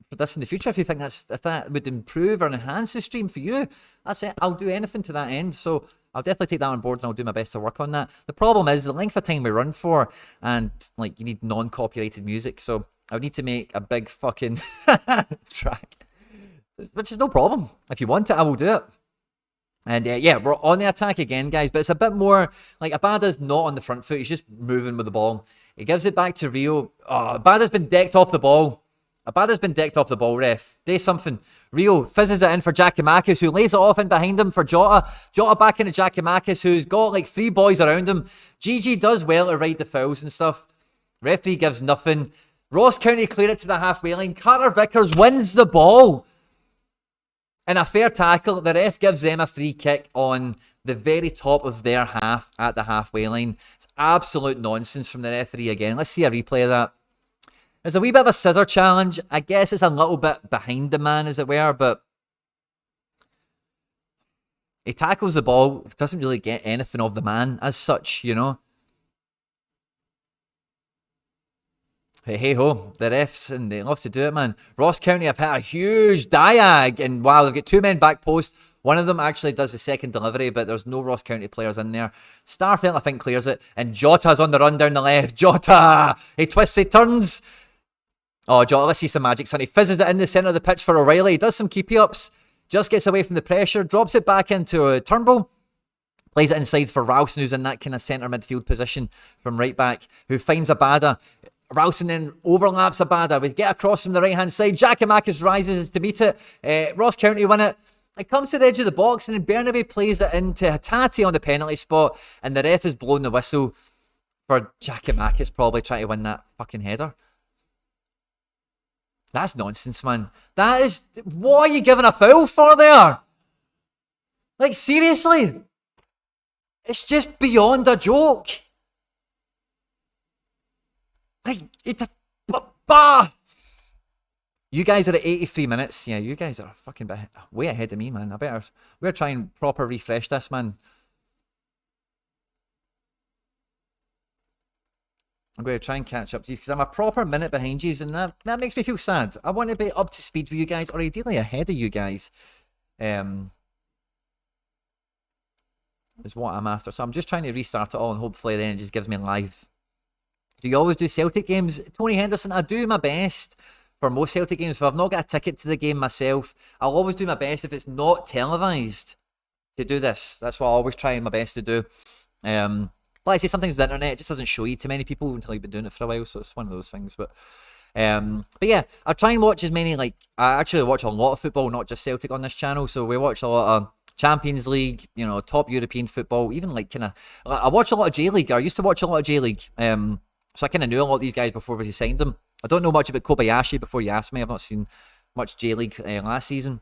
for this in the future if you think if that would improve or enhance the stream for you. That's it. I'll do anything to that end. So I'll definitely take that on board and I'll do my best to work on that. The problem is the length of time we run for, and like you need non-copyrighted music, so I would need to make a big fucking track, which is no problem. If you want it, I will do it. And yeah, we're on the attack again, guys, but it's a bit more like Abada's not on the front foot. He's just moving with the ball. He gives it back to Rio. Oh, Abada's been decked off the ball. Abada's been decked off the ball, ref. Do something. Rio fizzes it in for Giakoumakis, who lays it off in behind him for Jota. Jota back into Giakoumakis, who's got like 3 boys around him. GG does well to ride the fouls and stuff. Referee gives nothing. Ross County clear it to the halfway line. Carter Vickers wins the ball. In a fair tackle, the ref gives them a free kick on the very top of their half at the halfway line. It's absolute nonsense from the referee again. Let's see a replay of that. There's a wee bit of a scissor challenge. I guess it's a little bit behind the man, as it were, but he tackles the ball, doesn't really get anything of the man as such, you know. Hey ho, the refs, and they love to do it, man. Ross County have hit a huge diag, and wow, they've got 2 men back post. One of them actually does the second delivery, but there's no Ross County players in there. Starfelt, I think, clears it, and Jota's on the run down the left. Jota! He twists, he turns. Oh, Jota, let's see some magic, son. He fizzes it in the centre of the pitch for O'Reilly. He does some keepy-ups, just gets away from the pressure, drops it back into Turnbull, plays it inside for Ralston, who's in that kind of centre midfield position from right back, who finds Abada. Ralston then overlaps Abada. We get across from the right-hand side. Giakoumakis rises to meet it. Ross County win it. It comes to the edge of the box, and then Burnaby plays it into Hatate on the penalty spot, and the ref is blowing the whistle for Giakoumakis probably trying to win that fucking header. That's nonsense, man. That is... What are you giving a foul for there? Like, seriously? It's just beyond a joke. Like, it's a... Bah! You guys are at 83 minutes. Yeah, you guys are fucking way ahead of me, man. We're trying to proper refresh this, man. I'm going to try and catch up to you because I'm a proper minute behind you, and that makes me feel sad. I want to be up to speed with you guys, or ideally ahead of you guys. Is what I'm after. So I'm just trying to restart it all, and hopefully then it just gives me live. Do you always do Celtic games? Tony Henderson, I do my best for most Celtic games. If I've not got a ticket to the game myself, I'll always do my best if it's not televised to do this. That's what I always try my best to do. like I say, sometimes the internet just doesn't show you to many people until you've been doing it for a while, so it's one of those things. But yeah, I try and watch as many, like, I actually watch a lot of football, not just Celtic on this channel. So we watch a lot of Champions League, you know, top European football, even like kind of, I watch a lot of J-League. I used to watch a lot of J-League. So I kind of knew a lot of these guys before we signed them. I don't know much about Kobayashi before you asked me. I've not seen much J-League last season.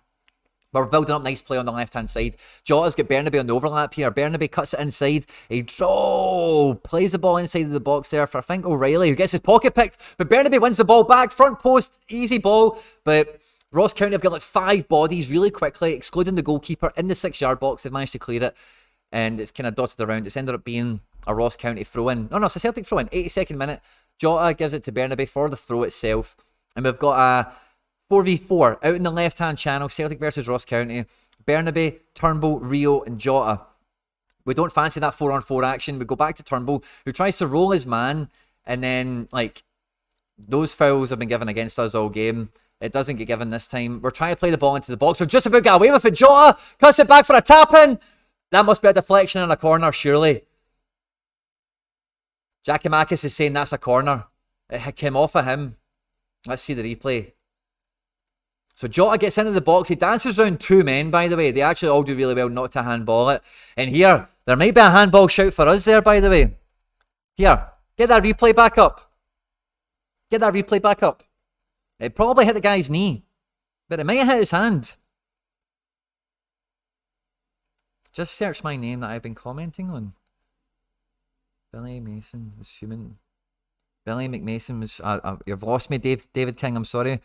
But we're building up nice play on the left-hand side. Jota's got Bernabe on the overlap here. Bernabe cuts it inside. He plays the ball inside of the box there for, I think, O'Reilly, who gets his pocket picked. But Bernabe wins the ball back. Front post, easy ball. But Ross County have got like 5 bodies really quickly, excluding the goalkeeper in the 6-yard box. They've managed to clear it. And it's kind of dotted around. It's ended up being a Ross County throw-in. No, it's a Celtic throw-in. 82nd minute. Jota gives it to Bernabe for the throw itself. And we've got a 4v4 out in the left-hand channel, Celtic versus Ross County. Bernabe, Turnbull, Rio, and Jota. We don't fancy that 4-on-4 action. We go back to Turnbull, who tries to roll his man, and then, like, those fouls have been given against us all game. It doesn't get given this time. We're trying to play the ball into the box. We've just about got away with it. Jota cuts it back for a tap-in. That must be a deflection in a corner, surely. Giacomakis is saying that's a corner. It came off of him. Let's see the replay. So Jota gets into the box. He dances around 2 men, by the way. They actually all do really well not to handball it. And here, there might be a handball shout for us there, by the way. Here, get that replay back up. Get that replay back up. It probably hit the guy's knee, but it might have hit his hand. Just search my name that I've been commenting on. Billy Mason was human. Billy McMason was... you've lost me, David King. I'm sorry.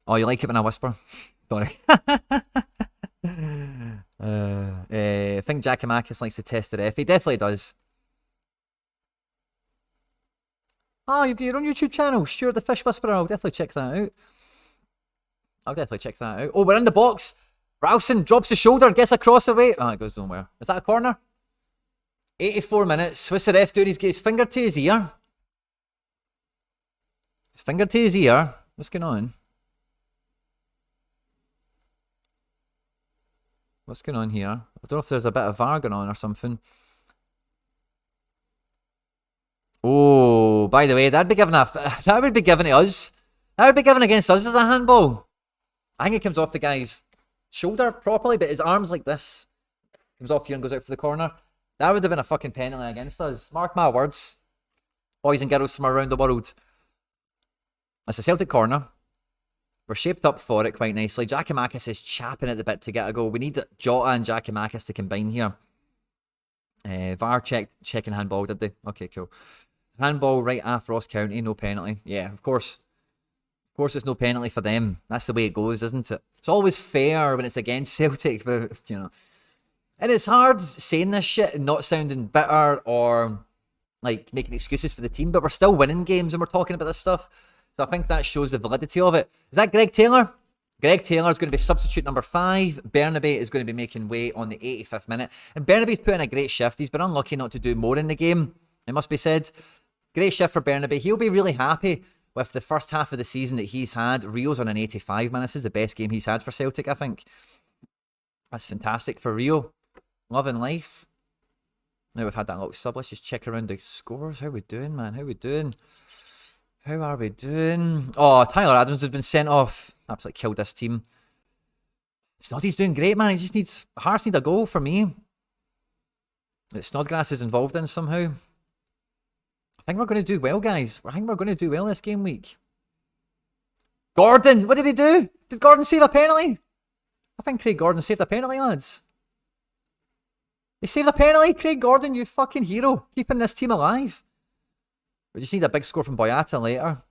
Oh, you like it when I whisper? Sorry. I think Giacomakis likes to test the ref. He definitely does. Oh, you're on YouTube channel. Stuart the Fish Whisperer. I'll definitely check that out. Oh, we're in the box. Ralston drops his shoulder, gets a cross away. Oh, it goes nowhere. Is that a corner? 84 minutes. What's the ref doing? He's got his finger to his ear. Finger to his ear. What's going on? What's going on here? I don't know if there's a bit of VAR going on or something. Oh, by the way, that would be given to us. That would be given against us as a handball. I think it comes off the guy's shoulder properly, but his arm's like this. Comes off here and goes out for the corner. That would have been a fucking penalty against us. Mark my words. Boys and girls from around the world. It's a Celtic corner. We're shaped up for it quite nicely. Giacomakis is chapping at the bit to get a goal. We need Jota and Giacomakis to combine here. VAR checking handball, did they? Okay, cool. Handball right after Ross County, no penalty. Yeah, of course. Of course it's no penalty for them. That's the way it goes, isn't it? It's always fair when it's against Celtic, but, you know. And it's hard saying this shit and not sounding bitter or, like, making excuses for the team, but we're still winning games and we're talking about this stuff. So I think that shows the validity of it. Is that Greg Taylor? Greg Taylor is going to be substitute number 5. Bernabe is going to be making way on the 85th minute. And Bernabe's put in a great shift. He's been unlucky not to do more in the game, it must be said. Great shift for Bernabe. He'll be really happy with the first half of the season that he's had. Rio's on an 85, man. This is the best game he's had for Celtic, I think. That's fantastic for Rio. Loving life. Now we've had that little sub. Let's just check around the scores. How we doing, man? How we doing? How are we doing? Oh, Tyler Adams has been sent off. Absolutely killed this team. Snoddy's doing great, man. He just needs... Hearts need a goal for me. That Snodgrass is involved in somehow. I think we're going to do well, guys. I think we're going to do well this game week. Gordon! What did he do? Did Gordon save a penalty? I think Craig Gordon saved a penalty, lads. He saved a penalty? Craig Gordon, you fucking hero. Keeping this team alive. We just need a big score from Boyata later.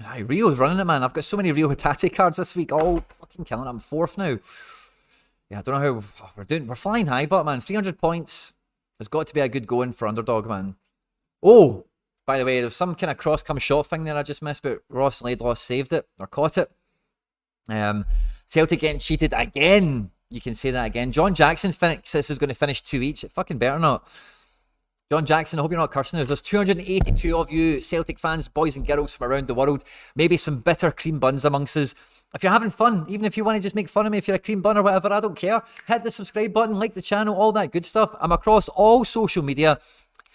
Aye, Rio's running it, man. I've got so many Rio Hatate cards this week. Oh, fucking killing it. I'm 4th now. Yeah, I don't know how we're doing. We're flying high, but man, 300 points. There's got to be a good going for underdog, man. Oh, by the way, there's some kind of cross-come shot thing there I just missed, but Ross Laidlaw saved it, or caught it. Celtic getting cheated again. You can say that again. John Jackson thinks this is going to finish 2 each. It fucking better not. John Jackson, I hope you're not cursing us. There's 282 of you Celtic fans, boys and girls from around the world. Maybe some bitter cream buns amongst us. If you're having fun, even if you want to just make fun of me, if you're a cream bun or whatever, I don't care. Hit the subscribe button, like the channel, all that good stuff. I'm across all social media.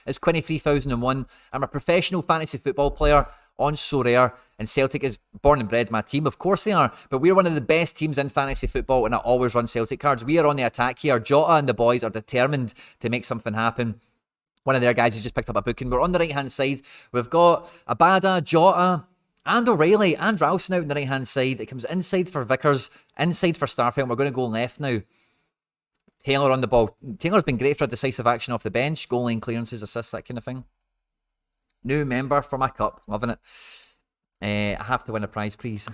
It's Quinny3001. I'm a professional fantasy football player on Sorare, and Celtic is born and bred my team. Of course they are, but we're one of the best teams in fantasy football, and I always run Celtic cards. We are on the attack here. Jota and the boys are determined to make something happen. One of their guys has just picked up a booking. We're on the right-hand side. We've got Abada, Jota, and O'Reilly, and Ralston out on the right-hand side. It comes inside for Vickers, inside for Starfield. We're going to go left now. Taylor on the ball. Taylor's been great for a decisive action off the bench. Goal line clearances, assists, that kind of thing. New member for my cup. Loving it. I have to win a prize, please.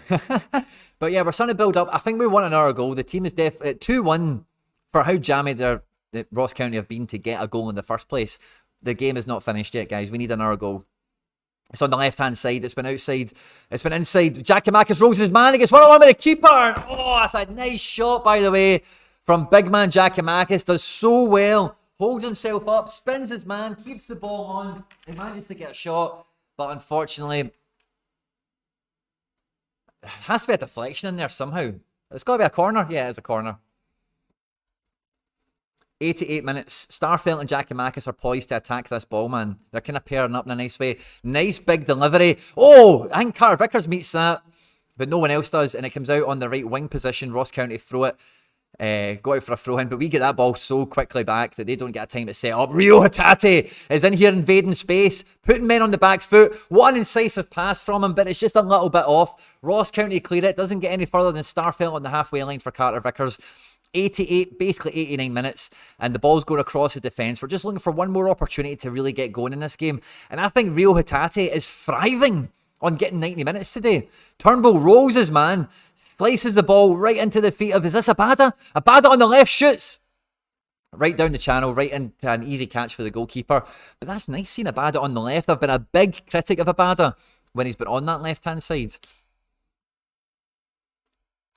But yeah, we're starting to build up. I think we want an hour goal. The team is definitely 2-1 for how jammy the Ross County have been to get a goal in the first place. The game is not finished yet, guys. We need an hour goal. It's on the left-hand side. It's been outside. It's been inside. Giakoumakis rolls his man. He gets 1-on-1 with the keeper. Oh, that's a nice shot, by the way, from big man Giakoumakis. Does so well. Holds himself up. Spins his man. Keeps the ball on. He manages to get a shot. But unfortunately, it has to be a deflection in there somehow. It's got to be a corner. Yeah, it's a corner. 88 minutes. Starfelt and Giakoumakis are poised to attack this ball, man. They're kind of pairing up in a nice way. Nice big delivery. Oh, I think Carter Vickers meets that, but no one else does, and it comes out on the right wing position. Ross County throw it. Go out for a throw in, but we get that ball so quickly back that they don't get a time to set up. Rio Hatate is in here invading space, putting men on the back foot. What an incisive pass from him, but it's just a little bit off. Ross County clear it. Doesn't get any further than Starfelt on the halfway line for Carter Vickers. 88, basically 89 minutes, and the ball's going across the defence. We're just looking for one more opportunity to really get going in this game, and I think Rio Hatate is thriving on getting 90 minutes today. Turnbull rolls his man, slices the ball right into the feet of, is this Abada? Abada on the left, shoots right down the channel, right into an easy catch for the goalkeeper. But that's nice seeing Abada on the left. I've been a big critic of Abada when he's been on that left-hand side.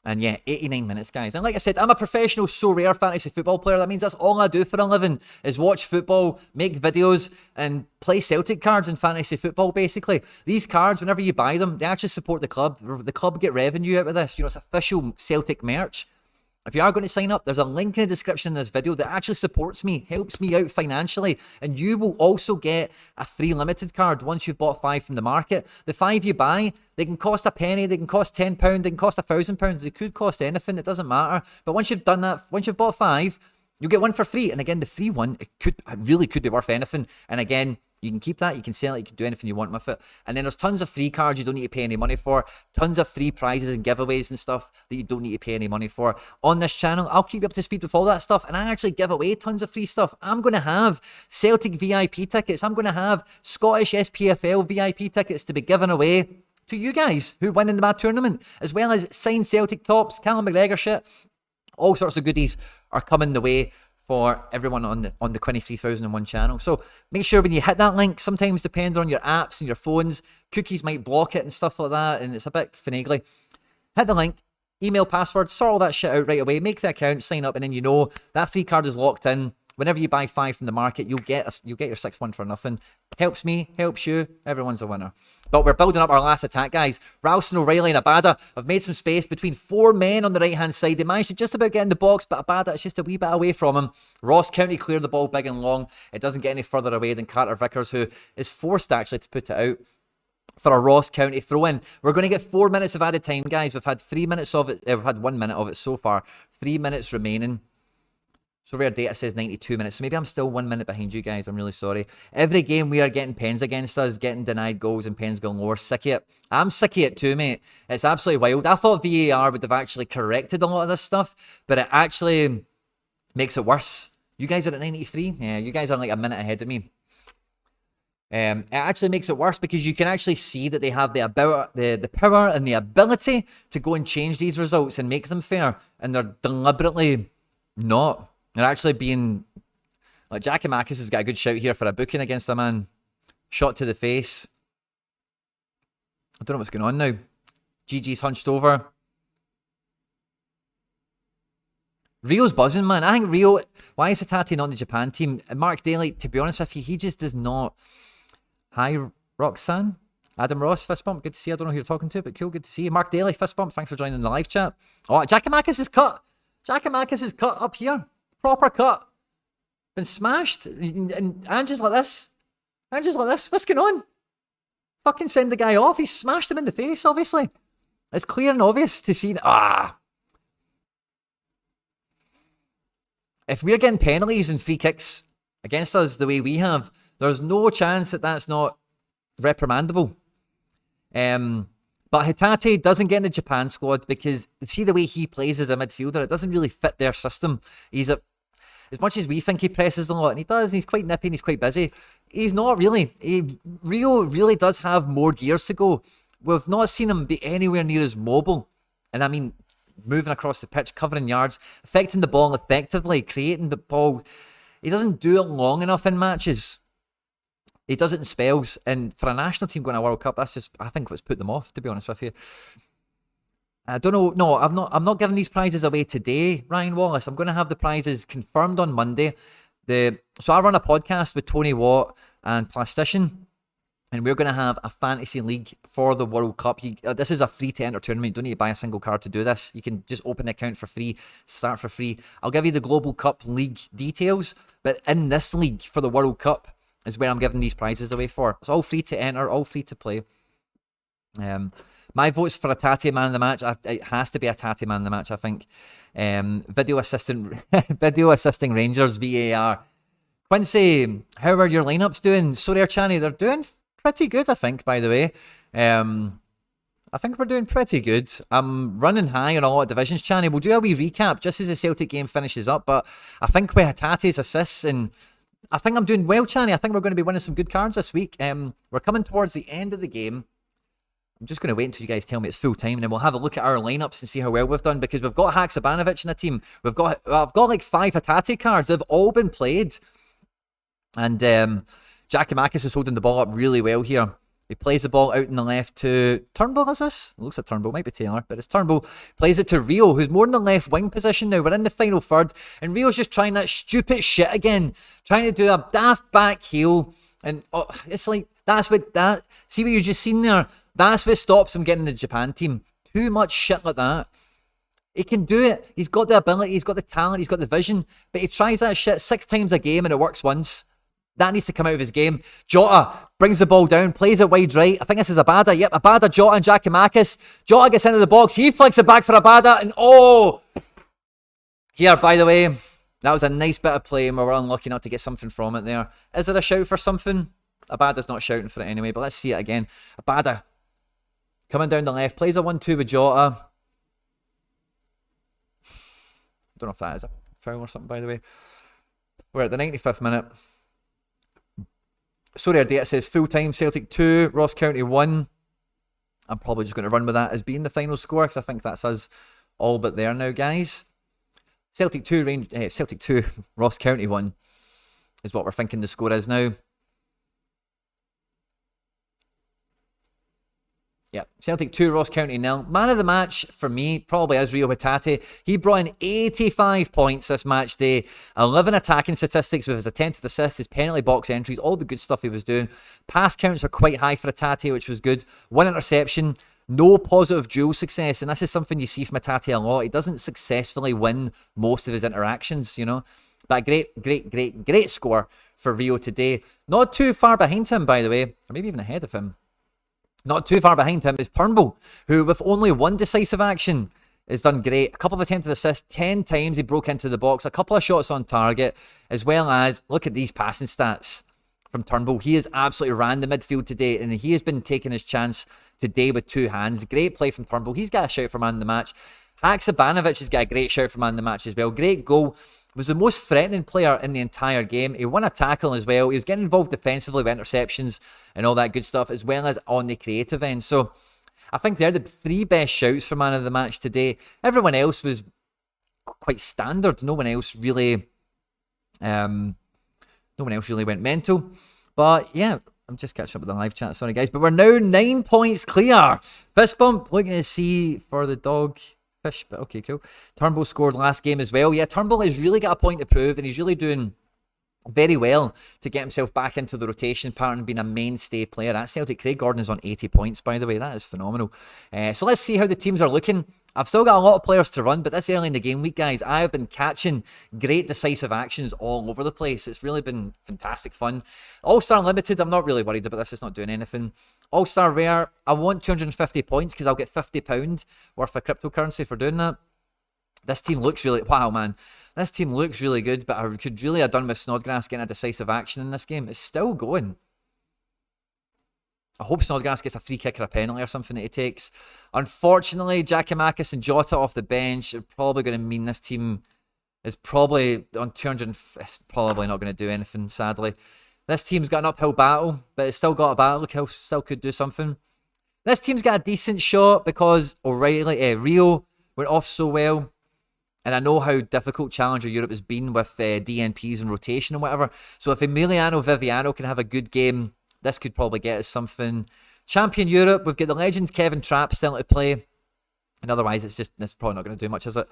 And yeah, 89 minutes, guys. And like I said, I'm a professional Sorare fantasy football player. That means that's all I do for a living, is watch football, make videos, and play Celtic cards in fantasy football, basically. These cards, whenever you buy them, they actually support the club. The club get revenue out of this. You know, it's official Celtic merch. If you are going to sign up, there's a link in the description in this video that actually supports me, helps me out financially, and you will also get a free limited card once you've bought 5 from the market. The 5 you buy, they can cost a penny, they can cost £10, they can cost £1,000, they could cost anything, it doesn't matter. But once you've done that, once you've bought 5, you'll get one for free. And again, the free one, it really could be worth anything. And again, you can keep that, you can sell it, you can do anything you want with it. And then there's tons of free cards you don't need to pay any money for. Tons of free prizes and giveaways and stuff that you don't need to pay any money for. On this channel, I'll keep you up to speed with all that stuff. And I actually give away tons of free stuff. I'm going to have Celtic VIP tickets. I'm going to have Scottish SPFL VIP tickets to be given away to you guys who win in my tournament. As well as signed Celtic tops, Callum McGregor shit. All sorts of goodies are coming the way for everyone on the Quinny3001 channel. So make sure when you hit that link, sometimes depending on your apps and your phones, cookies might block it and stuff like that, and it's a bit finagly. Hit the link, email, password, sort all that shit out right away, make the account, sign up, and then you know that free card is locked in. Whenever you buy 5 from the market, you'll get your 6-1 for nothing. Helps me, helps you, everyone's a winner. But we're building up our last attack, guys. Ralston, O'Reilly and Abada have made some space between 4 men on the right-hand side. They managed to just about get in the box, but Abada is just a wee bit away from him. Ross County clear the ball big and long. It doesn't get any further away than Carter Vickers, who is forced actually to put it out for a Ross County throw-in. We're going to get 4 minutes of added time, guys. We've had 3 minutes of it. We've had 1 minute of it so far. 3 minutes remaining. So rare data says 92 minutes. So maybe I'm still 1 minute behind you guys. I'm really sorry. Every game we are getting pens against us, getting denied goals and pens going lower. Sick of it. I'm sick of it too, mate. It's absolutely wild. I thought VAR would have actually corrected a lot of this stuff, but it actually makes it worse. You guys are at 93? Yeah, you guys are like a minute ahead of me. It actually makes it worse because you can actually see that they have the power and the ability to go and change these results and make them fair, and they're deliberately not. They're actually being... Like, Giakoumakis has got a good shout here for a booking against a man. Shot to the face. I don't know what's going on now. GG's hunched over. Rio's buzzing, man. I think Rio, why is Hatate not in the Japan team? Mark Daly, to be honest with you, he just does not. Hi, Roxanne. Adam Ross, fist bump. Good to see you. I don't know who you're talking to, but cool. Good to see you. Mark Daly, fist bump. Thanks for joining the live chat. Oh, Giacomakis is cut. Giacomakis is cut up here. Proper cut. Been smashed. And Angie's like this. Angie's like this. What's going on? Fucking send the guy off. He smashed him in the face, obviously. It's clear and obvious to see. If we're getting penalties and free kicks against us the way we have, there's no chance that that's not reprimandable. But Hatate doesn't get in the Japan squad because see the way he plays as a midfielder, it doesn't really fit their system. He's as much as we think he presses a lot, and he does, and he's quite nippy and he's quite busy. He's not really. Rio really does have more gears to go. We've not seen him be anywhere near as mobile. And I mean, moving across the pitch, covering yards, affecting the ball effectively, creating the ball. He doesn't do it long enough in matches. He does it in spells. And for a national team going to a World Cup, that's just, I think, what's put them off, to be honest with you. I don't know. No, I'm not giving these prizes away today, Ryan Wallace. I'm going to have the prizes confirmed on Monday. So I run a podcast with Tony Watt and Plastician, and we're going to have a fantasy league for the World Cup. This is a free-to-enter tournament. You don't need to buy a single card to do this. You can just open the account for free, start for free. I'll give you the Global Cup League details, but in this league for the World Cup is where I'm giving these prizes away for. It's all free to enter, all free to play. My vote's for Hatate man of the match. It has to be Hatate man of the match, I think. Video assisting Rangers, VAR. Quincy, how are your lineups doing? Sorare Chani, they're doing pretty good, I think, by the way. I think we're doing pretty good. I'm running high on a lot of divisions, Chani. We'll do a wee recap just as the Celtic game finishes up, but I think with Hatate's assists, and I think I'm doing well, Chani. I think we're going to be winning some good cards this week. We're coming towards the end of the game. I'm just going to wait until you guys tell me it's full time, and then we'll have a look at our lineups and see how well we've done, because we've got Haksabanovic in the team. I've got like 5 Hatate cards. They've all been played. And Giacomakis is holding the ball up really well here. He plays the ball out in the left to Turnbull, is this? It looks like Turnbull, might be Taylor, but it's Turnbull. Plays it to Rio, who's more in the left wing position now. We're in the final third, and Rio's just trying that stupid shit again. Trying to do a daft back heel. And it's like, see what you just seen there? That's what stops him getting the Japan team. Too much shit like that. He can do it. He's got the ability, he's got the talent, he's got the vision, but he tries that shit 6 times a game and it works once. That needs to come out of his game. Jota brings the ball down, plays it wide right. I think this is Abada. Yep, Abada, Jota and Giacomakis. Jota gets into the box. He flicks it back for Abada. And here, by the way, that was a nice bit of play and we were unlucky not to get something from it there. Is it a shout for something? Abada's not shouting for it anyway, but let's see it again. Abada coming down the left. Plays a 1-2 with Jota. I don't know if that is a foul or something, by the way. We're at the 95th minute. Sorare data says full-time Celtic 2, Ross County 1. I'm probably just going to run with that as being the final score because I think that's us all but there now, guys. Celtic 2, Ross County 1 is what we're thinking the score is now. Yeah, Celtic 2, Ross County 0. Man of the match for me probably is Rio Hatate. He brought in 85 points this match day. 11 attacking statistics with his attempted assists, his penalty box entries, all the good stuff he was doing. Pass counts are quite high for Hatate, which was good. 1 interception, no positive duel success, and this is something you see from Hatate a lot. He doesn't successfully win most of his interactions, you know. But a great score for Rio today. Not too far behind him, by the way, or maybe even ahead of him. Not too far behind him is Turnbull, who with only 1 decisive action has done great. A couple of attempted assists, 10 times he broke into the box, a couple of shots on target, as well as, look at these passing stats from Turnbull. He has absolutely ran the midfield today, and he has been taking his chance today with 2 hands. Great play from Turnbull. He's got a shout for man of the match. Haksabanovic has got a great shout for man of the match as well. Great goal. Was the most threatening player in the entire game. He won a tackle as well. He was getting involved defensively with interceptions and all that good stuff, as well as on the creative end. So I think they're the 3 best shouts for man of the match today. Everyone else was quite standard. No one else really went mental. But yeah, I'm just catching up with the live chat. Sorry guys, but we're now 9 points clear. Fist bump. Looking to see for the dog Fish, but okay, cool. Turnbull scored last game as well. Yeah, Turnbull has really got a point to prove, and he's really doing very well to get himself back into the rotation pattern, being a mainstay player at Celtic. Craig Gordon is on 80 points, by the way. That is phenomenal. So let's see how the teams are looking. I've still got a lot of players to run, but this early in the game week, guys, I have been catching great decisive actions all over the place. It's really been fantastic fun. All-Star Limited, I'm not really worried about this. It's not doing anything. All-Star Rare, I want 250 points because I'll get £50 worth of cryptocurrency for doing that. This team looks really... Wow, man. This team looks really good, but I could really have done with Snodgrass getting a decisive action in this game. It's still going. I hope Snodgrass gets a free kick or a penalty or something that he takes. Unfortunately, Giakoumakis and Jota off the bench are probably going to mean this team is probably on 200... It's probably not going to do anything, sadly. This team's got an uphill battle, but it's still got a battle. Look how still could do something. This team's got a decent shot because Rio went off so well. And I know how difficult Challenger Europe has been with DNPs and rotation and whatever. So if Emiliano Viviano can have a good game, this could probably get us something. Champion Europe, we've got the legend Kevin Trapp still to play. And otherwise, it's probably not going to do much, is it?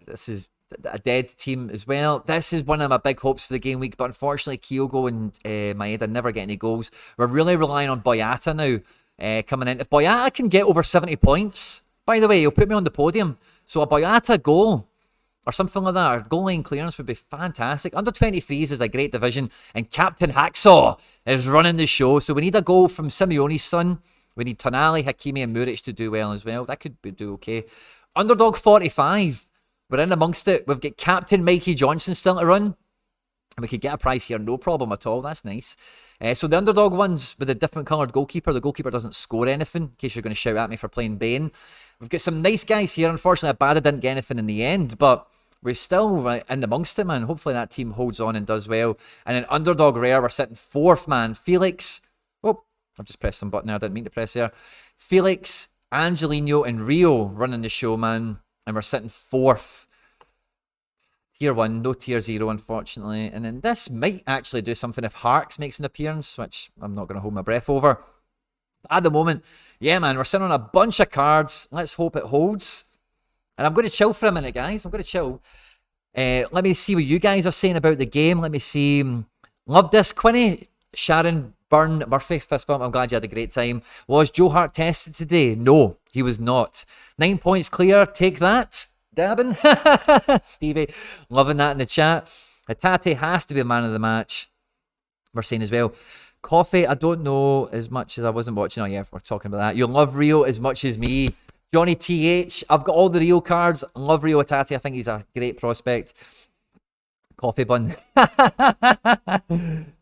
This is a dead team as well. This is one of my big hopes for the game week. But unfortunately, Kyogo and Maeda never get any goals. We're really relying on Boyata now coming in. If Boyata can get over 70 points, by the way, he'll put me on the podium. So a Boyata goal or something like that, or goal line clearance would be fantastic. Under 23s is a great division, and Captain Hacksaw is running the show. So we need a goal from Simeone's son. We need Tonali, Hakimi and Muric to do well as well. That could do okay. Underdog 45. We're in amongst it. We've got Captain Mikey Johnson still to run. And we could get a price here, no problem at all. That's nice. So the underdog ones with a different coloured goalkeeper. The goalkeeper doesn't score anything, in case you're going to shout at me for playing Bane. We've got some nice guys here. Unfortunately, Abada didn't get anything in the end, but we're still in amongst it, man. Hopefully that team holds on and does well. And in underdog rare, we're sitting fourth, man. Felix. Oh, I've just pressed some button there. I didn't mean to press there. Felix, Angelino, and Rio running the show, man. And we're sitting fourth. Tier 1, no tier 0, unfortunately. And then this might actually do something if Harks makes an appearance, which I'm not going to hold my breath over. At the moment, yeah, man, we're sitting on a bunch of cards. Let's hope it holds. And I'm going to chill for a minute, guys. I'm going to chill. Let me see what you guys are saying about the game. Let me see. Love this, Quinny. Sharon Byrne Murphy, fist bump. I'm glad you had a great time. Was Joe Hart tested today? No, he was not. 9 points clear. Take that. Dabbing. Stevie, loving that in the chat. Hatate has to be a man of the match. We're saying as well. Coffee, I don't know as much as I wasn't watching. Oh yeah, we're talking about that. You'll love Rio as much as me. Johnny TH, I've got all the Rio cards. I love Rio Hatate. I think he's a great prospect. Coffee bun.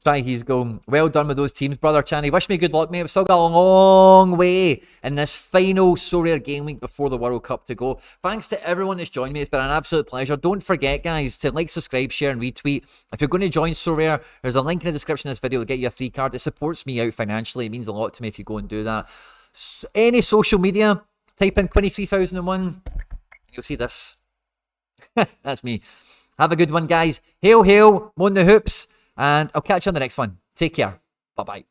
Try he's going. Well done with those teams, brother Channy. Wish me good luck, mate. We've still got a long way in this final Sorare game week before the World Cup to go. Thanks to everyone that's joined me. It's been an absolute pleasure. Don't forget, guys, to like, subscribe, share, and retweet. If you're going to join Sorare, there's a link in the description of this video to get you a free card. It supports me out financially. It means a lot to me if you go and do that. Any social media, type in Quinny3001. You'll see this. That's me. Have a good one, guys. Hail, hail, moan the hoops. And I'll catch you on the next one. Take care. Bye-bye.